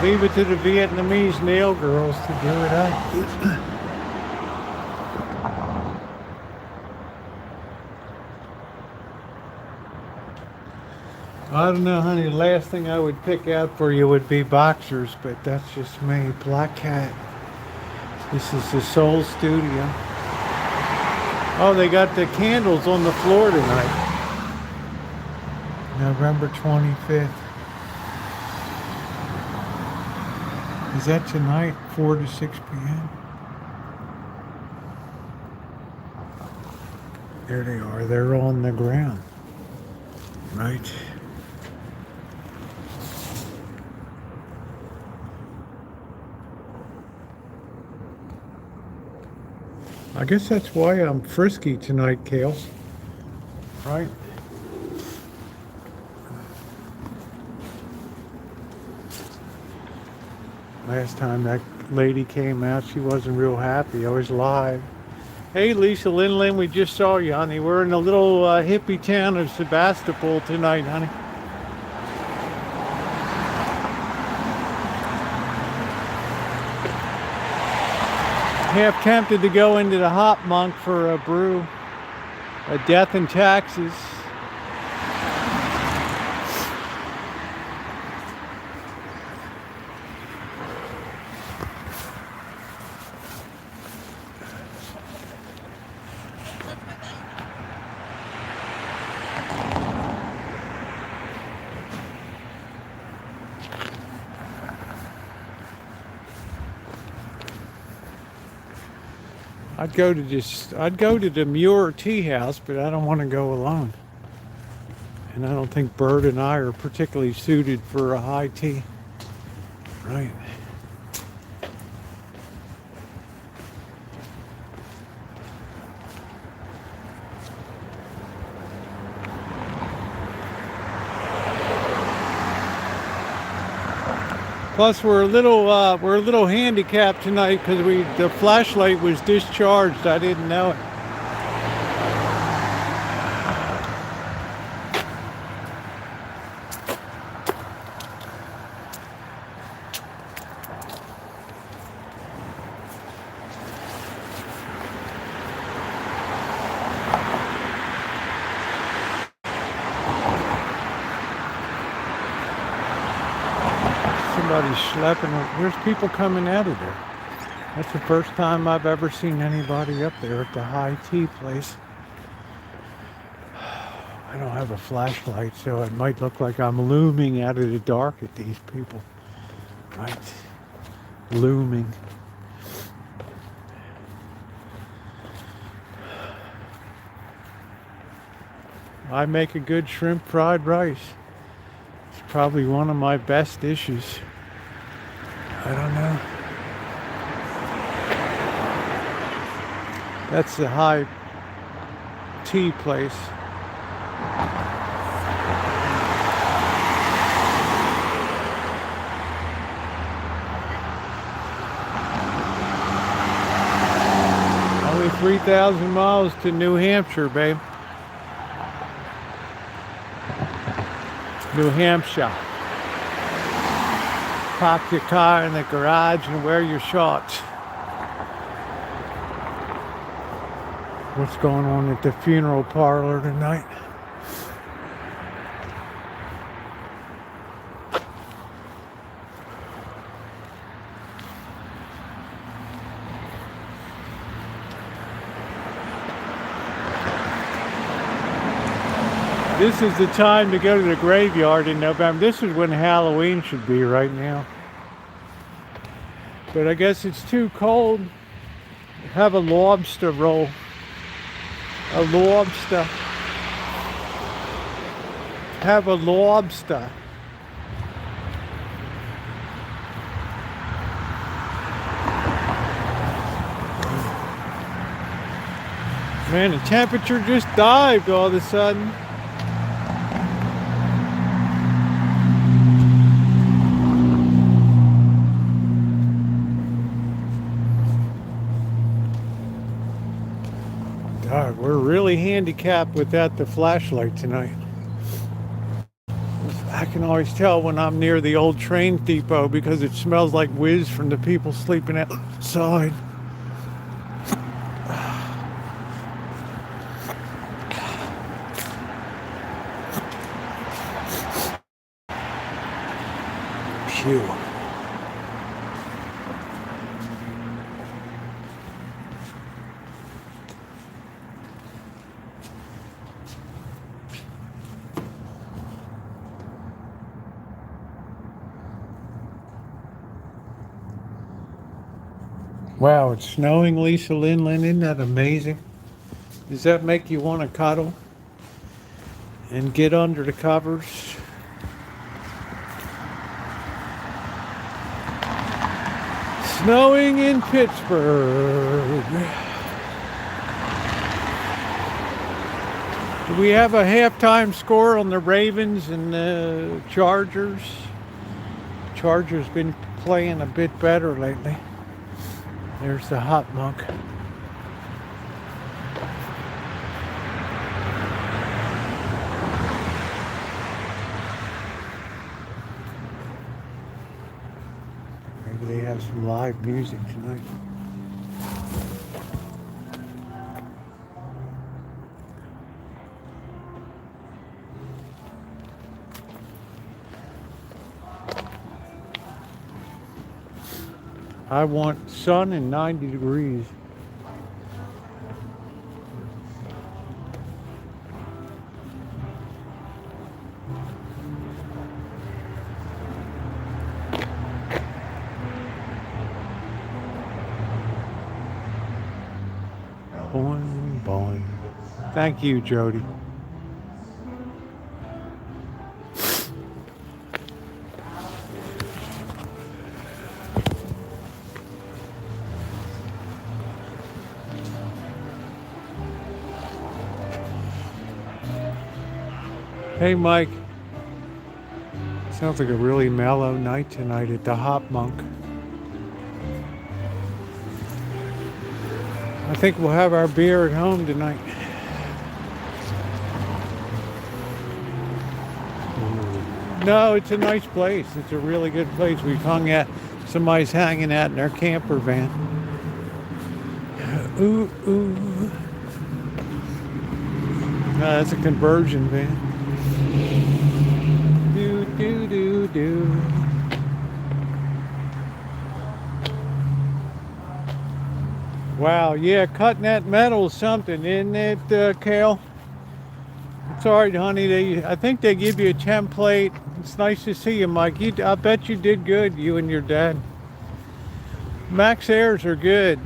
Leave it to the Vietnamese nail girls to do it up. I don't know, honey. The last thing I would pick out for you would be boxers, but that's just me. Black Cat. This is the Soul Studio. Oh, they got the candles on the floor tonight. November 25th. Is that tonight, 4 to 6 p.m.? There they are. They're on the ground. Right. I guess that's why I'm frisky tonight, Kale. Right? Last time that lady came out, she wasn't real happy. I was live. Hey, Lisa Linlin, we just saw you, honey. We're in the little hippie town of Sebastopol tonight, honey. Half tempted to go into the Hop Monk for a brew. A death and taxes. I'd go to the Muir Tea House, but I don't want to go alone. And I don't think Bird and I are particularly suited for a high tea. Right. Plus, we're a little handicapped tonight because the flashlight was discharged. I didn't know it. Somebody's schlepping. There's people coming out of there. That's the first time I've ever seen anybody up there at the high tea place. I don't have a flashlight, so it might look like I'm looming out of the dark at these people. Right. Looming. I make a good shrimp fried rice. It's probably one of my best dishes. I don't know. That's the high tea place. Only 3,000 miles to New Hampshire, babe. New Hampshire. Park your car in the garage and wear your shorts. What's going on at the funeral parlor tonight? This is the time to go to the graveyard in November. This is when Halloween should be right now. But I guess it's too cold. Have a lobster roll. A lobster. Have a lobster. Man, the temperature just dived all of a sudden. God, we're really handicapped without the flashlight tonight. I can always tell when I'm near the old train depot because it smells like whiz from the people sleeping outside. Phew. Wow, it's snowing, Lisa Lindland. Isn't that amazing? Does that make you want to cuddle and get under the covers? Snowing in Pittsburgh. Do we have a halftime score on the Ravens and the Chargers? Chargers been playing a bit better lately. There's the hot monk. Maybe they have some live music tonight. I want sun and 90 degrees. Boing, boing. Thank you, Jody. Hey, Mike. Sounds like a really mellow night tonight at the Hop Monk. I think we'll have our beer at home tonight. No, it's a nice place. It's a really good place. We've hung at, somebody's hanging out in their camper van. Ooh, ooh. No, that's a conversion van. Do, do, do, do. Wow, yeah, cutting that metal is something, isn't it, Kale? It's all right, honey. I think they give you a template. It's nice to see you, Mike. I bet you did good, you and your dad. Max Airs are good.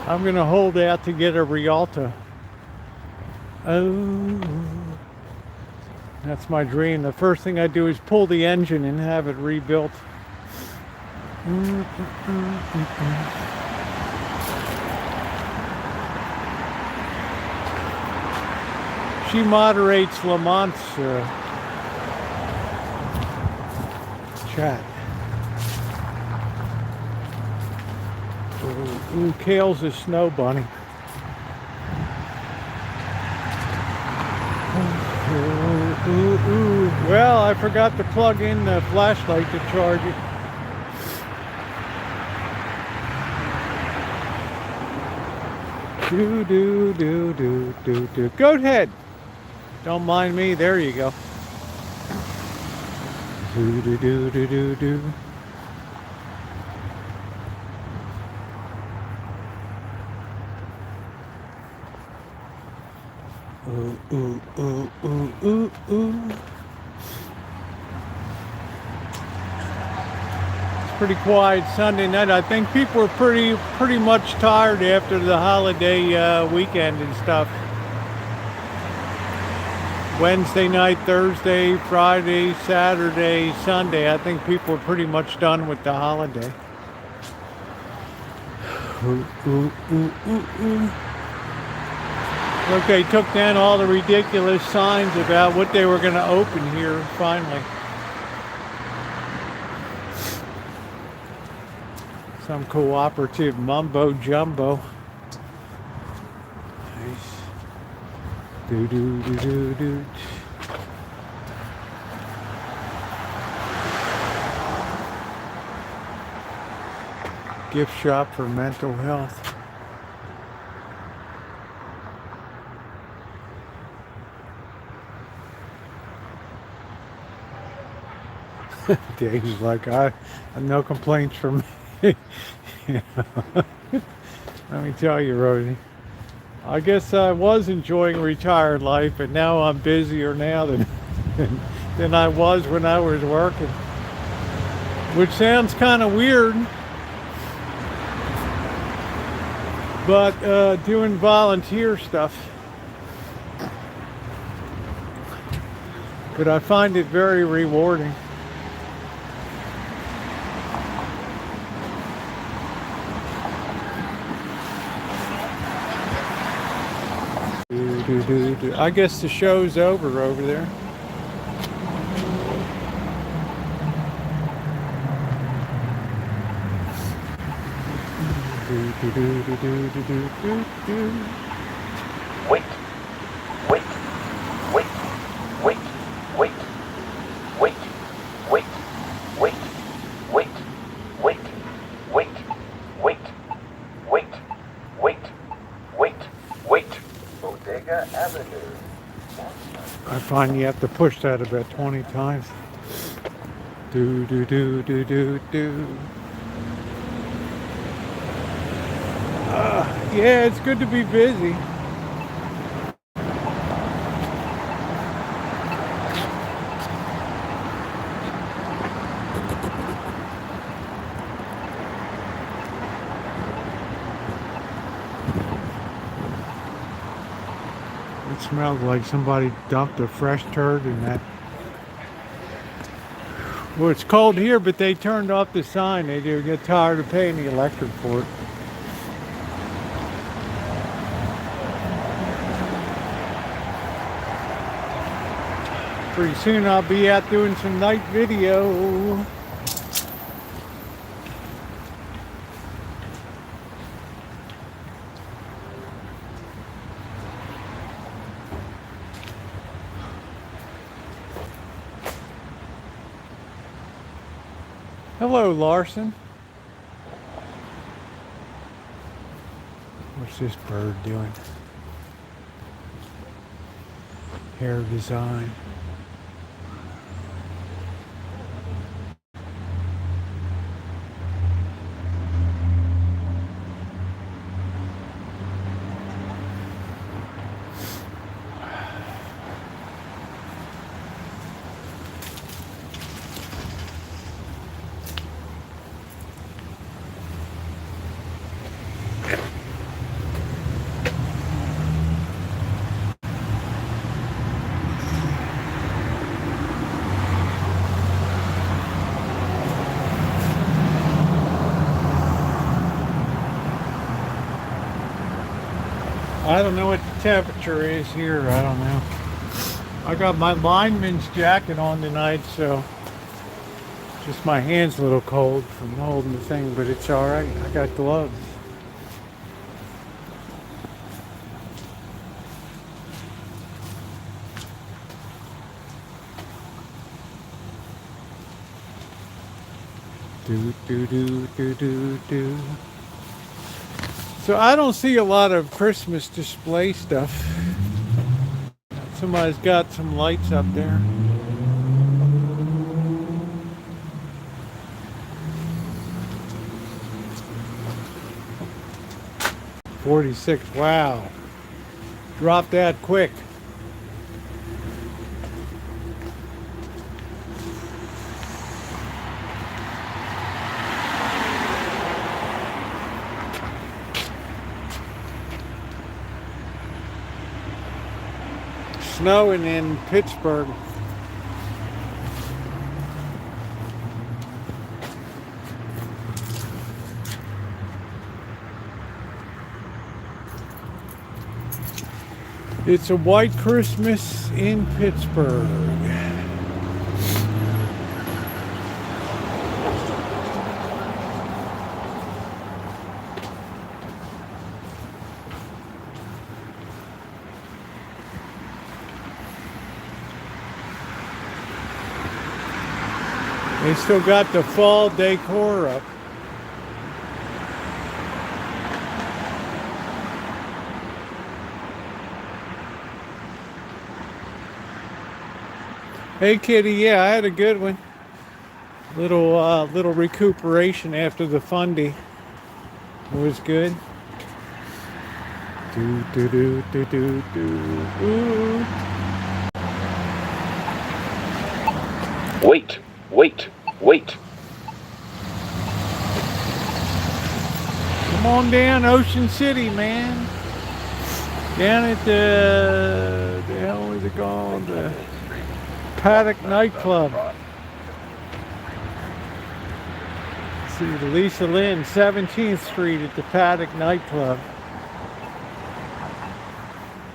I'm going to hold out to get a Rialto. Oh, that's my dream. The first thing I do is pull the engine and have it rebuilt. She moderates Lamont's chat. Ooh, Kale's a snow bunny. Ooh. Well, I forgot to plug in the flashlight to charge it. Do. Goat head. Don't mind me. There you go. Do. Ooh. It's pretty quiet Sunday night. I think people are pretty much tired after the holiday weekend and stuff. Wednesday night, Thursday, Friday, Saturday, Sunday. I think people are pretty much done with the holiday. Look, they took down all the ridiculous signs about what they were going to open here, finally. Some cooperative mumbo jumbo. Nice. Do. Gift shop for mental health. Dave's like, I have no complaints from me. You know. Let me tell you, Rosie. I guess I was enjoying retired life, but now I'm busier now than I was when I was working. Which sounds kind of weird. But doing volunteer stuff. But I find it very rewarding. I guess the show's over there. Wait. Bodega Avenue. I find you have to push that about 20 times. Do. Yeah, it's good to be busy. smelled like somebody dumped a fresh turd in that. Well, it's cold here, but they turned off the sign. They do get tired of paying the electric for it. Pretty soon I'll be out doing some night video. Hello, Larson. What's this bird doing? Hair design. I don't know what the temperature is here. I don't know. I got my lineman's jacket on tonight, so just my hand's a little cold from holding the thing, but it's all right. I got gloves. Do do do do do do. So I don't see a lot of Christmas display stuff. Somebody's got some lights up there. $46. Wow. Dropped that quick. Snowing in Pittsburgh. It's a white Christmas in Pittsburgh. They still got the fall decor up. Hey kitty, yeah, I had a good one. Little recuperation after the fundy. It was good. Do do do do do do. Ooh. Wait, wait, wait. Come on down, Ocean City, man. Down at the hell is it called? The Paddock nightclub. Let's see, the Lisa Lynn, 17th Street at the Paddock nightclub.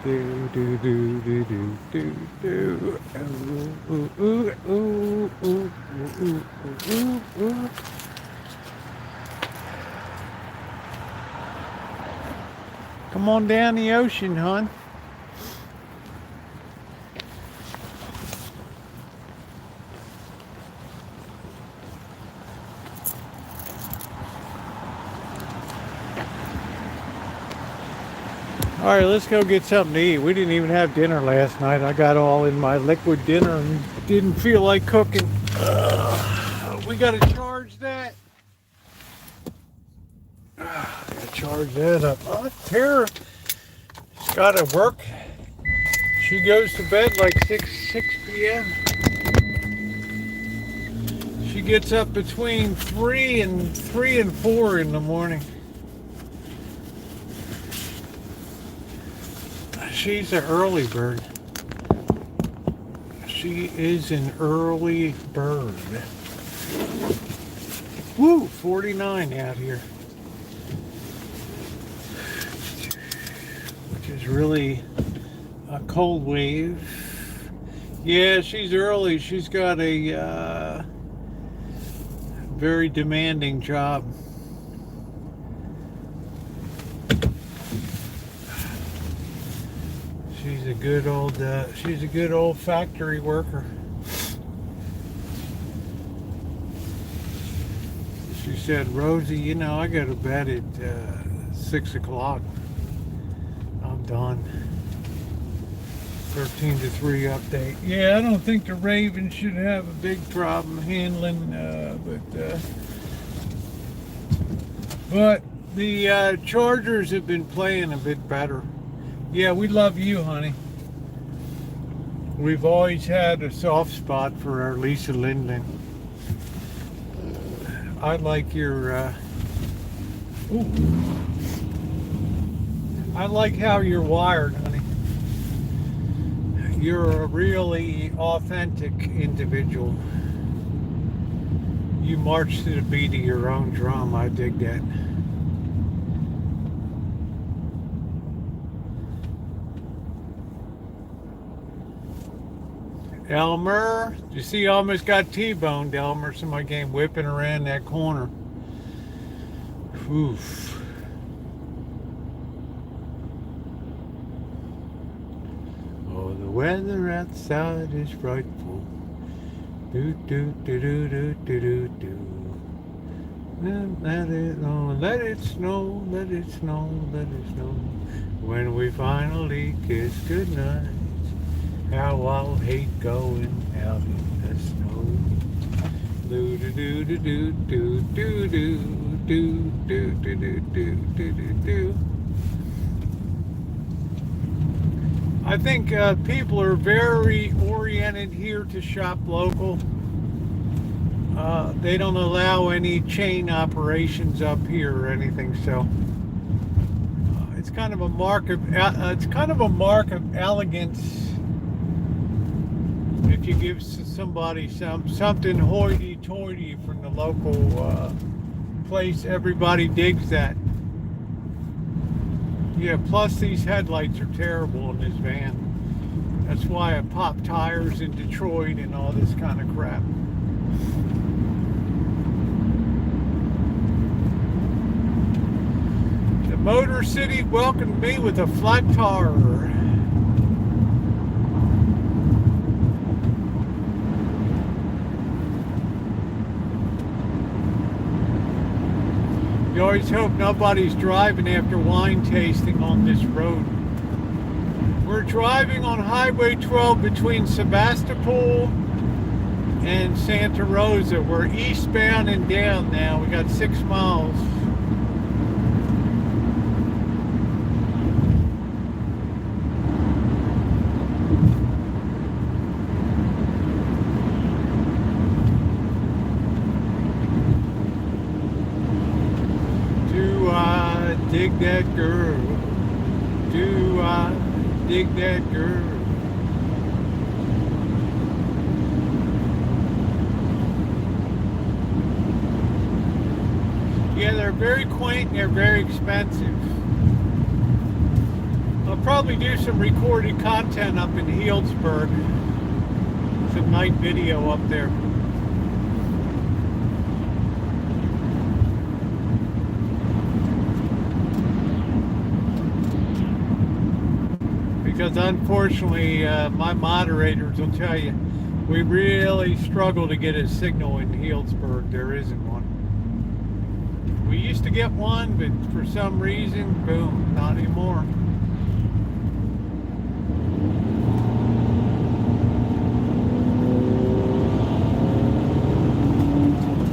Do do do do do do do. Ooh ooh ooh ooh ooh ooh ooh ooh. Come on down the ocean, hon. All right, let's go get something to eat. We didn't even have dinner last night. I got all in my liquid dinner and didn't feel like cooking. We got to charge that. Gotta charge that up. Oh, Tara, she's got to work. She goes to bed like 6 p.m. She gets up between 3 and 4 in the morning. she's an early bird. She is an early bird. Woo, 49 out here. Which is really a cold wave. Yeah, she's early. She's got a very demanding job. She's a good old factory worker. She said, Rosie, you know, I go to bed at 6 o'clock. I'm done. 13 to 3 update. Yeah, I don't think the Ravens should have a big problem handling, but the Chargers have been playing a bit better. Yeah, we love you, honey. We've always had a soft spot for our Lisa Lindland. I like your, I like how you're wired, honey. You're a really authentic individual. You march to the beat of your own drum. I dig that. Elmer, you see, I almost got T-boned, Elmer. Somebody came whipping around that corner. Oof. Oh, the weather outside is frightful. Do do do do do do do do. Let it snow, let it snow, let it snow, let it snow. When we finally kiss goodnight. How I'll hate going out in the snow. Do do do do do do do do do do do do do do. I think people are very oriented here to shop local. They don't allow any chain operations up here or anything, so it's kind of a mark of elegance. If you give somebody something hoity-toity from the local place, everybody digs that. Yeah, plus these headlights are terrible in this van. That's why I pop tires in Detroit and all this kind of crap. The Motor City welcomed me with a flat tire. You always hope nobody's driving after wine tasting on this road. We're driving on Highway 12 between Sebastopol and Santa Rosa. We're eastbound and down now. We got 6 miles. Dig that girl, do I dig that girl? Yeah, they're very quaint and they're very expensive. I'll probably do some recorded content up in Healdsburg, some night video up there. Because unfortunately, my moderators will tell you, we really struggle to get a signal in Healdsburg. There isn't one. We used to get one, but for some reason, boom, not anymore.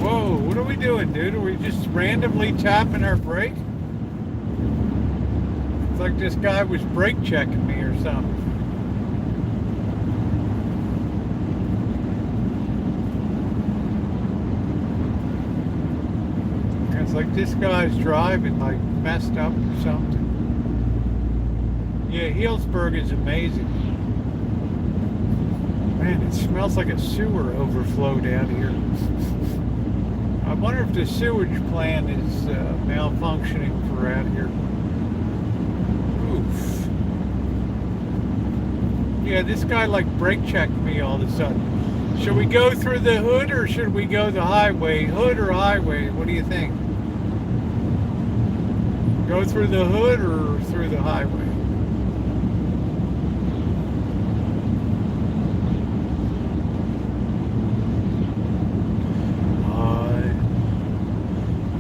Whoa, what are we doing, dude? Are we just randomly tapping our brake? Like this guy was brake checking me or something. It's like this guy's driving like messed up or something. Yeah, Healdsburg is amazing. Man, it smells like a sewer overflow down here. I wonder if the sewage plant is malfunctioning for out here. Oof. Yeah, this guy like brake checked me all of a sudden. Should we go through the hood or should we go the highway? Hood or highway? What do you think? Go through the hood or through the highway? I'm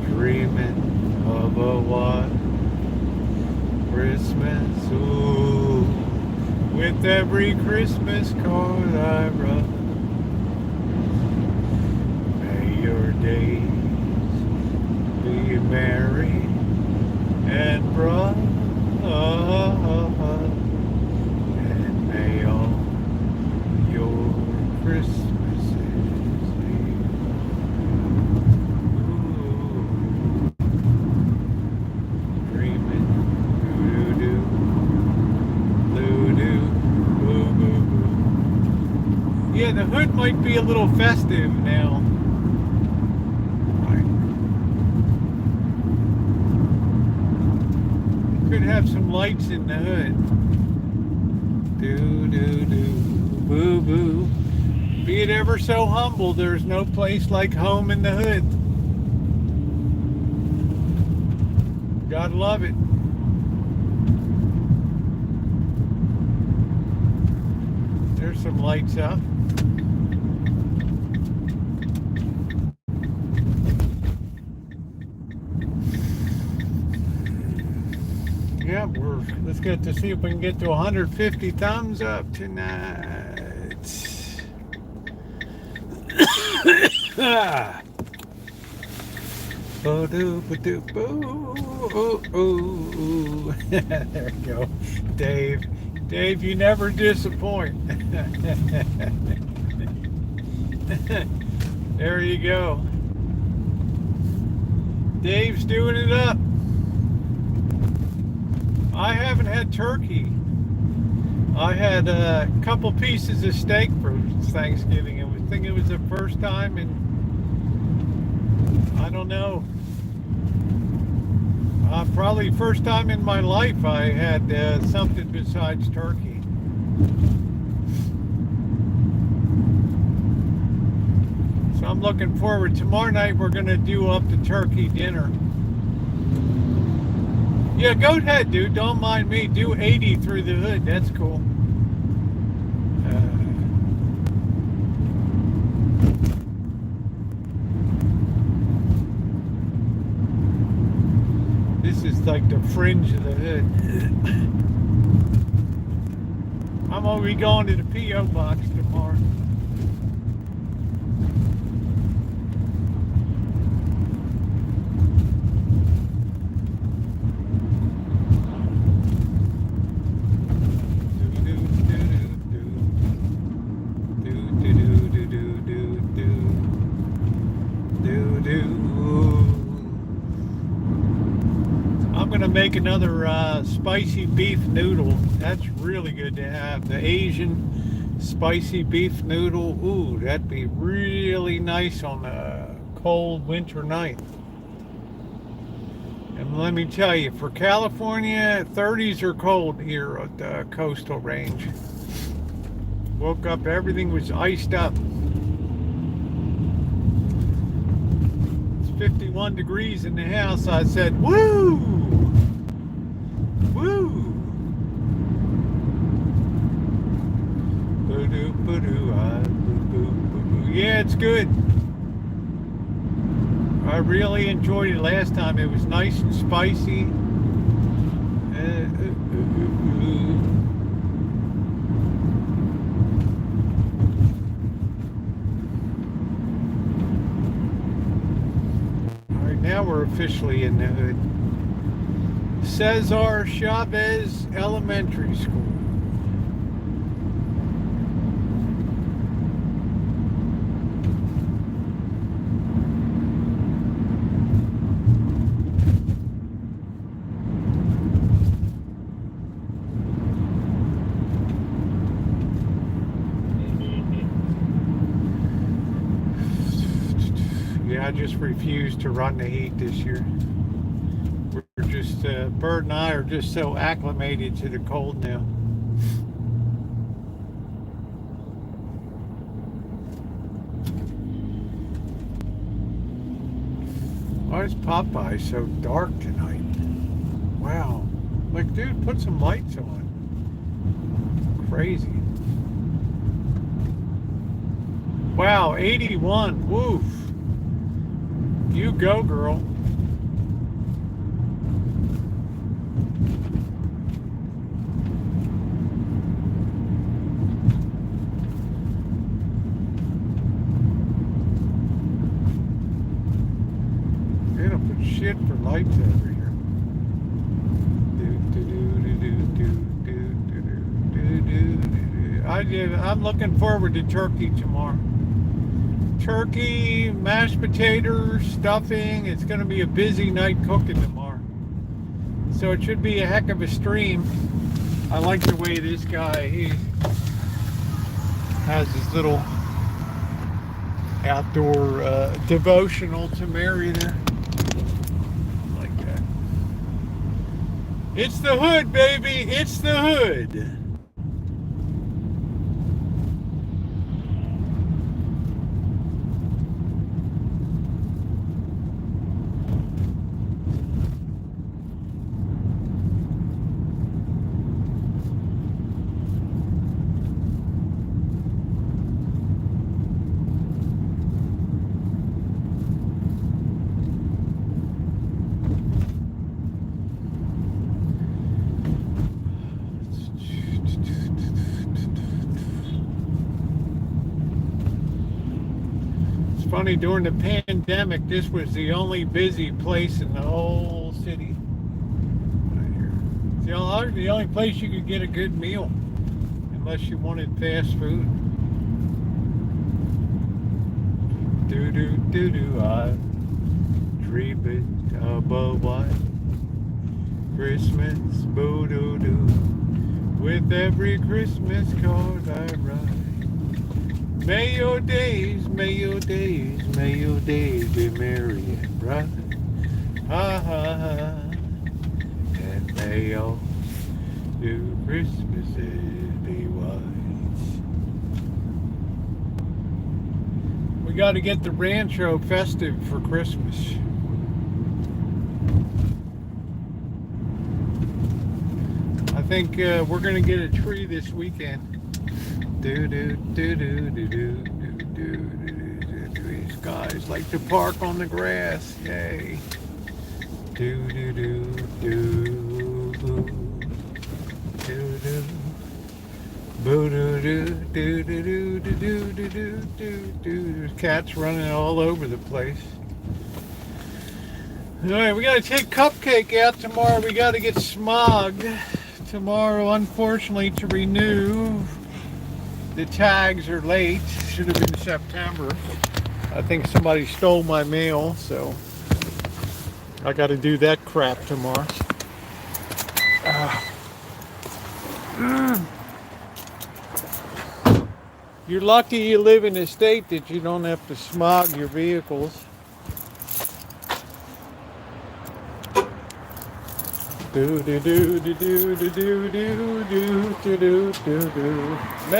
dreaming of a white Christmas, ooh, with every Christmas card I write. May your days be merry and bright, and may all your Christmases be dreaming, doo-doo-doo, doo-doo, boo-boo-boo. Yeah, the hood might be a little festive now. Could have some lights in the hood. Do do do, boo boo. Be it ever so humble, there's no place like home in the hood. Gotta love it. There's some lights up. Yeah, let's get to see if we can get to 150 thumbs up tonight. There you go, Dave. Dave, you never disappoint. There you go. Dave's doing it up. I haven't had turkey. I had a couple pieces of steak for Thanksgiving. I think it was the first time in, I don't know, probably first time in my life I had something besides turkey. So I'm looking forward. Tomorrow night we're going to do up the turkey dinner. Yeah, go ahead, dude. Don't mind me. Do 80 through the hood. That's cool. This is like the fringe of the hood. I'm gonna be going to the P.O. box tomorrow. Make another spicy beef noodle. That's really good to have. The Asian spicy beef noodle. Ooh, that'd be really nice on a cold winter night. And let me tell you, for California, 30s are cold here at the coastal range. Woke up, everything was iced up. It's 51 degrees in the house. I said, woo! Woo! Yeah, it's good. I really enjoyed it last time. It was nice and spicy. All right, now we're officially in the hood. Cesar Chavez Elementary School. I just refuse to run the heat this year. We're just, Bird and I are just so acclimated to the cold now. Why is Popeye so dark tonight? Wow. Like, dude, put some lights on. Crazy. Wow, 81. Woof. You go, girl. They don't put shit for lights over here. I'm looking forward to turkey tomorrow. Turkey, mashed potatoes, stuffing. It's going to be a busy night cooking tomorrow. So it should be a heck of a stream. I like the way this guy, he has his little outdoor devotional to Mary there. Like that. It's the hood, baby. It's the hood. Funny, during the pandemic, this was the only busy place in the whole city. Right here. It's the only place you could get a good meal, unless you wanted fast food. I dream it above white Christmas, boo-doo-doo. With every Christmas card I write. May your days be merry and bright. Ha ha ha. And may all your Christmases be white. We got to get the Rancho festive for Christmas. I think we're going to get a tree this weekend. These guys like to park on the grass. Yay. There's cats running all over the place. Alright, we gotta take Cupcake out tomorrow. We gotta get Smog tomorrow, unfortunately, to renew. The tags are late. Should have been September. I think somebody stole my mail, so I got to do that crap tomorrow. You're lucky you live in a state that you don't have to smog your vehicles. May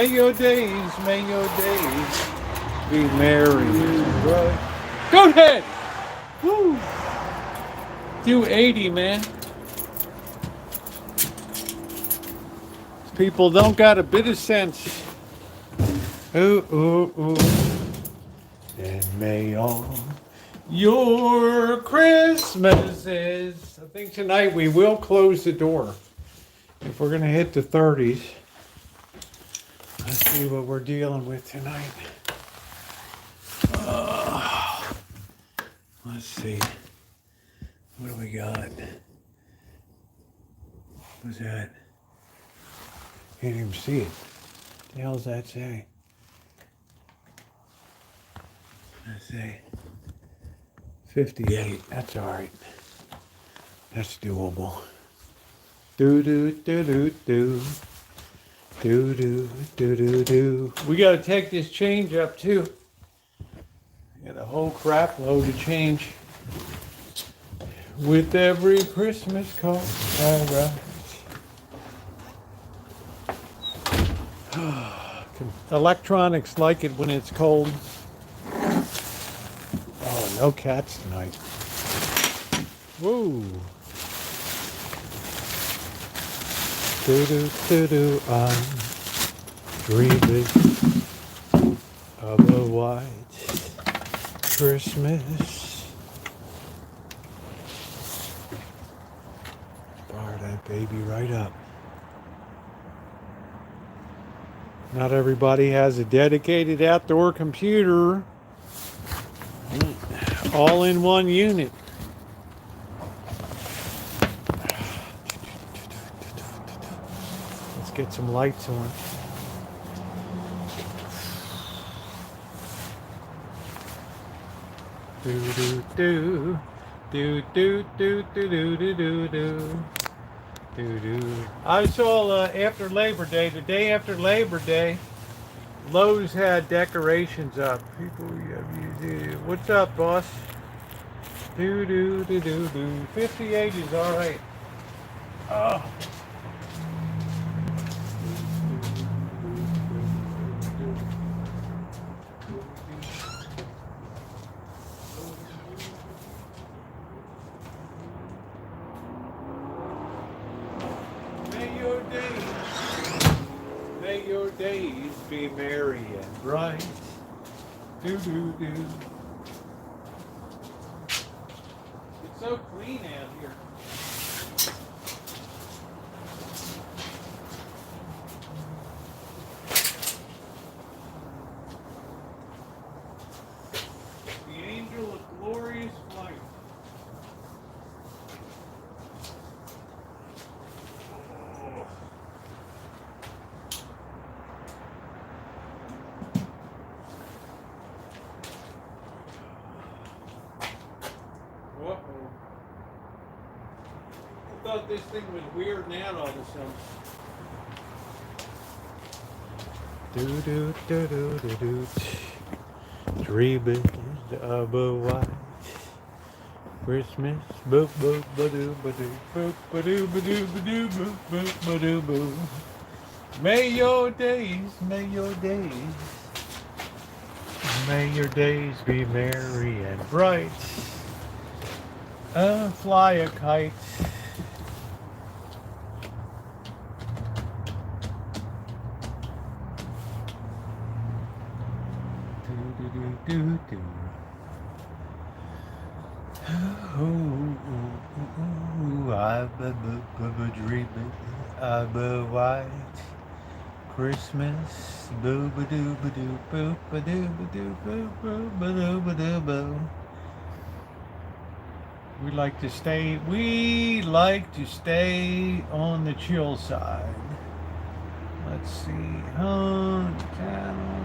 your days be merry. Right? Go ahead. Woo. Do 80, man. People don't got a bit of sense. Ooh, ooh, ooh. And may all your Christmases. I think tonight we will close the door. If we're going to hit the 30s. Let's see what we're dealing with tonight. Let's see. What do we got? What's that? Can't even see it. What the hell does that say? Let's see. 58. That's all right. That's doable. Do. We got to take this change up too. a whole crap load to change with every Christmas card I write. Electronics like it when it's cold. Oh, no cats tonight. Whoa. Do-do-do-do, I'm dreaming of a white Christmas. Fire that baby right up. Not everybody has a dedicated outdoor computer all in one unit. Let's get some lights on. Do do do do do do do do do do do. I saw after Labor Day, the day after Labor Day, Lowe's had decorations up. People, what's up, boss? Do do do do do. 58 is all right. Oh. May your days be merry and bright. Do do do. It's so clean out here. The angel of glorious flight. I thought this thing was weirding out all of a sudden. Do do do do do do. Dreaming of a white Christmas. Boop boop ba doo ba doo boop ba doo ba doo ba doo boop boop ba doo boo. May your days be merry and bright. Fly a kite. Do. I'm dreaming of a white Christmas. Boo ba doo ba doo boo ba doo ba doo boo boo ba doo ba doo boo. We like to stay on the chill side. Let's see, hunt cattle.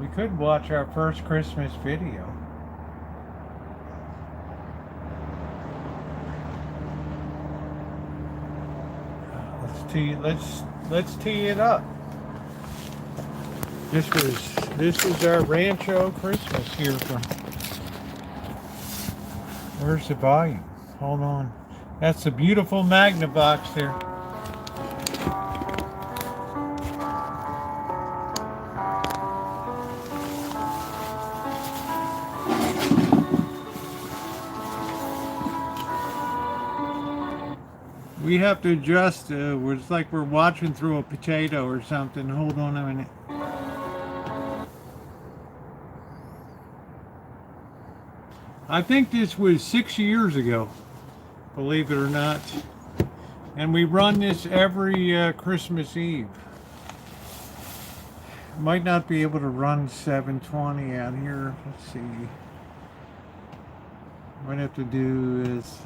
We could watch our first Christmas video. Let's tee it up. This was our Rancho Christmas here from. Where's the volume? Hold on. That's a beautiful Magnavox there. We have to adjust. It's like we're watching through a potato or something. Hold on a minute. I think this was 6 years ago, believe it or not. And we run this every Christmas Eve. Might not be able to run 720 out here. Let's see. Might have to do is.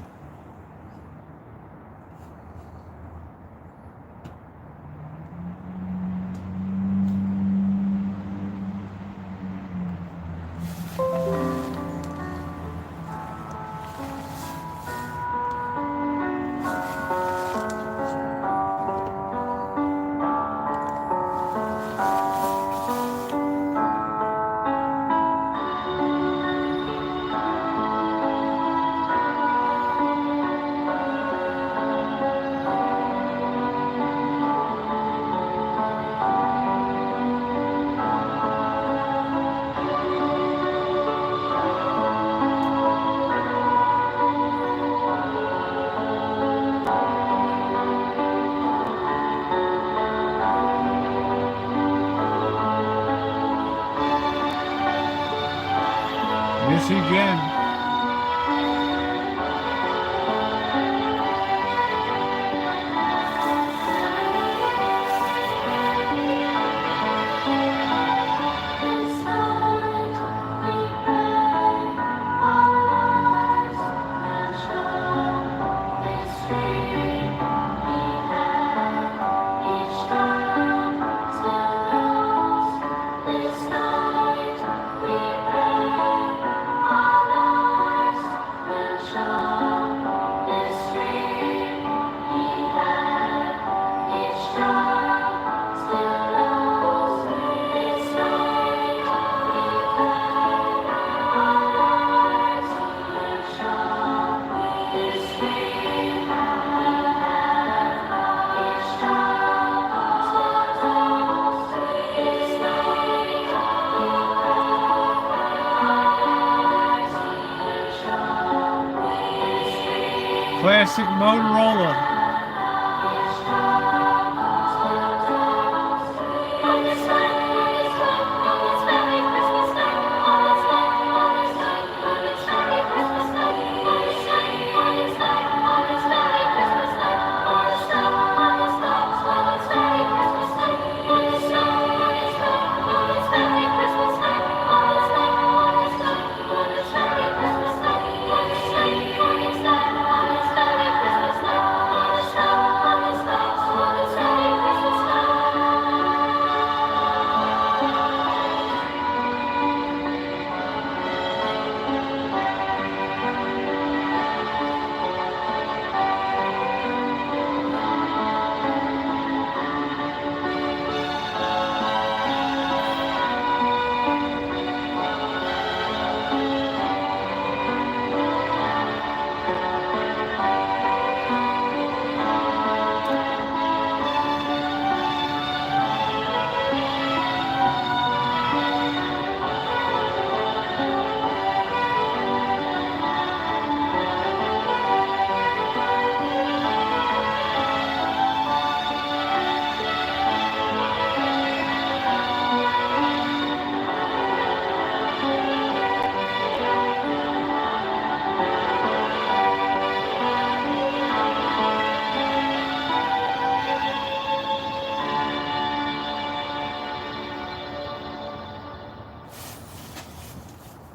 Missy Jen. Classic Motorola.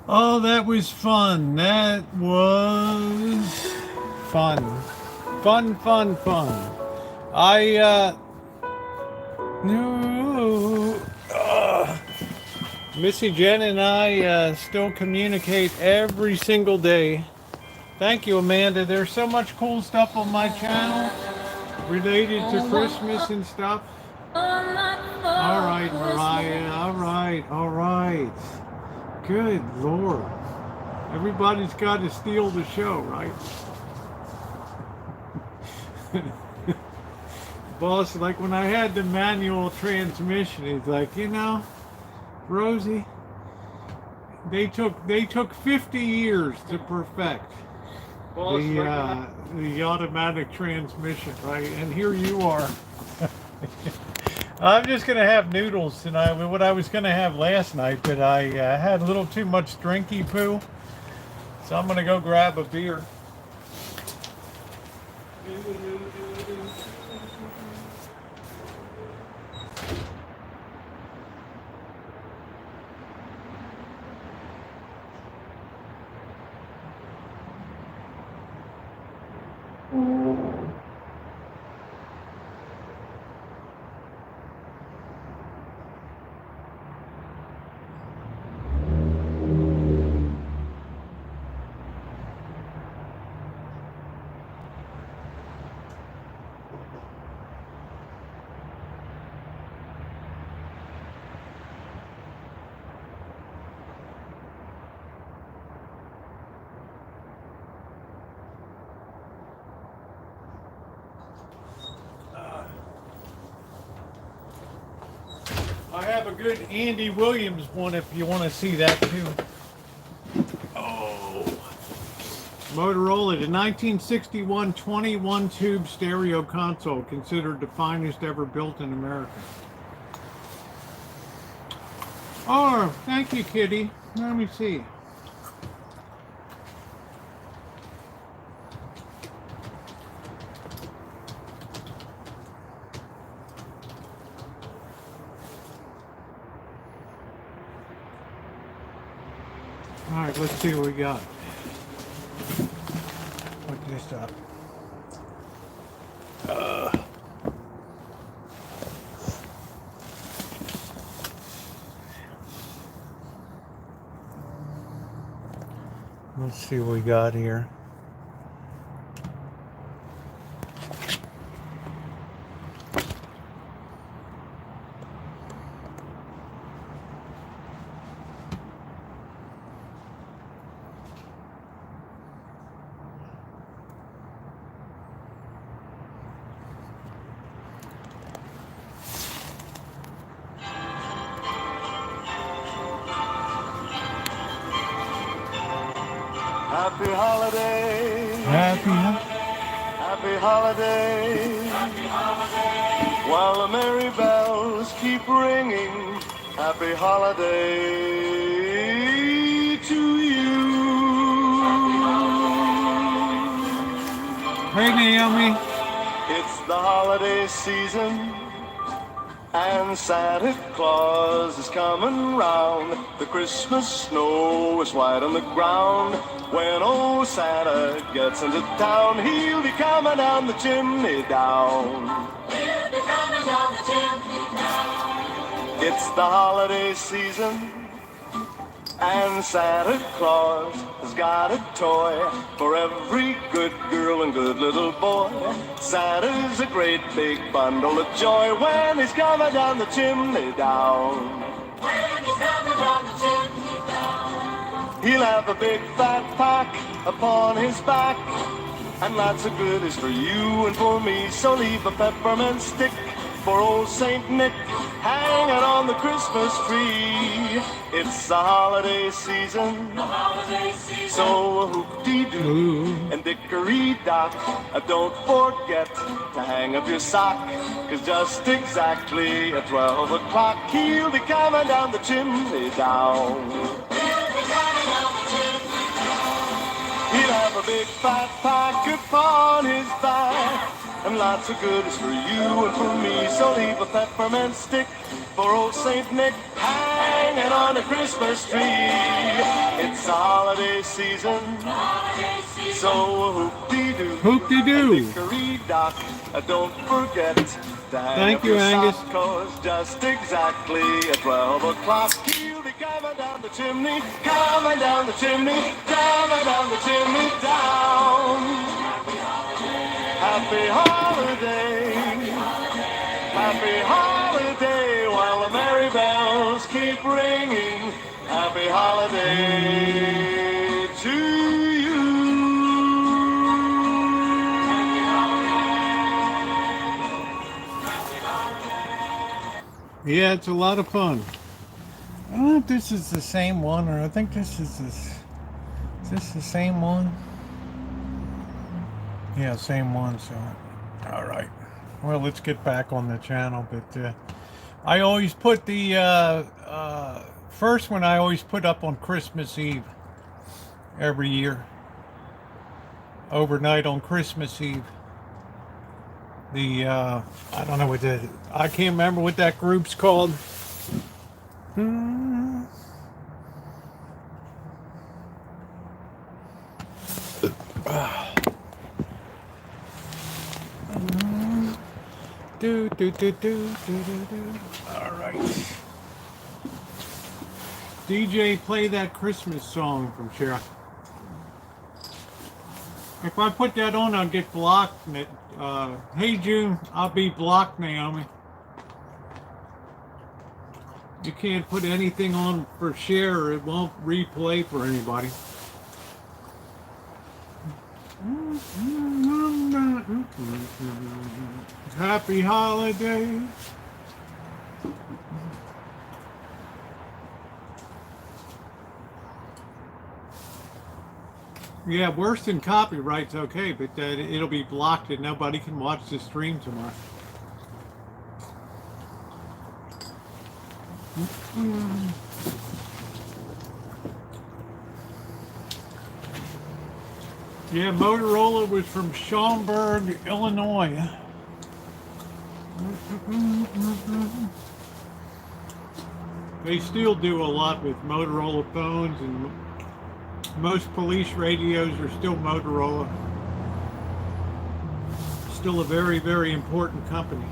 Oh, that was fun. That was fun. Fun. No, Missy Jen and I still communicate every single day. Thank you, Amanda. There's so much cool stuff on my channel related to Christmas and stuff. All right, Mariah. All right. Good Lord. Everybody's got to steal the show, right? Boss, like when I had the manual transmission, he's like, you know, Rosie, they took 50 years to perfect the automatic transmission, right? And here you are. I'm just gonna have noodles tonight with what I was gonna have last night, but I had a little too much drinky poo, so I'm gonna go grab a beer. I have a good Andy Williams one if you want to see that too. Oh, Motorola, the 1961 21 tube stereo console, considered the finest ever built in America. Oh, thank you, Kitty. Let me see. All right, let's see what we got. Put this up. Let's see what we got here. Happy holiday. Happy holiday. Happy holiday. While the merry bells keep ringing. Happy holiday to you. Hey, Naomi. It's the holiday season. And Santa Claus is coming round. The Christmas snow is white on the ground. When old Santa gets into town, he'll be coming down the chimney down. He'll be coming down the chimney down. It's the holiday season, and Santa Claus has got a toy for every good girl and good little boy. Santa's a great big bundle of joy when he's coming down the chimney down. When he's coming down the chimney down. He'll have a big fat pack upon his back, and lots of goodies for you and for me. So leave a peppermint stick for old Saint Nick hanging on the Christmas tree. It's the holiday season, so hoop-dee-doo and dickory-dock. Don't forget to hang up your sock, 'cause just exactly at 12 o'clock he'll be coming down the chimney down. He'll have a big fat pack upon his back, and lots of goodies for you and for me. So leave a peppermint stick for old Saint Nick hanging on the Christmas tree. It's the holiday season, so hoop-dee-doo. Hoop-dee-doo. Dickory-dock. Don't forget to hang Thank up you, your Angus. sock, 'cause just exactly at 12 o'clock he'll be coming down the chimney, coming down the chimney, coming down the chimney down. Happy holiday, happy holiday, while the merry bells keep ringing. Happy holiday to you. Yeah, it's a lot of fun. I don't know if this is the same one, or I think this is this. Is this the same one? Yeah, same one. So, all right. Well, let's get back on the channel. But I always put the first one. I always put up on Christmas Eve every year. Overnight on Christmas Eve. The I don't know what the I can't remember what that group's called. Do. All right. DJ, play that Christmas song from Cher. If I put that on, I'll get blocked. Hey June, I'll be blocked, Naomi. You can't put anything on for Cher, or it won't replay for anybody. Happy holiday. Yeah, worse than copyright's okay, but it'll be blocked and nobody can watch the stream tomorrow. Yeah, Motorola was from Schaumburg, Illinois. They still do a lot with Motorola phones and Most police radios are still Motorola. Still a very, very important company.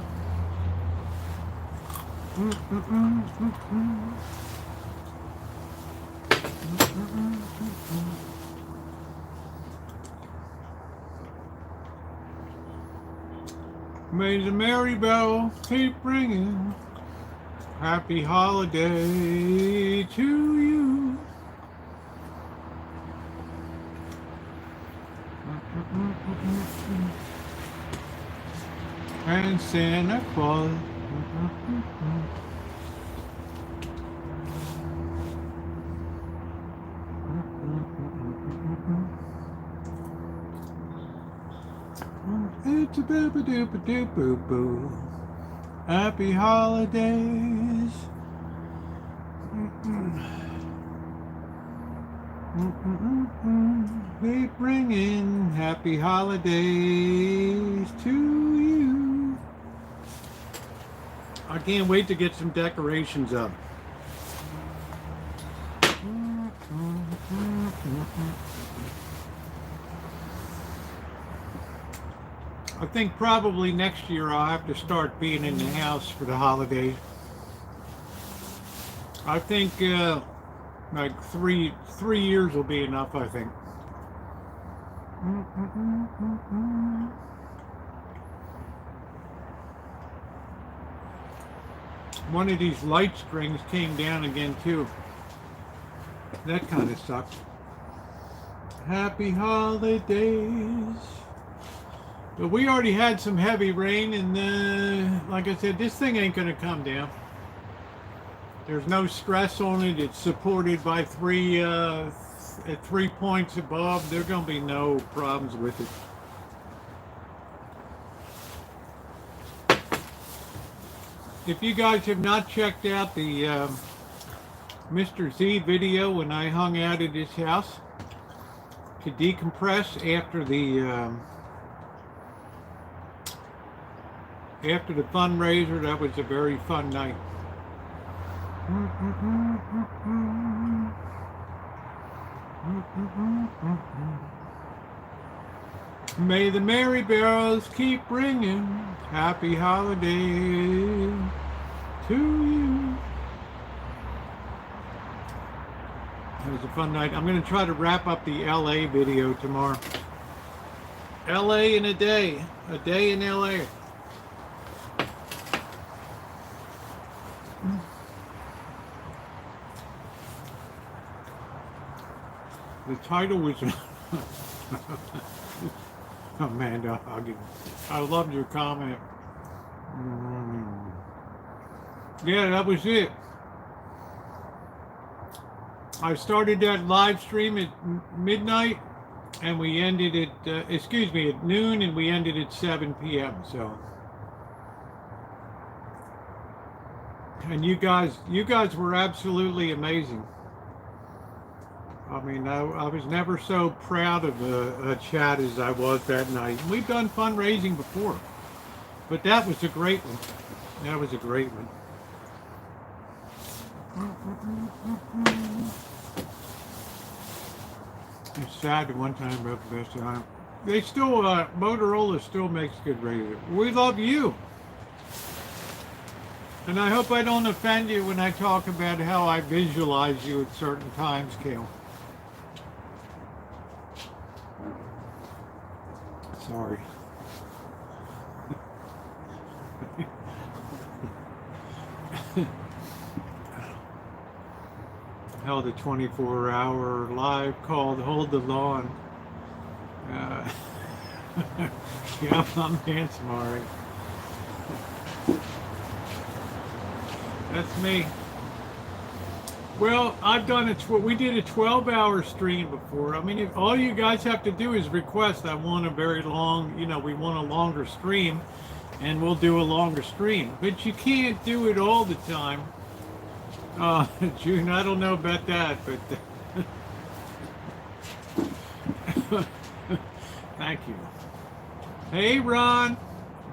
May the merry bell keep ringing. Happy holiday to you. And Santa Claus. It's a boo boo doo boo boo boo. Happy holidays. We bring in happy holidays to you. I can't wait to get some decorations up. I think probably next year I'll have to start being in the house for the holidays. I think like three years will be enough, I think. One of these light strings came down again too. That kind of sucks. Happy holidays. But we already had some heavy rain, and like I said, this thing ain't gonna come down. There's no stress on it. It's supported by at 3 points above. There's gonna be no problems with it. If you guys have not checked out the Mr. Z video when I hung out at his house to decompress after the fundraiser, that was a very fun night. May the merry bells keep ringing. Happy holiday to you. It was a fun night. I'm going to try to wrap up the LA video tomorrow. LA in a day in LA. The title was Amanda Huggins. I loved your comment. Yeah, that was it. I started that live stream at midnight, and we ended at at noon, and we ended at 7 p.m. So, and you guys were absolutely amazing. I mean, I was never so proud of a chat as I was that night. We've done fundraising before, but that was a great one. That was a great one. It's sad that one time about the best time. They still, Motorola still makes good radio. We love you. And I hope I don't offend you when I talk about how I visualize you at certain times, Kale. Sorry. Held a 24-hour live called Hold the Lawn. Yeah, I'm handsome, all right. That's me. Well, I've done we did a 12-hour stream before. I mean, if all you guys have to do is request, I want a very long, we want a longer stream, and we'll do a longer stream. But you can't do it all the time. June, I don't know about that, but thank you. Hey, Ron.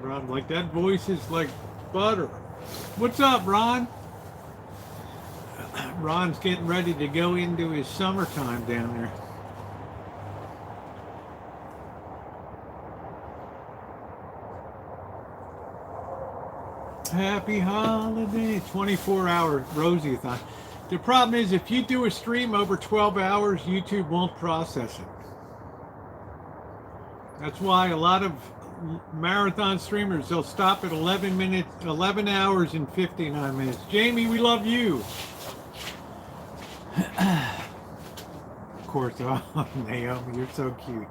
Ron, like that voice is like butter. What's up, Ron? Ron's getting ready to go into his summertime down there. Happy holiday. 24-hour Rosie-a-thon. The problem is if you do a stream over 12 hours, YouTube won't process it. That's why a lot of marathon streamers, they'll stop at 11 hours and 59 minutes. Jamie, we love you. Of course, oh, Naomi, you're so cute.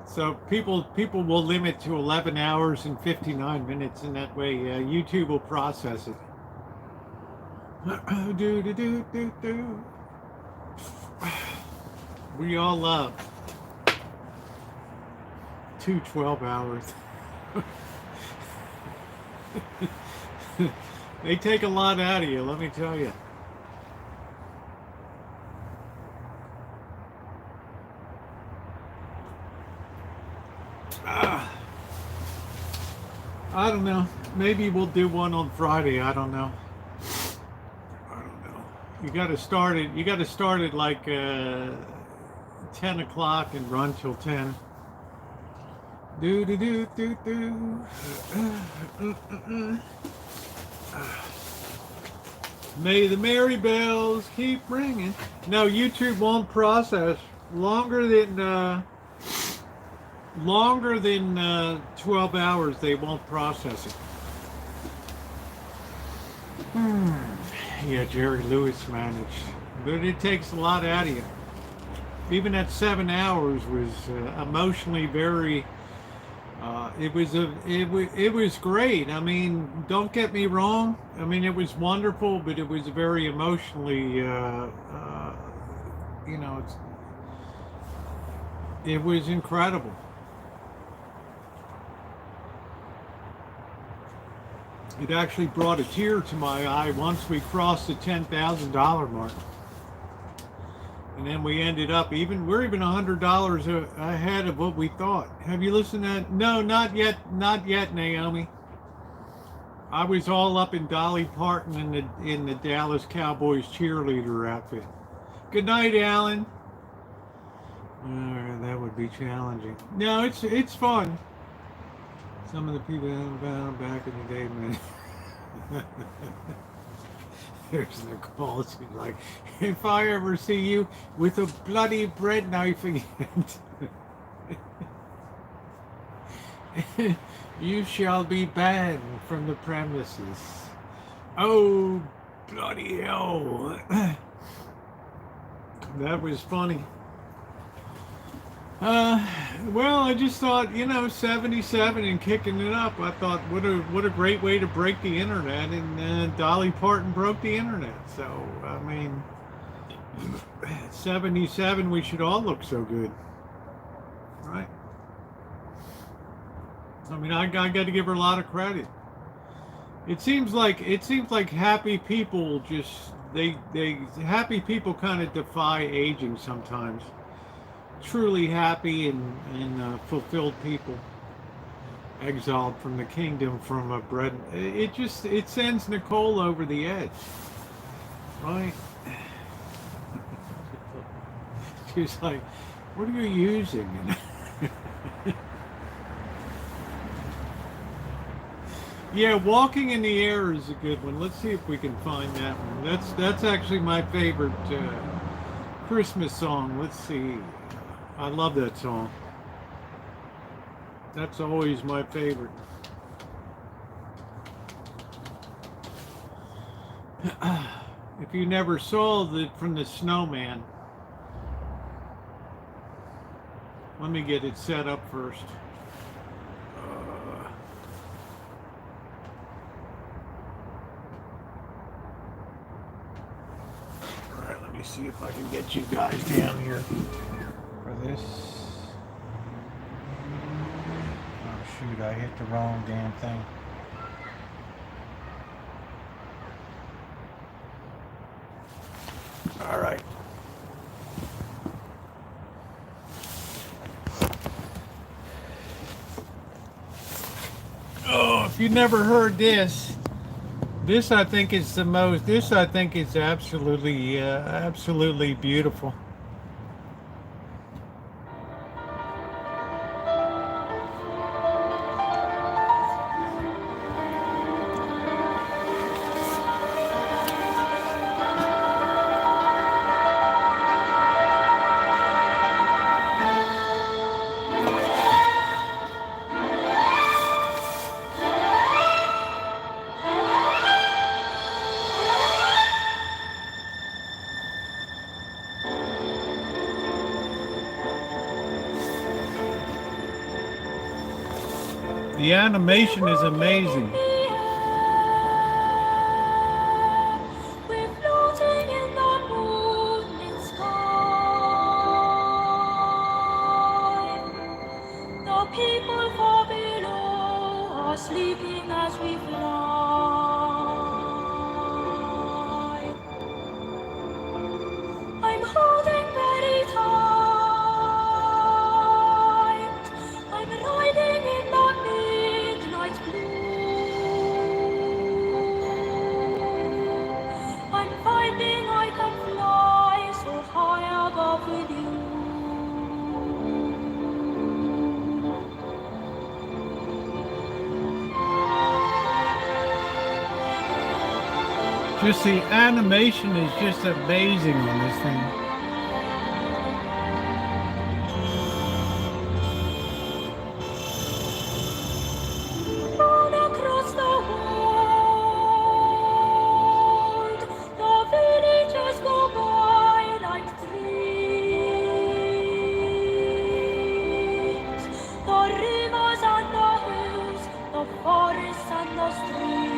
So people will limit to 11 hours and 59 minutes, and that way YouTube will process it. Do, do, do, do, do. We all love 12 hours. They take a lot out of you, let me tell you. I don't know. Maybe we'll do one on Friday. I don't know. You got to start it. You got to start it like 10 o'clock and run till 10. Do do do do do. May the merry bells keep ringing. No, YouTube won't process longer than 12 hours. They won't process it. Yeah, Jerry Lewis managed, but it takes a lot out of you. Even that 7 hours was emotionally very. It was great. I mean, don't get me wrong. I mean, it was wonderful, but it was very emotionally. It was incredible. It actually brought a tear to my eye once we crossed the $10,000 mark. And then we ended up we're even $100 ahead of what we thought. Have you listened to that? No, not yet, Naomi. I was all up in Dolly Parton in the Dallas Cowboys cheerleader outfit. Good night, Alan. That would be challenging. No, it's fun. Some of the people found back in the day, man. There's Nicole. She's like, if I ever see you with a bloody bread knife again, you shall be banned from the premises. Oh, bloody hell. That was funny. Well, I just thought, 77 and kicking it up. I thought, what a great way to break the internet, and Dolly Parton broke the internet. So, I mean, 77, we should all look so good, right? I mean, I got to give her a lot of credit. It seems like happy people happy people kind of defy aging sometimes. Truly happy and fulfilled people, exiled from the kingdom from a bread. It sends Nicole over the edge, right? She's like, what are you using? Yeah, walking in the air is a good one. Let's see if we can find that one. That's actually my favorite Christmas song. Let's see. I love that song. That's always my favorite. If you never saw from the snowman, let me get it set up first. All right, let me see if I can get you guys down here. For this. Oh shoot, I hit the wrong damn thing. All right. Oh, if you never heard this I think is absolutely beautiful. The animation is amazing. We're floating in the moonlit sky. The people far below are sleeping as we fly. I'm holding very tight. I'm riding in the midnight blue. I'm finding I can fly so high above with you. Just the animation is just amazing on this thing. All across the world, the villages go by like dreams. The rivers and the hills, the forests and the streams.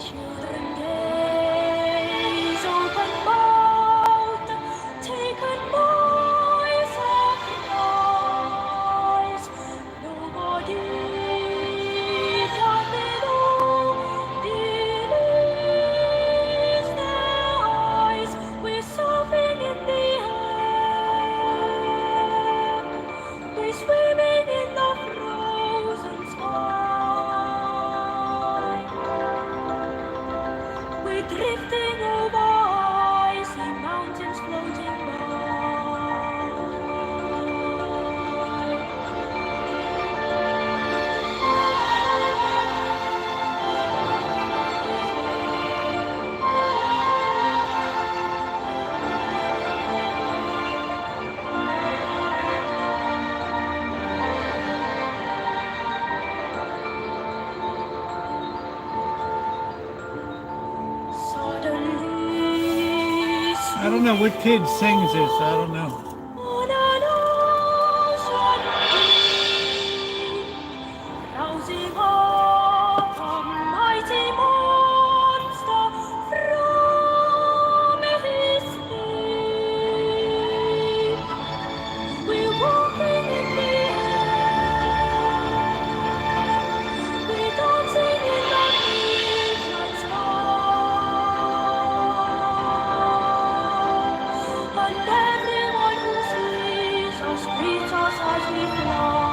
Children gaze open-mouthed, taken by surprise. Nobody down below believes their eyes. We're surfing in the air. We're swimming in the frozen sky. We're drifting over icy mountains floating by. Suddenly, I don't know what kid sings this. I don't know. on an ocean deep, rousing up a mighty monster from his sleep. We're walking in the air. We're dancing in the midnight sky. And everyone who sees us greets us as we fly.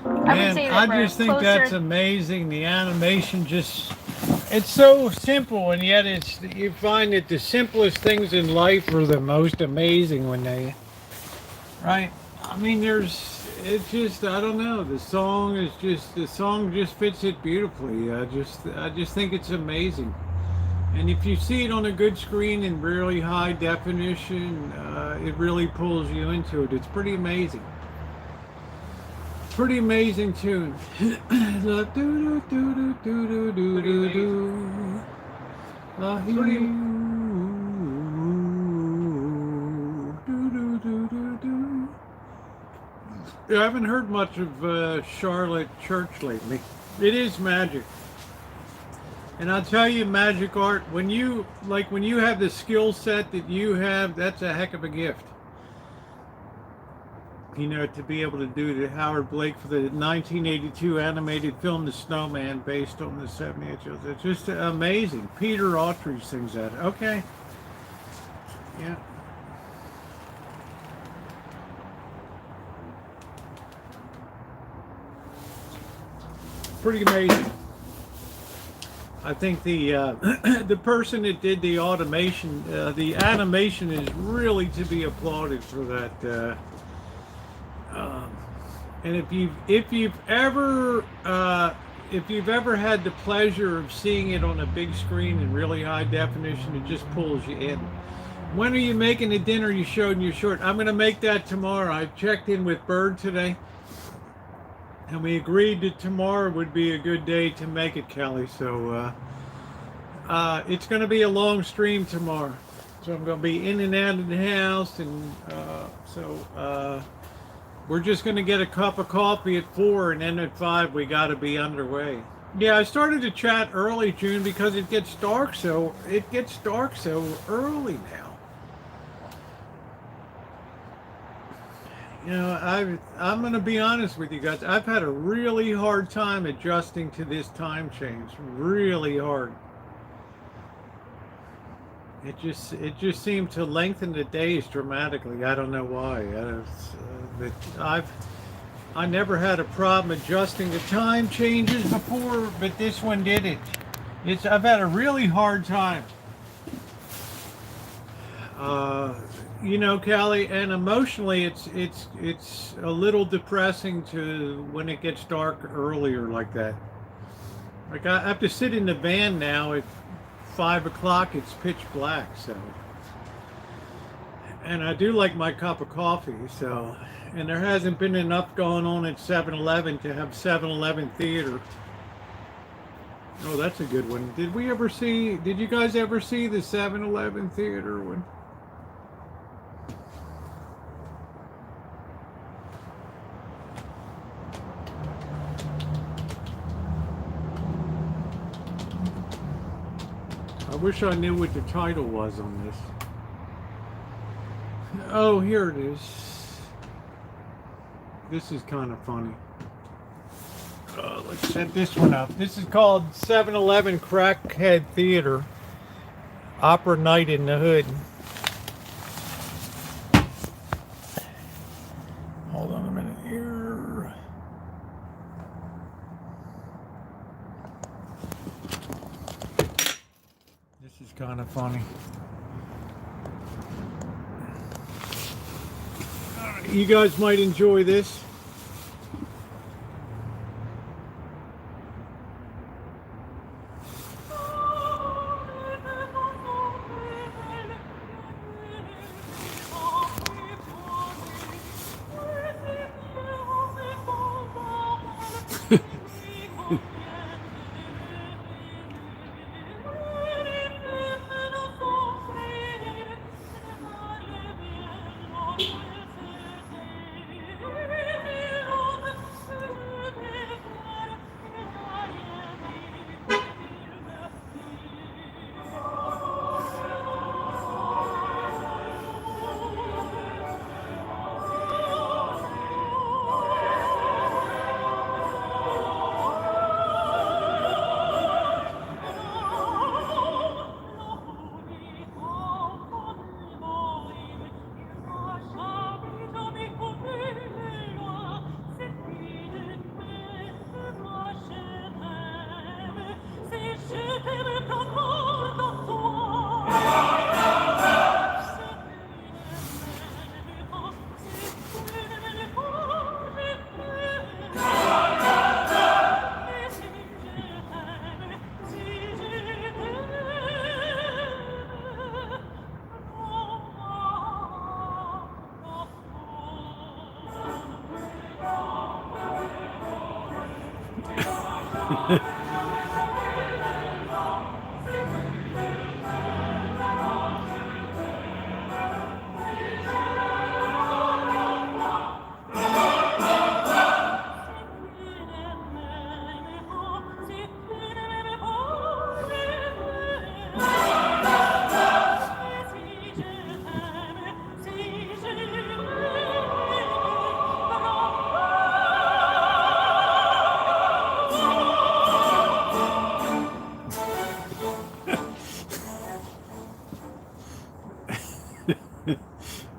I would Man, say that I we're just think closer. that's amazing. The animation just, it's so simple, and yet it's, you find that the simplest things in life are the most amazing when they, right? I mean, it's just, I don't know, the song just fits it beautifully. I just think it's amazing. And if you see it on a good screen in really high definition, it really pulls you into it. It's pretty amazing. Pretty amazing tune. I haven't heard much of Charlotte Church lately. It is magic. And I'll tell you, magic art, when you have the skill set that you have, that's a heck of a gift. You know, to be able to do the Howard Blake for the 1982 animated film The Snowman, based on the 78 shows. It's just amazing. Peter Autry sings that. Okay. Yeah. Pretty amazing. I think the the person that did the automation, the animation is really to be applauded for that. And if you've ever if you've ever had the pleasure of seeing it on a big screen in really high definition, it just pulls you in. When are you making the dinner you showed in your short? I'm going to make that tomorrow. I checked in with Bird today, and we agreed that tomorrow would be a good day to make it, Kelly. So it's going to be a long stream tomorrow. So I'm going to be in and out of the house, and we're just going to get a cup of coffee at 4, and then at 5 we got to be underway. Yeah, I started to chat early, June, because it gets dark so early now. You know, I'm going to be honest with you guys. I've had a really hard time adjusting to this time change. Really hard. It just seemed to lengthen the days dramatically. I don't know why. But I never had a problem adjusting to time changes before, but this one did it. I've had a really hard time. You know, Callie, and emotionally, it's a little depressing to when it gets dark earlier like that. Like I have to sit in the van now at 5 o'clock. It's pitch black, so. And I do like my cup of coffee, so. And there hasn't been enough going on at 7-Eleven to have 7-Eleven theater. Oh, that's a good one. Did you guys ever see the 7-Eleven theater one? I wish I knew what the title was on this. Oh, here it is. This is kind of funny. Let's set this one up. This is called 7-Eleven Crackhead Theater. Opera Night in the Hood. Hold on a minute here. This is kind of funny. You guys might enjoy this.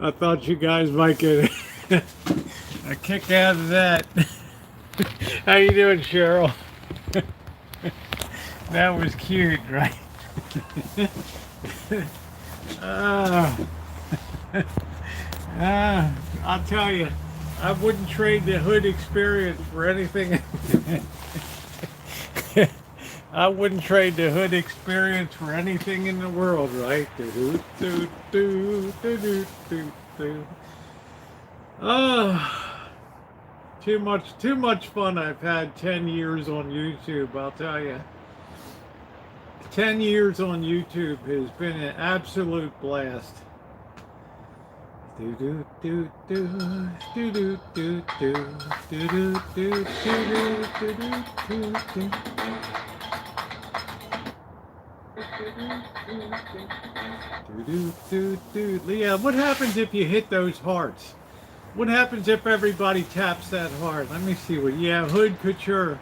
I thought you guys might get a kick out of that. How you doing, Cheryl? That was cute, right? I'll tell you, I wouldn't trade the hood experience for anything. I wouldn't trade the hood experience for anything in the world, right? Do do do do do do do. Oh, too much fun I've had 10 years on YouTube, I'll tell you. 10 years on YouTube has been an absolute blast. Do do do do do do do do do do do do do do. Yeah, what happens if you hit those hearts? What happens if everybody taps that heart? Let me see what. Yeah, Hood Couture.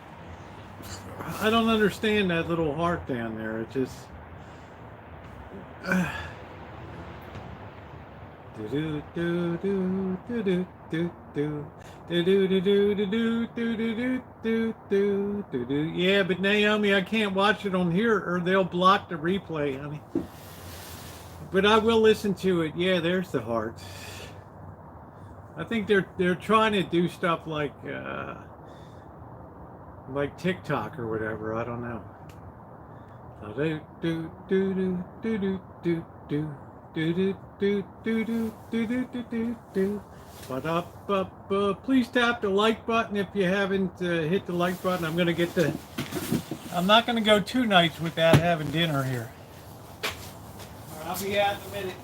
I don't understand that little heart down there. It just. Do do do do do do do do do do do do do do do do do do. Yeah, but Naomi, I can't watch it on here, or they'll block the replay, honey. But I will listen to it. Yeah, there's the hearts. I think they're trying to do stuff like TikTok or whatever. I don't know. Do do do do do do do do do do do do do do do do. But up, please tap the like button if you haven't hit the like button. I'm gonna get the. I'm not gonna go 2 nights without having dinner here. I'll be out in a minute.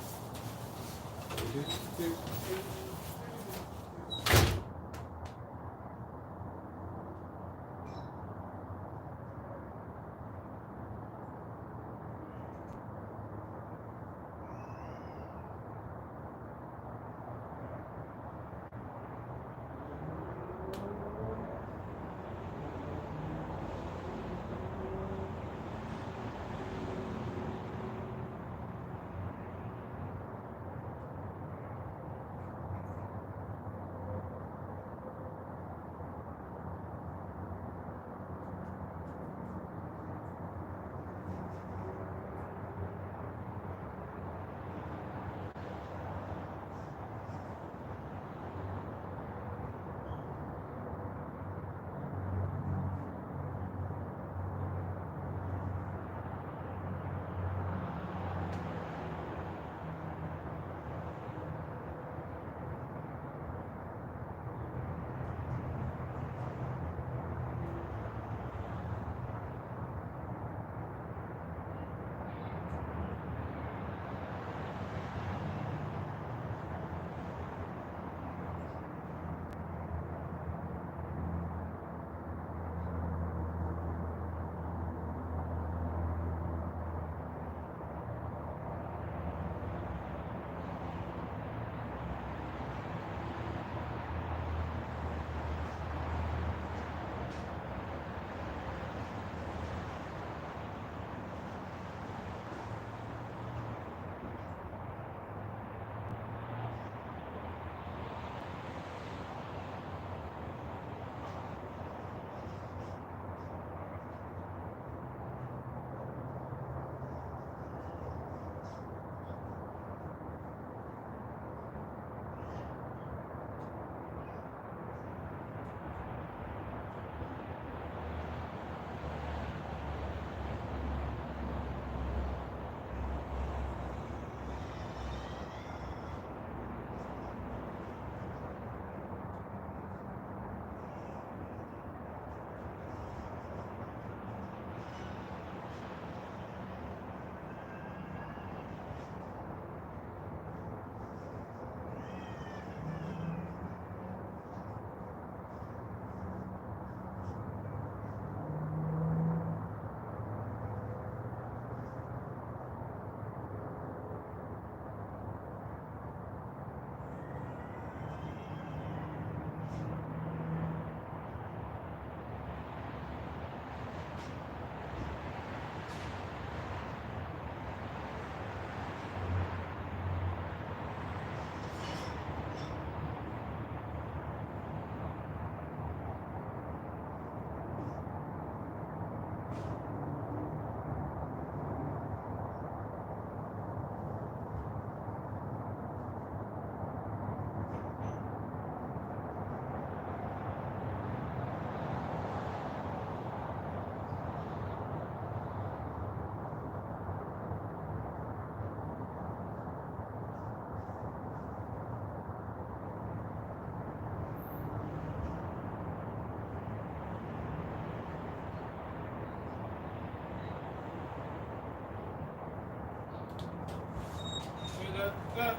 Da,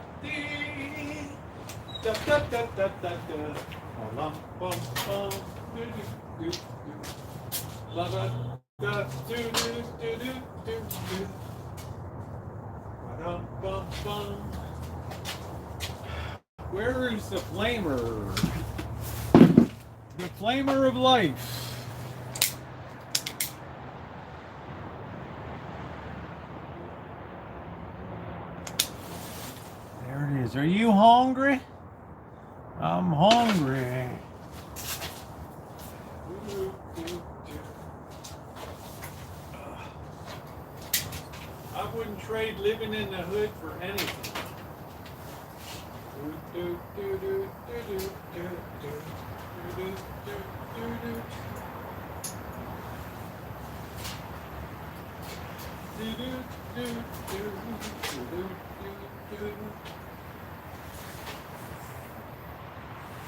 da, da, da, da, da. Bum, bum, bum. Do, do, do, do. La, da, da, do, do, do, do, do, do. Ba-dum, bum, bum. Where is the flamer? The flamer of life. There it is. Are you hungry? I'm hungry. I wouldn't trade living in the hood for anything.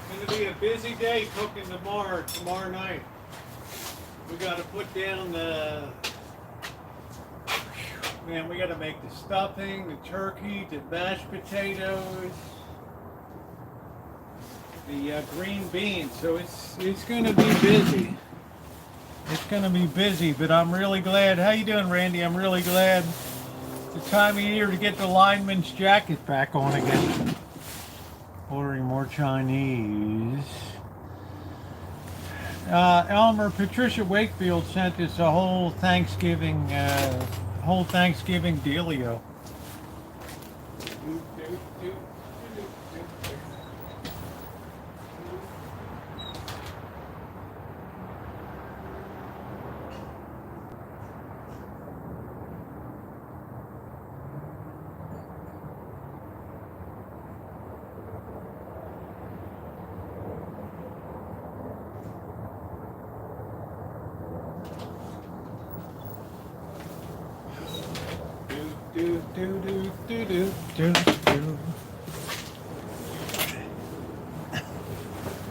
It's gonna be a busy day cooking tomorrow night. We gotta put down the, man, we gotta make the stuffing, the turkey, the mashed potatoes, the green beans. So it's gonna be busy. It's gonna be busy, but I'm really glad. How you doing, Randy? I'm really glad it's the time of year to get the lineman's jacket back on again. Ordering more Chinese. Elmer, Patricia Wakefield sent us a whole Thanksgiving dealio.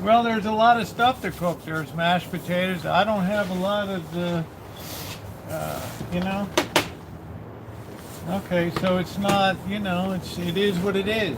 Well, there's a lot of stuff to cook. There's mashed potatoes. I don't have a lot of the, you know. Okay, so it's not, you know, it is what it is.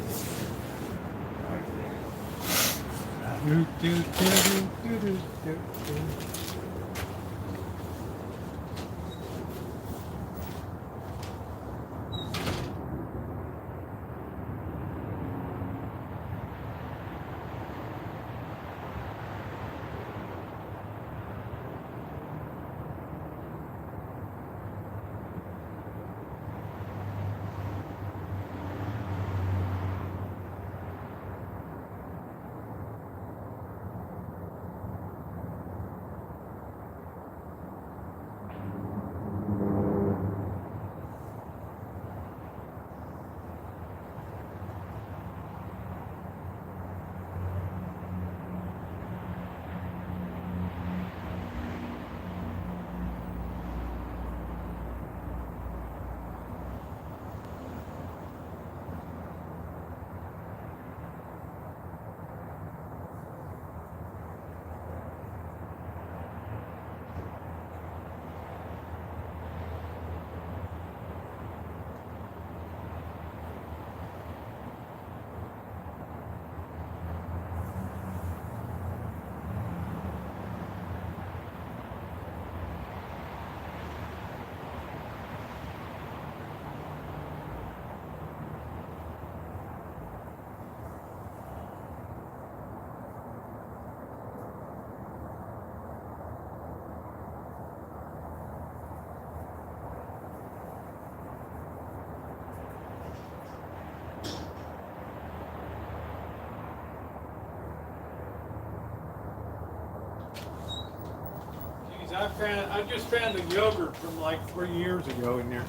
I just found a yogurt from like 3 years ago in there.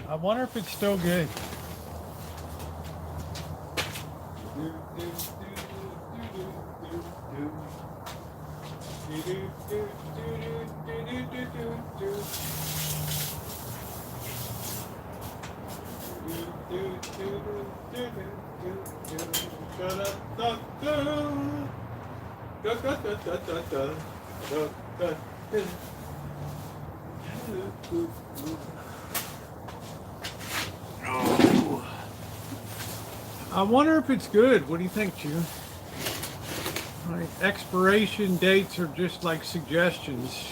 I wonder if it's still good. I wonder if it's good. What do you think, June? Like, expiration dates are just like suggestions.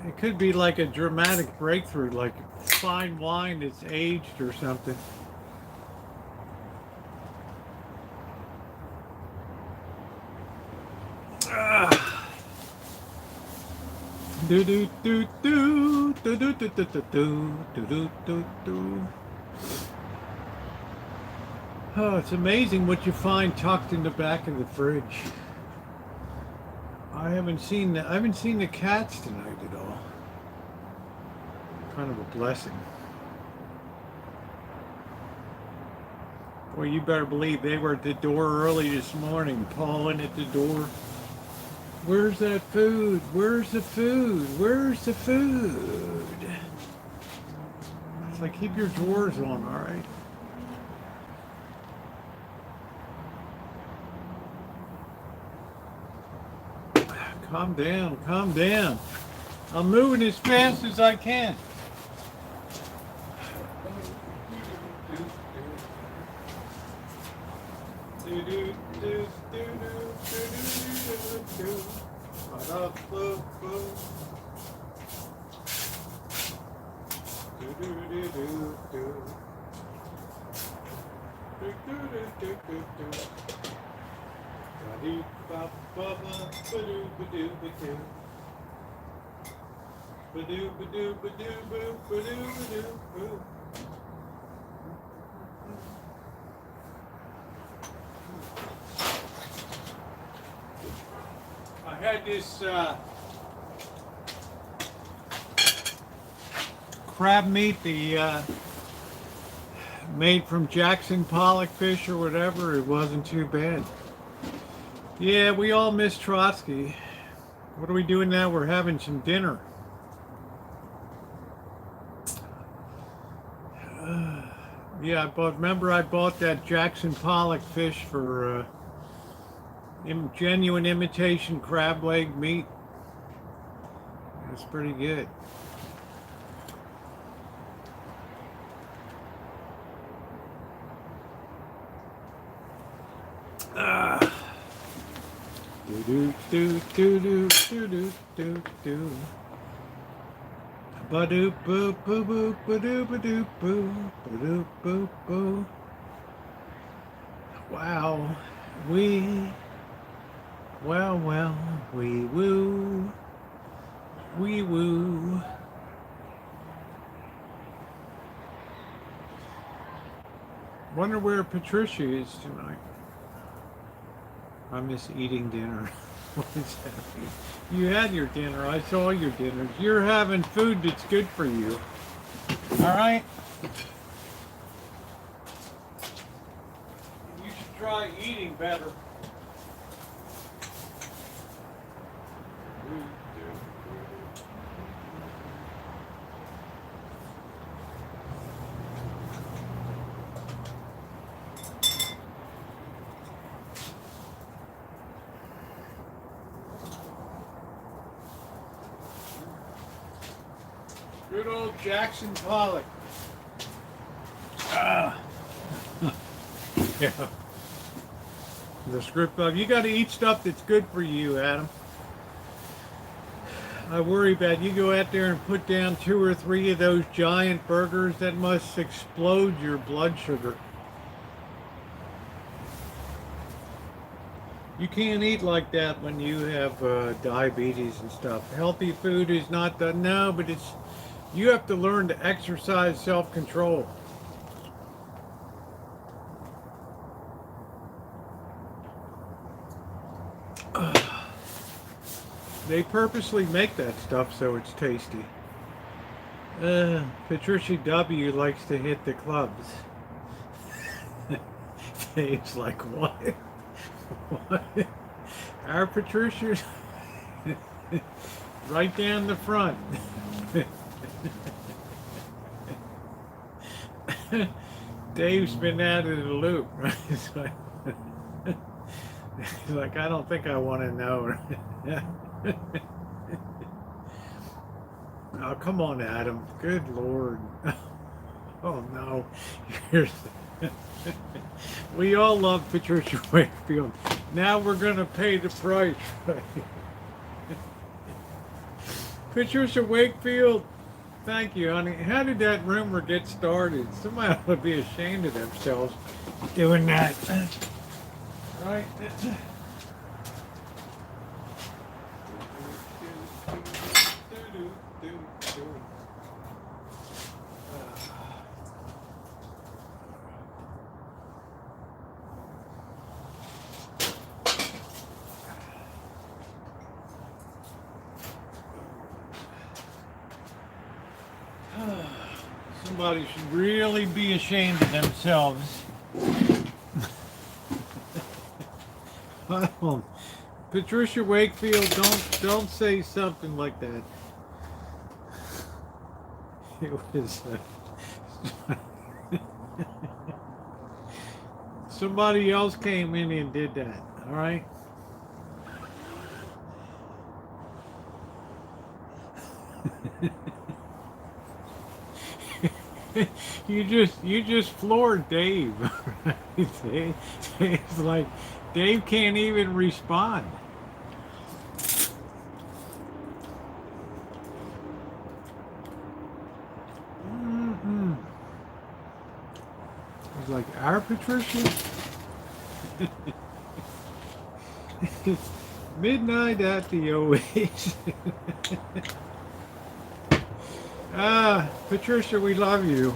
It could be like a dramatic breakthrough, like fine wine that's aged or something. Do do do do do do do do do do do do do. Oh, it's amazing what you find tucked in the back of the fridge. I haven't seen the cats tonight at all. Kind of a blessing. Well, you better believe they were at the door early this morning, pawing at the door. Where's that food? Where's the food? Where's the food? It's like, keep your drawers on, all right? Calm down, calm down. I'm moving as fast as I can. I had this crab meat, made from Jackson pollock fish or whatever. It wasn't too bad. Yeah, we all miss Trotsky. What are we doing now? We're having some dinner. Yeah, remember I bought that Jackson pollock fish for genuine imitation crab leg meat. It's pretty good. Do do do do do do do do. Ba do boo boo boo ba do ba do boo ba do boo boo. Wow, we woo, we woo. Wonder where Patricia is tonight. I miss eating dinner. What is happening? You had your dinner. I saw your dinner. You're having food that's good for you. All right? You should try eating better. Good old Jackson pollock. Yeah. The script of you got to eat stuff that's good for you, Adam. I worry about you go out there and put down 2 or 3 of those giant burgers that must explode your blood sugar. You can't eat like that when you have diabetes and stuff. Healthy food is not the no, but it's you have to learn to exercise self-control. They purposely make that stuff so it's tasty. Patricia W. likes to hit the clubs. Dave's like, what? What? Our Patricia's right down the front. Dave's been out of the loop, right? He's like, I don't think I want to know. Oh, come on, Adam. Good Lord. Oh, no. We all love Patricia Wakefield. Now we're going to pay the price. Patricia Wakefield, thank you, honey. How did that rumor get started? Somebody would be ashamed of themselves doing that. Right? Somebody should really be ashamed of themselves. Well, Patricia Wakefield, don't say something like that. It was somebody else came in and did that. All right. you just floored Dave. It's like Dave can't even respond. It's like our Patricia. Midnight at the Oasis. Patricia, we love you.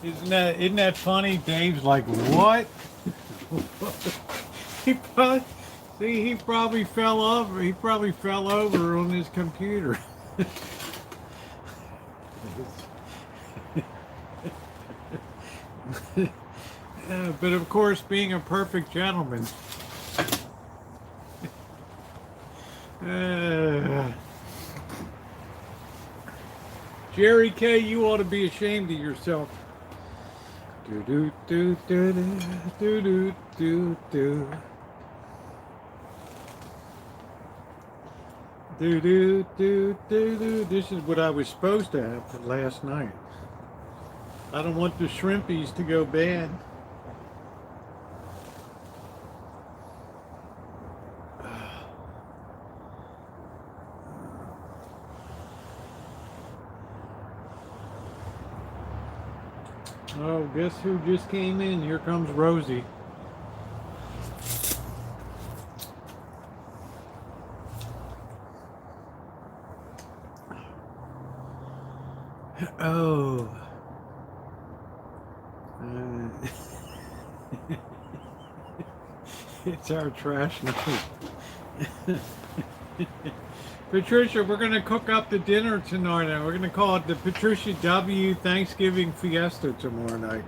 Isn't that funny? Dave's like, what? He probably fell over. He probably fell over on his computer. But of course, being a perfect gentleman. Jerry K, you ought to be ashamed of yourself. Do do do do do do do do. Do do do do do. This is what I was supposed to have for last night. I don't want the shrimpies to go bad. Oh, guess who just came in? Here comes Rosie. Oh. It's our trash night. Patricia, we're going to cook up the dinner tonight. We're going to call it the Patricia W. Thanksgiving Fiesta tomorrow night.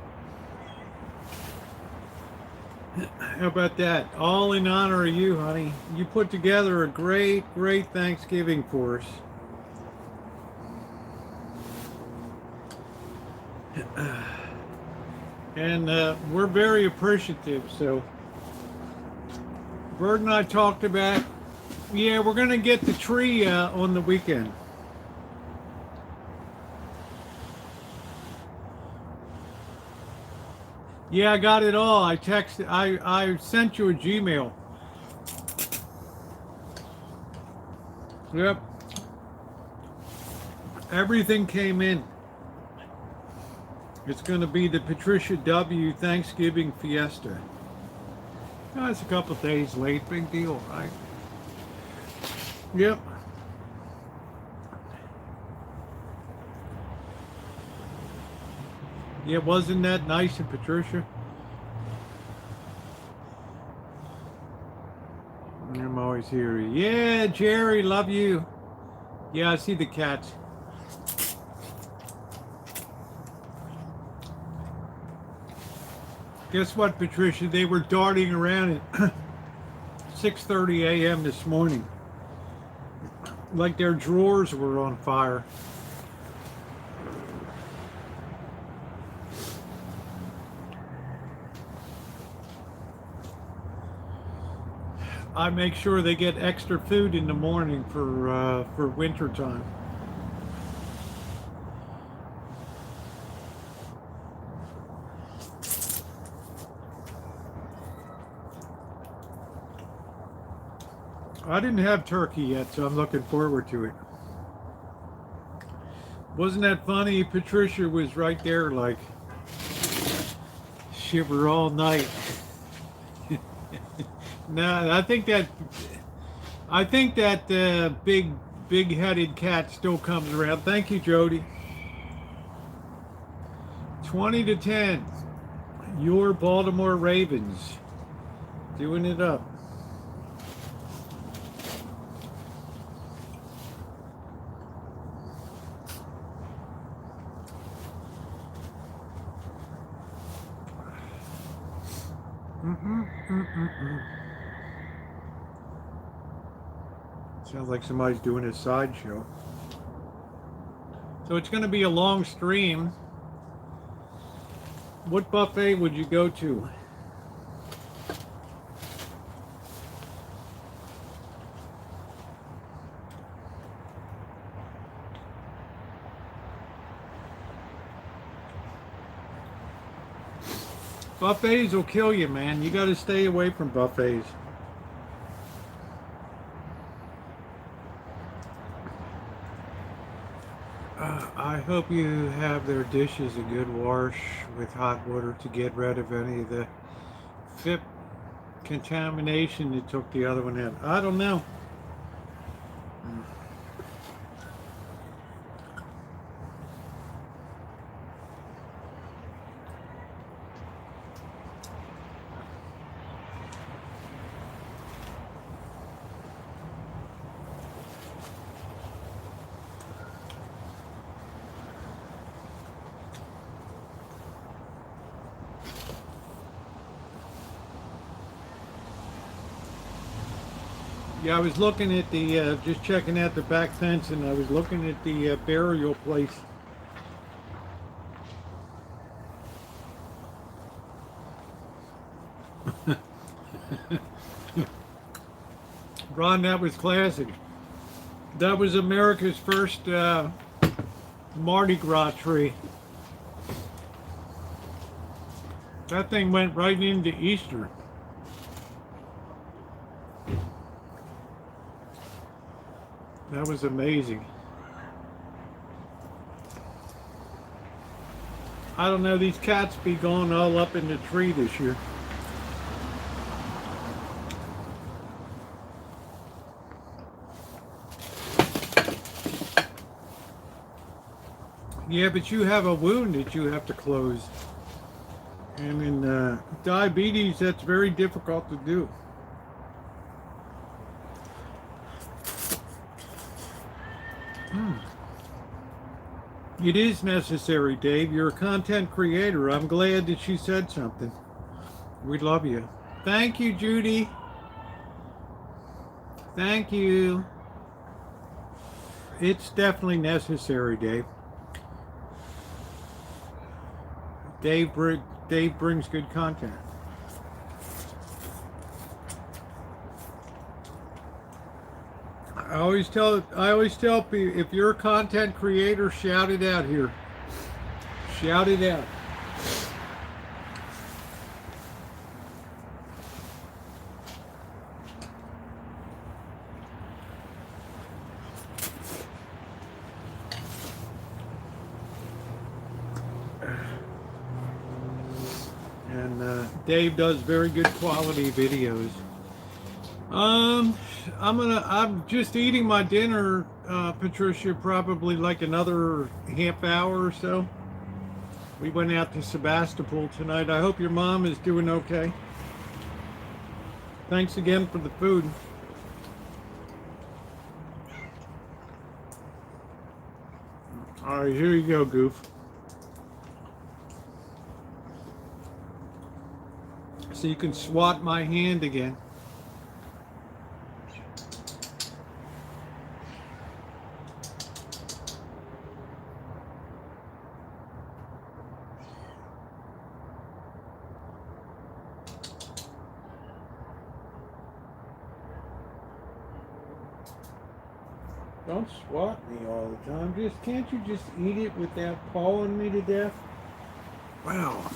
How about that? All in honor of you, honey. You put together a great, great Thanksgiving for us. And we're very appreciative. So Bird and I talked about, yeah, we're going to get the tree on the weekend. Yeah, I got it all. I sent you a Gmail. Yep. Everything came in. It's going to be the Patricia W. Thanksgiving Fiesta. Oh, it's a couple days late. Big deal, right? Yep. Yeah, wasn't that nice of Patricia? I'm always here. Yeah, Jerry, love you. Yeah, I see the cats. Guess what, Patricia? They were darting around at 6:30 a.m. this morning. like their drawers were on fire. I make sure they get extra food in the morning for winter time. I didn't have turkey yet, so I'm looking forward to it. Wasn't that funny? Patricia was right there, like, shiver all night. No, I think that big-headed cat still comes around. Thank you, Jody. 20-10. Your Baltimore Ravens doing it up. Sounds like somebody's doing a sideshow. So it's going to be a long stream. What buffet would you go to? Buffets will kill you, man. You got to stay away from buffets. I hope you have their dishes a good wash with hot water to get rid of any of the FIP contamination that took the other one in. I don't know. Yeah, I was looking at the, just checking out the back fence, and I was looking at the burial place. Ron, that was classic. That was America's first Mardi Gras tree. That thing went right into Easter. That was amazing. I don't know, these cats be going all up in the tree this year. Yeah, but you have a wound that you have to close. And in diabetes, that's very difficult to do. It is necessary, Dave. You're a content creator. I'm glad that you said something. We love you. Thank you, Judy. Thank you. It's definitely necessary, Dave. Dave brings good content. I always tell people, if you're a content creator, shout it out here. Shout it out. And Dave does very good quality videos. I'm just eating my dinner, Patricia, probably like another half hour or so. We went out to Sebastopol tonight. I hope your mom is doing okay. Thanks again for the food. All right, here you go, Goof. So you can swat my hand again. Don't swat me all the time. Can't you just eat it without pawing me to death? Wow.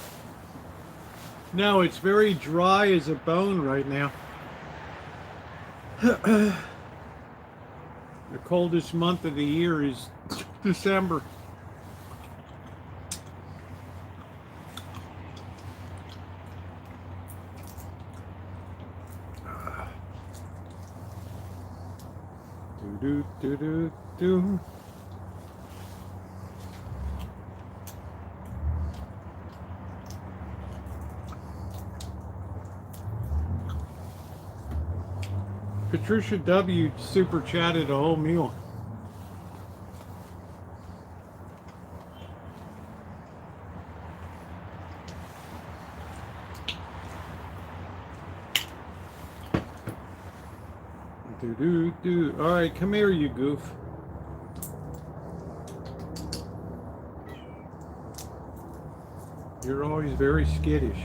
No, it's very dry as a bone right now. The coldest month of the year is December. Do do do do. Patricia W. super chatted a whole meal. Do do do. All right, come here, you goof. You're always very skittish.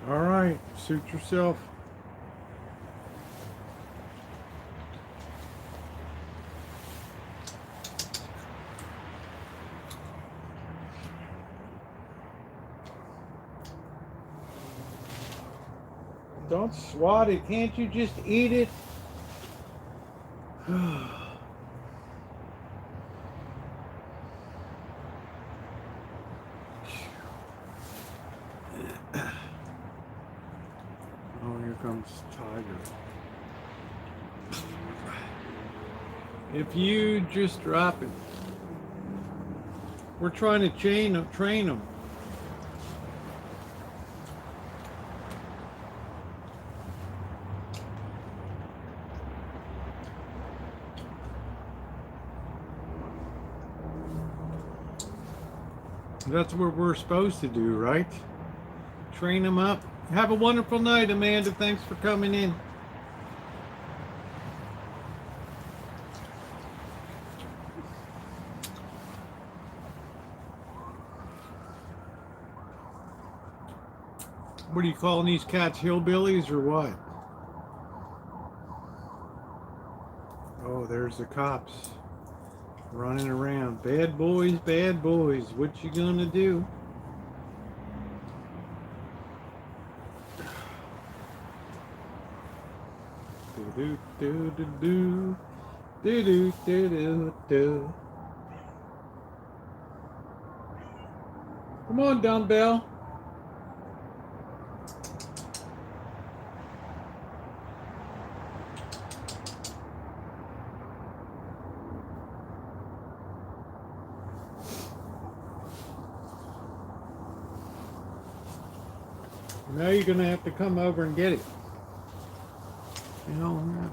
All right, suit yourself. Don't swat it. Can't you just eat it? Oh, here comes Tiger. If you just drop it. We're trying to train them. That's what we're supposed to do, right? Train them up. Have a wonderful night, Amanda. Thanks for coming in. What are you calling these cats, hillbillies or what? Oh, there's the cops running around. Bad boys, what you gonna do? Do do do do do do do do do. Come on, dumbbell. Now you're gonna have to come over and get it. You know.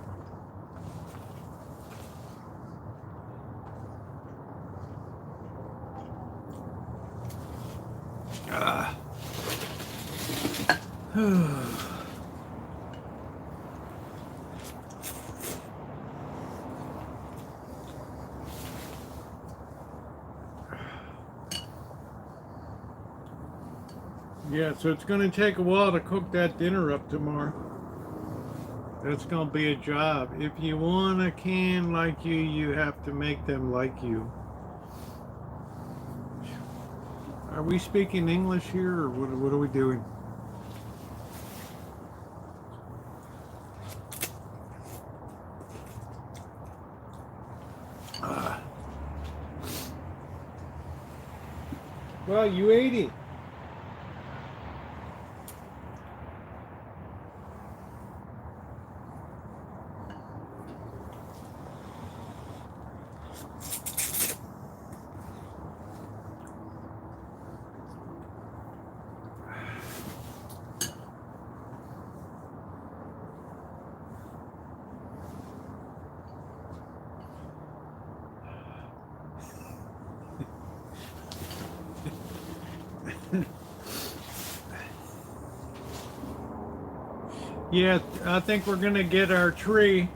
Yeah, so it's going to take a while to cook that dinner up tomorrow. That's going to be a job. If you want a can like you, you have to make them like you. Are we speaking English here, or what are we doing? Well, you ate it. Yeah, I think we're gonna get our tree.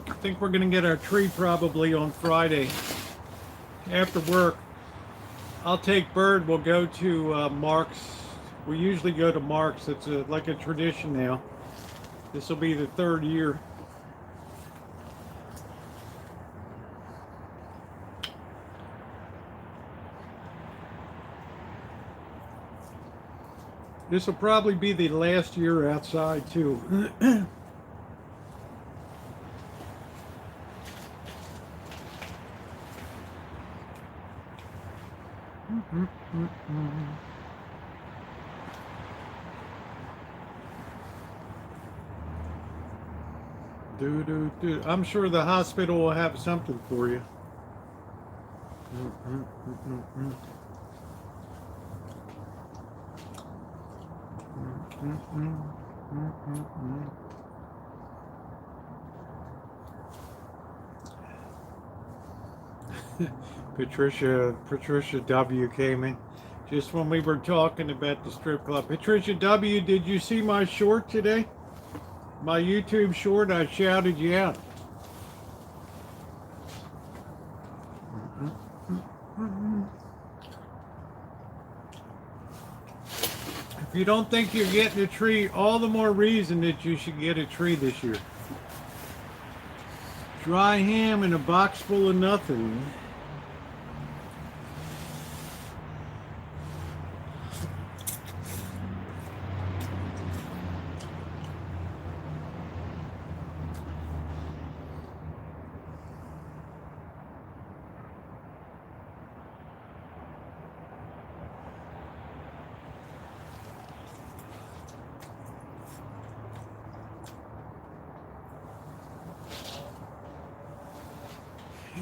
I think we're gonna get our tree probably on Friday after work. I'll take Bird. We'll go to Mark's. We usually go to Mark's. It's like a tradition now. This will be the 3rd year. This will probably be the last year outside too. I'm sure the hospital will have something for you. Patricia W came in just when we were talking about the strip club. Patricia W, did you see my short today? My YouTube short, I shouted you out. If you don't think you're getting a tree, all the more reason that you should get a tree this year. Dry ham in a box full of nothing.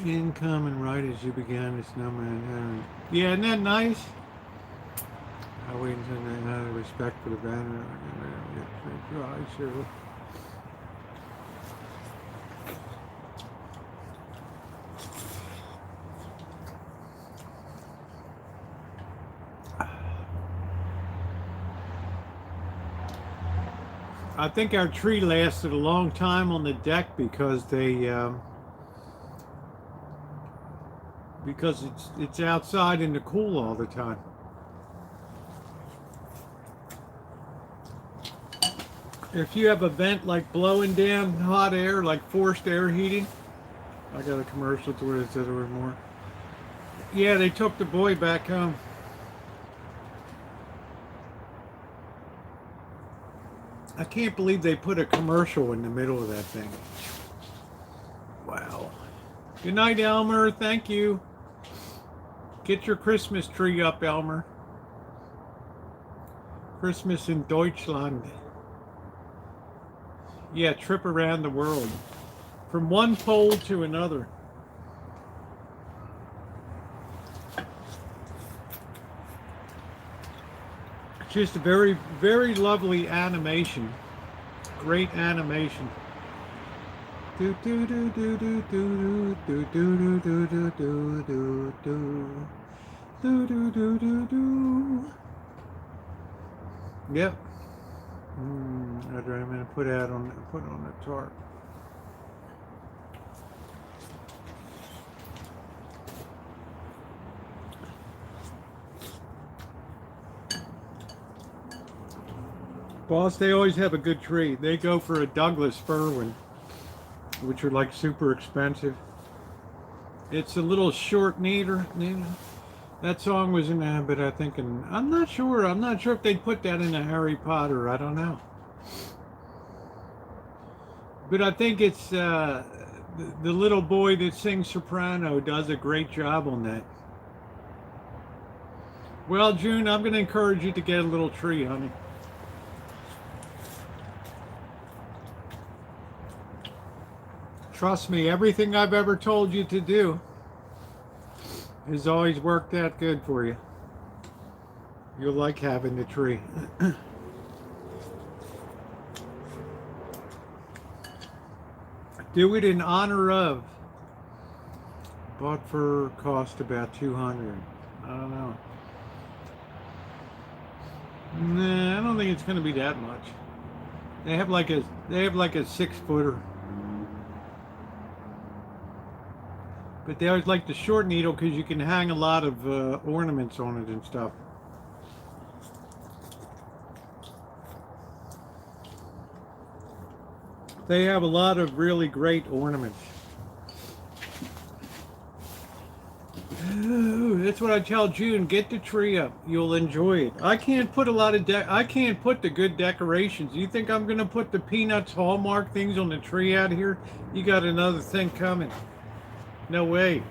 Incoming right as you began the snowman. Yeah, isn't that nice? I wait until they have respect for the banner. Sure. I think our tree lasted a long time on the deck because it's outside in the cool all the time. If you have a vent like blowing down hot air, like forced air heating, I got a commercial to where it said there were more. Yeah, they took the boy back home. I can't believe they put a commercial in the middle of that thing. Wow. Good night, Elmer. Thank you. Get your Christmas tree up, Elmer. Christmas in Deutschland. Yeah, trip around the world. From one pole to another. Just a very, very lovely animation. Great animation. Do do do do do do do do do do do do do do do do do do. Yep. I'm gonna put on the tarp. Boss, they always have a good tree. They go for a Douglas fir one, which are like super expensive. It's a little short neater. That song was in there, but I'm not sure if they put that in a Harry Potter. I don't know. But I think it's the little boy that sings soprano does a great job on that. Well, June, I'm going to encourage you to get a little tree, honey. Trust me, everything I've ever told you to do has always worked out good for you. You'll like having the tree. Do it in honor of. Bought for cost about $200. I don't know. Nah, I don't think it's gonna be that much. They have like a 6-footer. But they always like the short needle because you can hang a lot of ornaments on it and stuff. They have a lot of really great ornaments. Ooh, that's what I tell June. Get the tree up. You'll enjoy it. I can't put I can't put the good decorations. You think I'm gonna put the Peanuts Hallmark things on the tree out here? You got another thing coming. No way.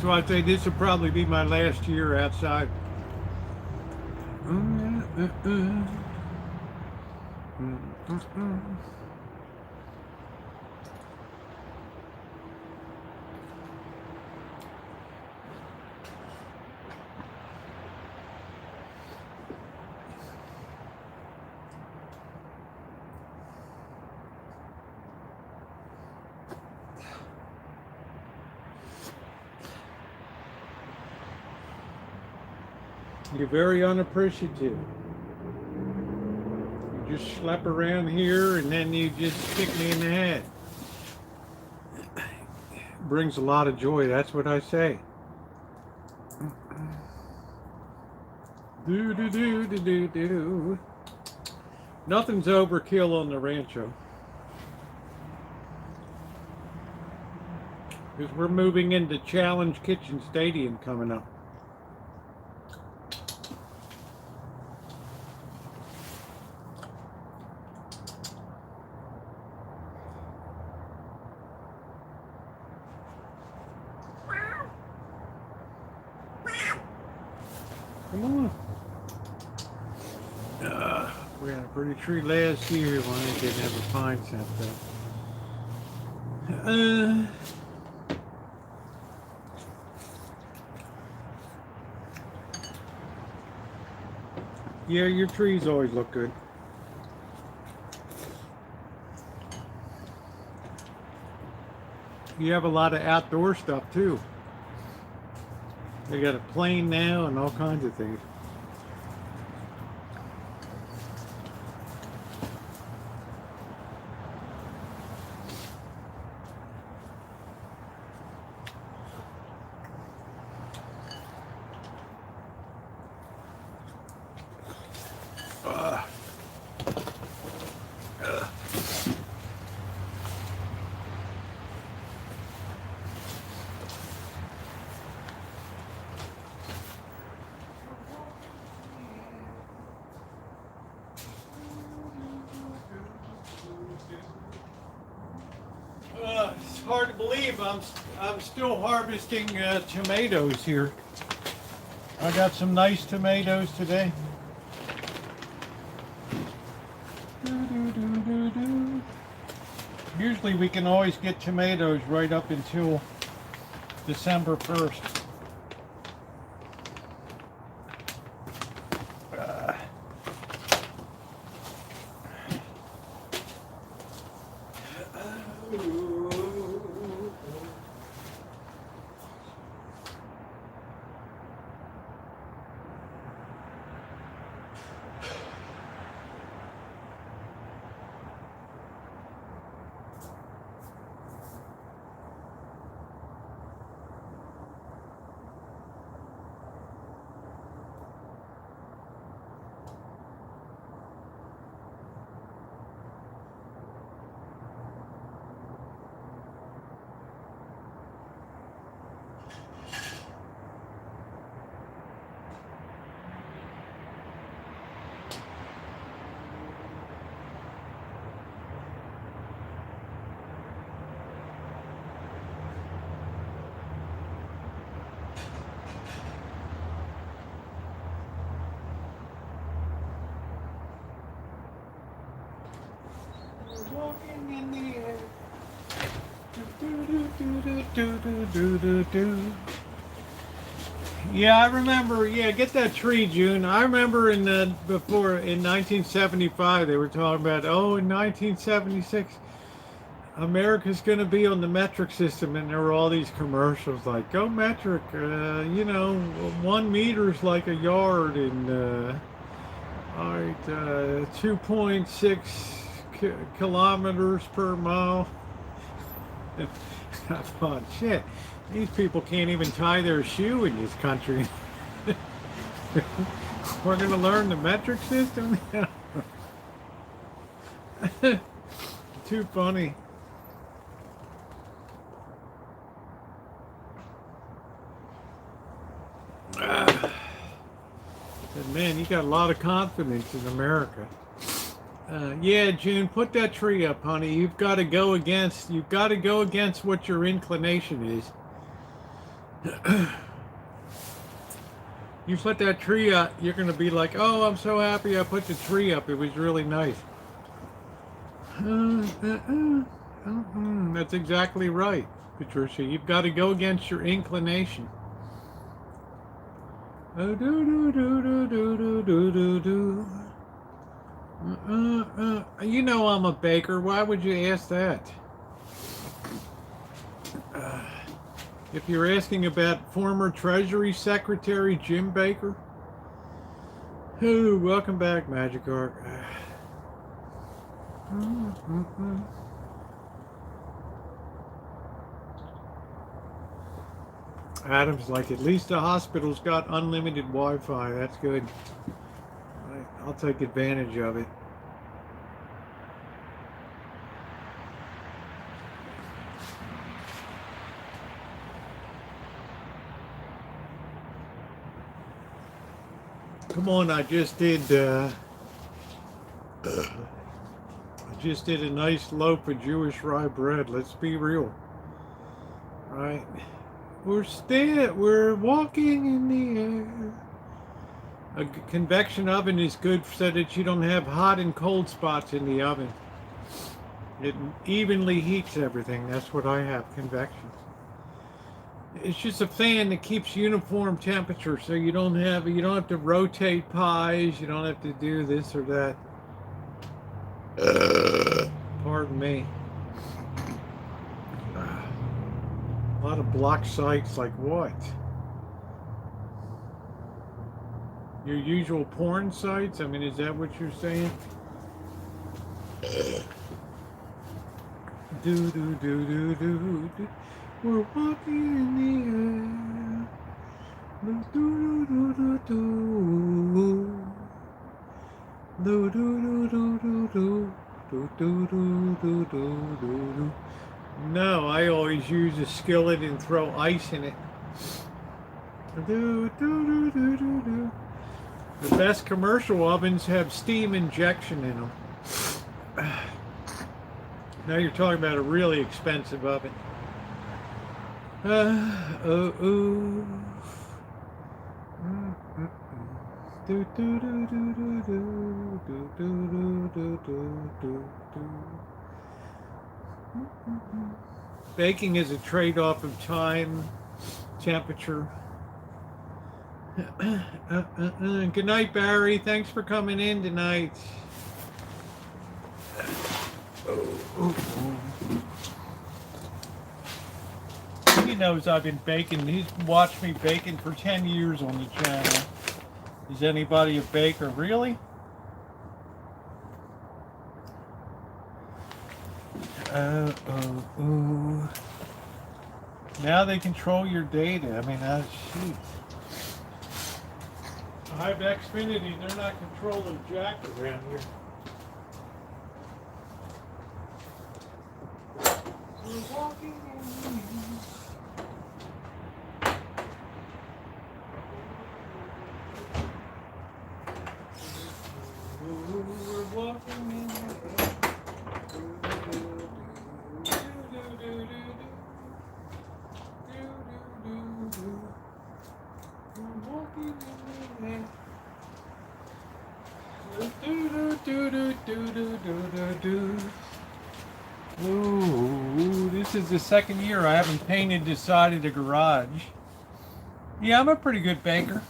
So I'd say this will probably be my last year outside. You're very unappreciative. You just slap around here and then you just stick me in the head. Brings a lot of joy, that's what I say. Do do do do do do. Nothing's overkill on the Rancho. Because we're moving into Challenge Kitchen Stadium coming up. Come on. We had a pretty tree last year when I didn't have a pine set though. Yeah, your trees always look good. You have a lot of outdoor stuff too. They got a plane now and all kinds of things. It's hard to believe I'm still harvesting tomatoes here. I got some nice tomatoes today. Usually we can always get tomatoes right up until December 1st. Walking in the air. Do, do, do, do, do, do, do, do, do. Yeah, I remember. Yeah, get that tree, June. I remember in in 1975 they were talking about, oh, in 1976 America's going to be on the metric system, and there were all these commercials like, go metric, 1 meter is like a yard, and all right, 2.6 kilometers per mile. I thought, shit, these people can't even tie their shoe in this country. We're going to learn the metric system? Too funny. Said, man, you got a lot of confidence in America. Yeah, June, put that tree up, honey. You've got to go against what your inclination is. You put that tree up, you're going to be like, oh, I'm so happy I put the tree up. It was really nice. That's exactly right, Patricia. You've got to go against your inclination. Oh, do. You know I'm a baker. Why would you ask that? If you're asking about former Treasury Secretary Jim Baker. Ooh, welcome back, Magic Arc. Adam's like, at least the hospital's got unlimited Wi-Fi. That's good. I'll take advantage of it. Come on, I just did a nice loaf of Jewish rye bread. Let's be real. Right? We're walking in the air. A convection oven is good so that you don't have hot and cold spots in the oven. It evenly heats everything. That's what I have, convection. It's just a fan that keeps uniform temperature, so you don't have to rotate pies, you don't have to do this or that. Pardon me. A lot of block sites, like what? Your usual porn sites? I mean, is that what you're saying? Do do do do do do. We're walking in the air. Do do do do do do do do do do do do do do do. No, I always use a skillet and throw ice in it. Do do do do do do. The best commercial ovens have steam injection in them. Now you're talking about a really expensive oven. Do do do do do do do do do do do. Baking is a trade-off of time, temperature. Good night, Barry. Thanks for coming in tonight. He knows I've been baking. He's watched me baking for 10 years on the channel. Is anybody a baker? Really? Now they control your data. I mean, shoot. I have Xfinity. They're not controlling jack around here. We're walking in. We're walking in. Ooh, this is the second year I haven't painted this side of the garage. Yeah, I'm a pretty good baker.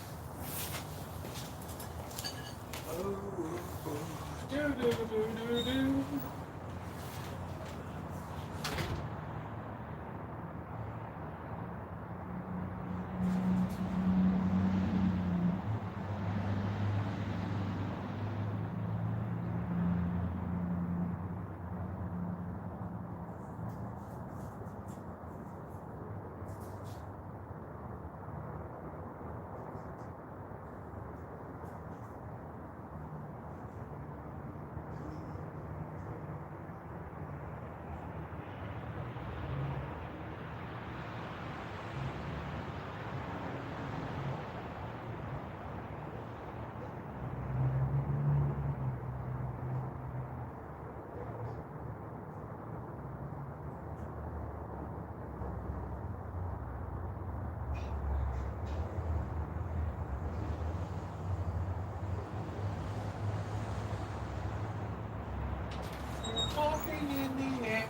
Walking in the air.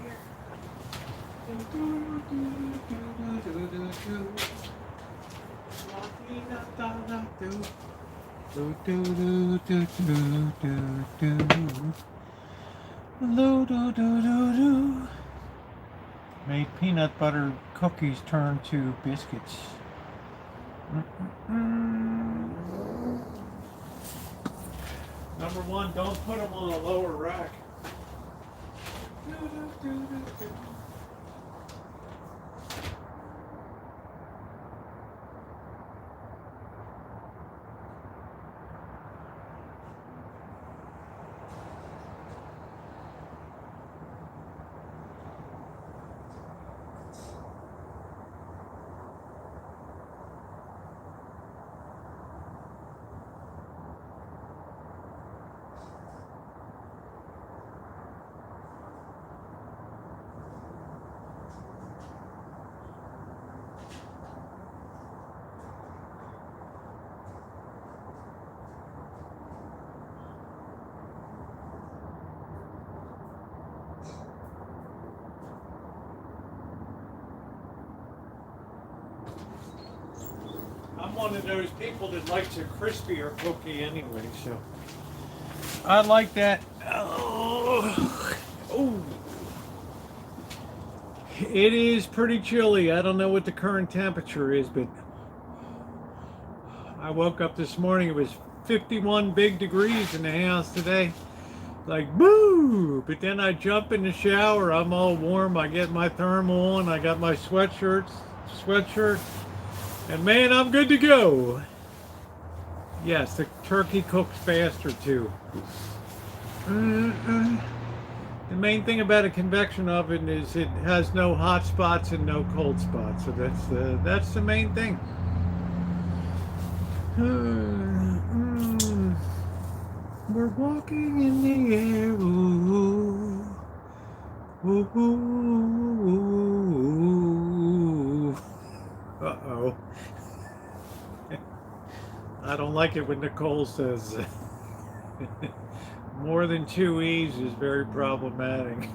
Made peanut butter cookies turn to biscuits. Number one, don't put them on a lower rack. I'm one of those people that likes a crispier cookie anyway, so I like that. Oh, it is pretty chilly. I don't know what the current temperature is, but I woke up this morning. It was 51 big degrees in the house today. Like, boo! But then I jump in the shower. I'm all warm. I get my thermal on. I got my sweatshirt. And man, I'm good to go. Yes, the turkey cooks faster too. The main thing about a convection oven is it has no hot spots and no cold spots. So that's the main thing. We're walking in the air. Ooh, ooh, ooh, ooh. Uh-oh. I don't like it when Nicole says more than 2 E's is very problematic.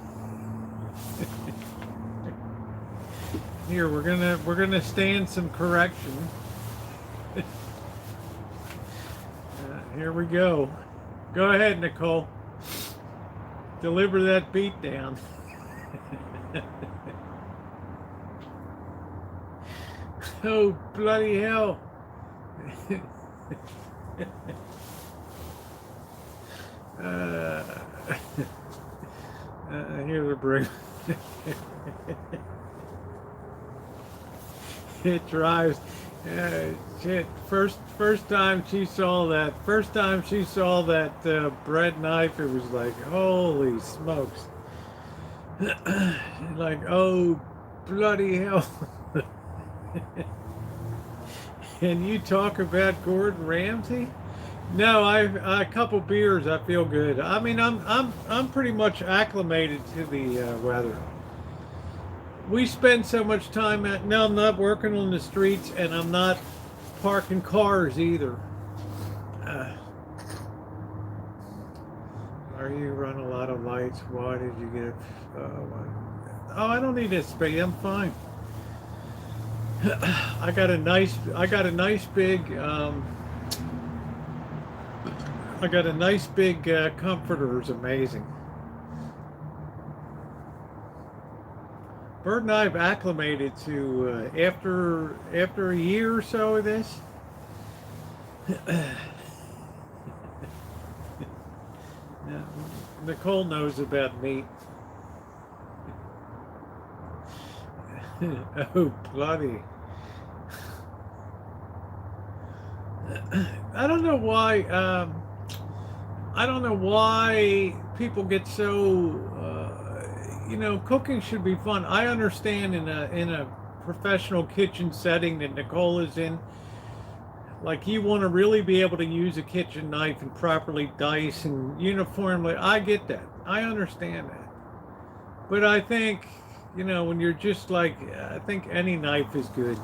Here, we're gonna stand some correction. Here we go. Go ahead, Nicole. Deliver that beat down. Oh, bloody hell. Here's a brick. It drives. Shit. First time she saw that bread knife, it was like, holy smokes. Like, oh, bloody hell. And you talk about Gordon Ramsay? No, a couple beers, I feel good. I mean, I'm pretty much acclimated to the weather. We spend so much time now I'm not working on the streets and I'm not parking cars either. Are you run a lot of lights? Why did you get oh, I don't need to speed. I'm fine. I got a nice big comforter. It's amazing. Bird and I have acclimated to after a year or so of this. Yeah, Nicole knows about meat. Oh, bloody. I don't know why. I don't know why people get so. Cooking should be fun. I understand in a professional kitchen setting that Nicole is in. Like you want to really be able to use a kitchen knife and properly dice and uniformly. I get that. I understand that. But I think, when you're just like, I think any knife is good.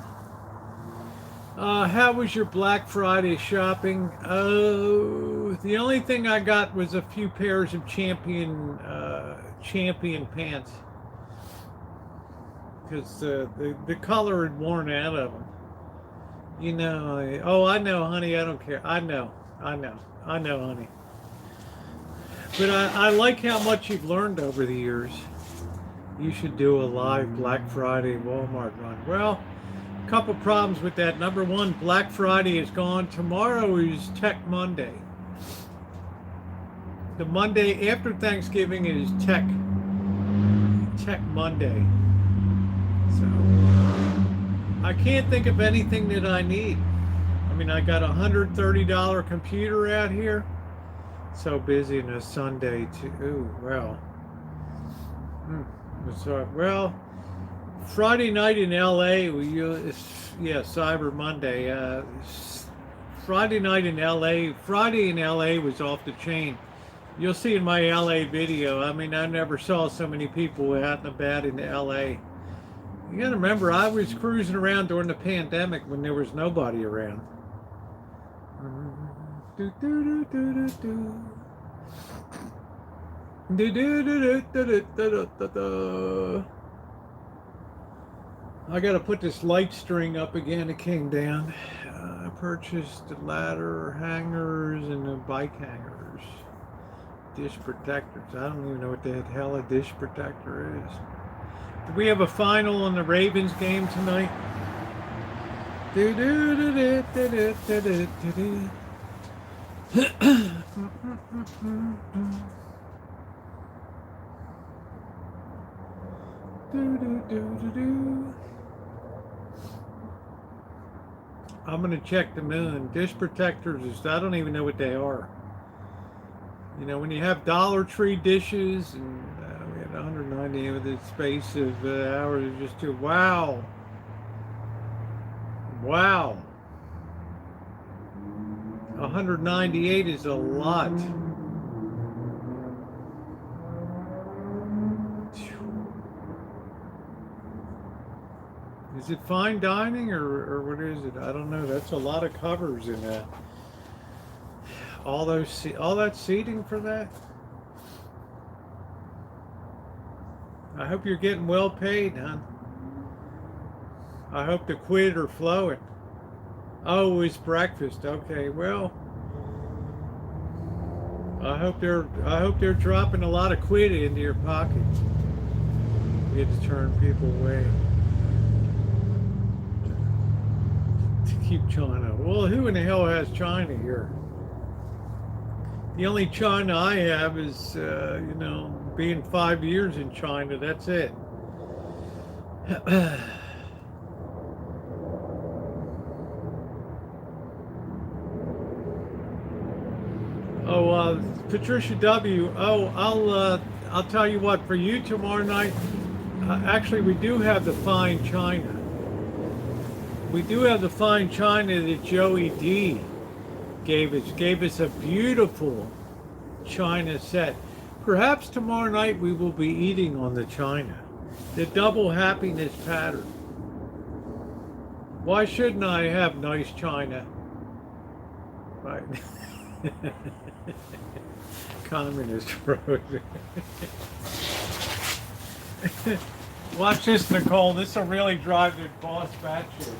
How was your Black Friday shopping? Oh, the only thing I got was a few pairs of champion pants because the color had worn out of them. I know, honey. I don't care. I know, honey. But I like how much you've learned over the years. You should do a live Black Friday Walmart run. Well, a couple problems with that. Number one, Black Friday is gone. Tomorrow is Tech Monday. The Monday after Thanksgiving is Tech Monday. So I can't think of anything that I need. I mean, I got a $130 computer out here. So busy on a Sunday too. Ooh, well. Well, Friday night in LA, Cyber Monday. Friday night in LA, Friday in LA was off the chain. You'll see in my LA video. I mean, I never saw so many people out and about in LA. You gotta remember, I was cruising around during the pandemic when there was nobody around. I gotta put this light string up again. It came down. I purchased the ladder hangers and the bike hangers. Dish protectors. I don't even know what the hell a dish protector is. Do we have a final on the Ravens game tonight? I'm gonna check the moon. Dish protectors is, I don't even know what they are. When you have Dollar Tree dishes, and we had 190 with the space of hours, it's just too, wow. 198 is a lot. Is it fine dining or what is it? I don't know. That's a lot of covers in that. All that seating for that. I hope you're getting well paid, hon. I hope the quid are flowing. Oh, it's breakfast. Okay, well, I hope they're dropping a lot of quid into your pocket. We get to turn people away. To keep China. Well, who in the hell has China here? The only China I have is, being 5 years in China. That's it. Patricia W. I'll tell you what. For you tomorrow night, actually, we do have the fine china. We do have the fine china that Joey D gave us. Gave us a beautiful china set. Perhaps tomorrow night we will be eating on the china, the double happiness pattern. Why shouldn't I have nice china? Right. Communist Rosie. Watch this, Nicole. This will really drive the boss batshit.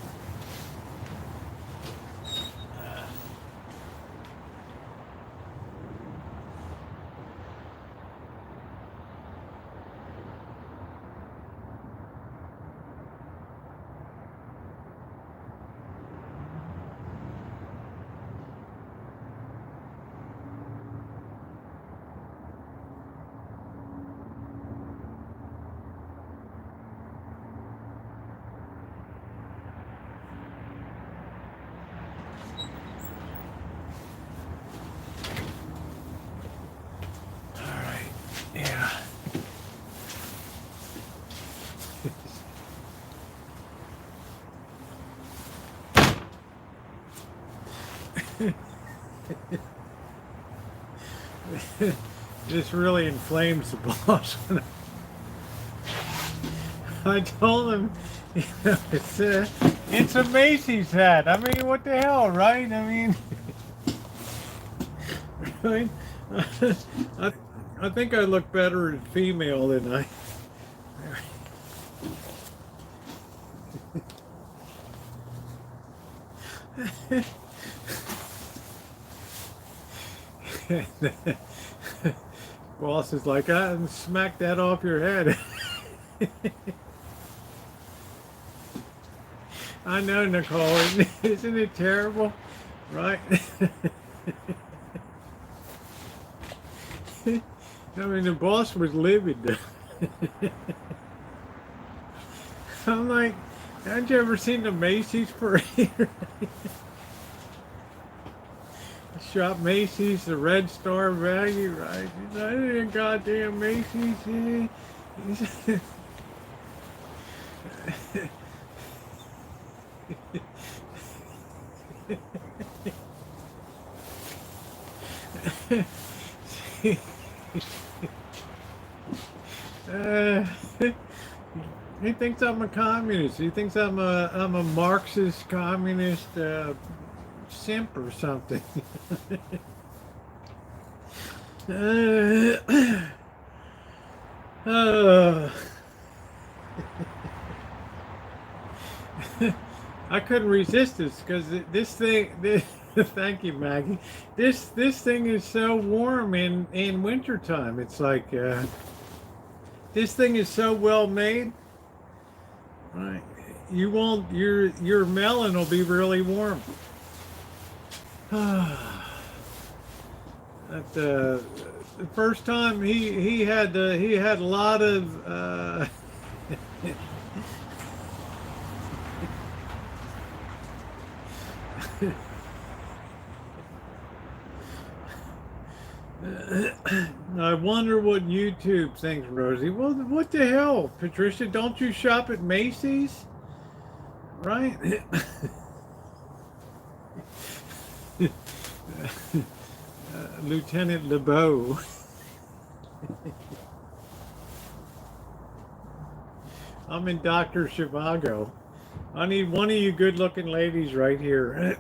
Yeah. This really inflames the boss. I told him, you know, it's a Macy's hat. I mean, what the hell, right? I mean, right? I think I look better as female than I. Boss is like, I smack that off your head. I know, Nicole. Isn't it terrible? Right? I mean, the boss was livid. I'm like, haven't you ever seen the Macy's parade? Shop Macy's, the Red Star value, right? I didn't goddamn Macy's. He thinks I'm a communist. He thinks I'm a Marxist communist simp or something. I couldn't resist this because this thing. Thank you, Maggie. This thing is so warm in wintertime. It's like this thing is so well made. Right, you won't. Your melon will be really warm. At the first time he had a lot of. I wonder what YouTube thinks, Rosie. Well, what the hell, Patricia? Don't you shop at Macy's? Right? Lieutenant LeBeau. I'm in Dr. Zhivago. I need one of you good-looking ladies right here.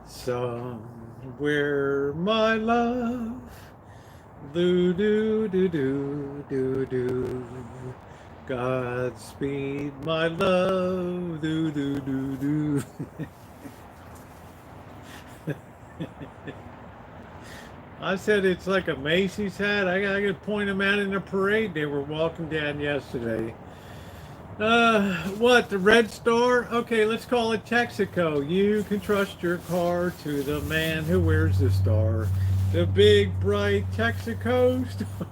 Somewhere, my love, do do do do do do. Godspeed, my love, do do do do. I said it's like a Macy's hat. I gotta point them out in the parade. They were walking down yesterday. What, the Red Star? Okay, let's call it Texaco. You can trust your car to the man who wears the star. The big, bright Texaco star.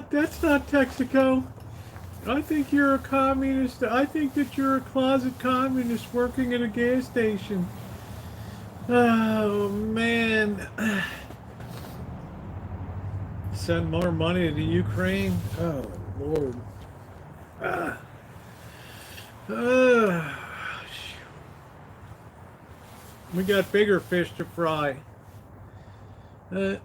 That's not Texaco. I think you're a communist. I think that you're a closet communist working at a gas station. Oh, man. Send more money to Ukraine? Oh, Lord. We got bigger fish to fry. Right,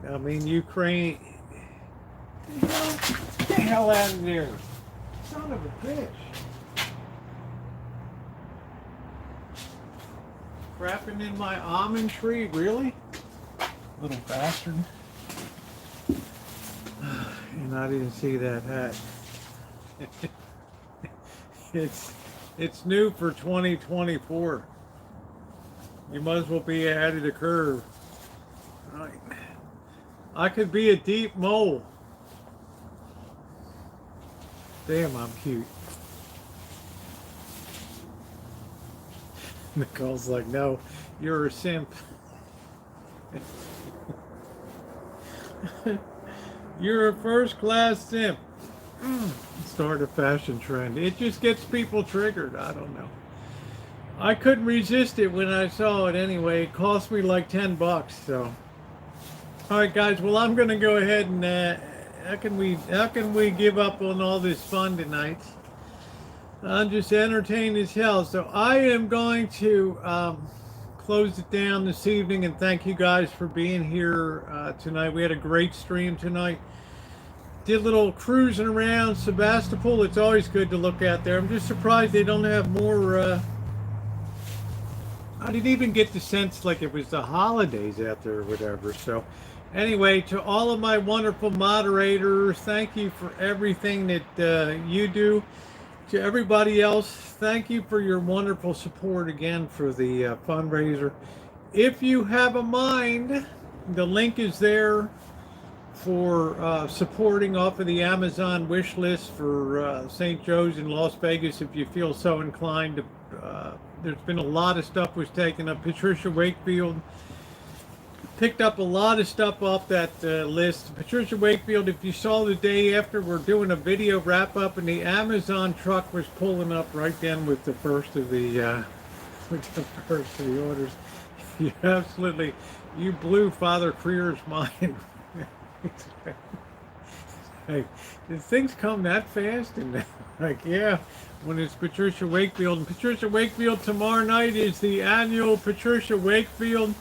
I mean, Ukraine. Get the hell out of there. Son of a bitch. crapping in my almond tree, really? Little bastard. And I didn't see that hat. It's new for 2024. You might as well be ahead of the curve. Right. I could be a deep mole. Damn, I'm cute. Nicole's like, no, you're a simp. You're a first-class simp. Start a fashion trend. It just gets people triggered. I don't know. I couldn't resist it when I saw it anyway. It cost me like $10, so. All right, guys. Well, I'm going to go ahead and how can we give up on all this fun tonight? I'm just entertained as hell. So I am going to close it down this evening, and thank you guys for being here tonight. We had a great stream tonight. Did a little cruising around Sebastopol. It's always good to look out there. I'm just surprised they don't have more. I didn't even get the sense like it was the holidays out there or whatever. So anyway, to all of my wonderful moderators, thank you for everything that you do. To everybody else, thank you for your wonderful support again for the fundraiser. If you have a mind, the link is there for supporting off of the Amazon wish list for St. Joe's in Las Vegas if you feel so inclined to. There's been a lot of stuff was taken up. Patricia Wakefield picked up a lot of stuff off that list. Patricia Wakefield, if you saw the day after, we're doing a video wrap up, and the Amazon truck was pulling up right then with the first of the orders. You absolutely, you blew Father Creer's mind. Hey, did things come that fast? And like, yeah, when it's Patricia Wakefield. And Patricia Wakefield, tomorrow night is the annual Patricia Wakefield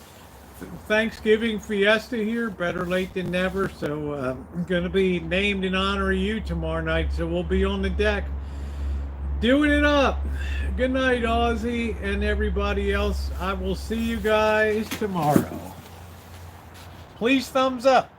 Thanksgiving fiesta here. Better late than never. So I'm going to be named in honor of you tomorrow night. So we'll be on the deck doing it up. Good night, Ozzy and everybody else. I will see you guys tomorrow. Please thumbs up.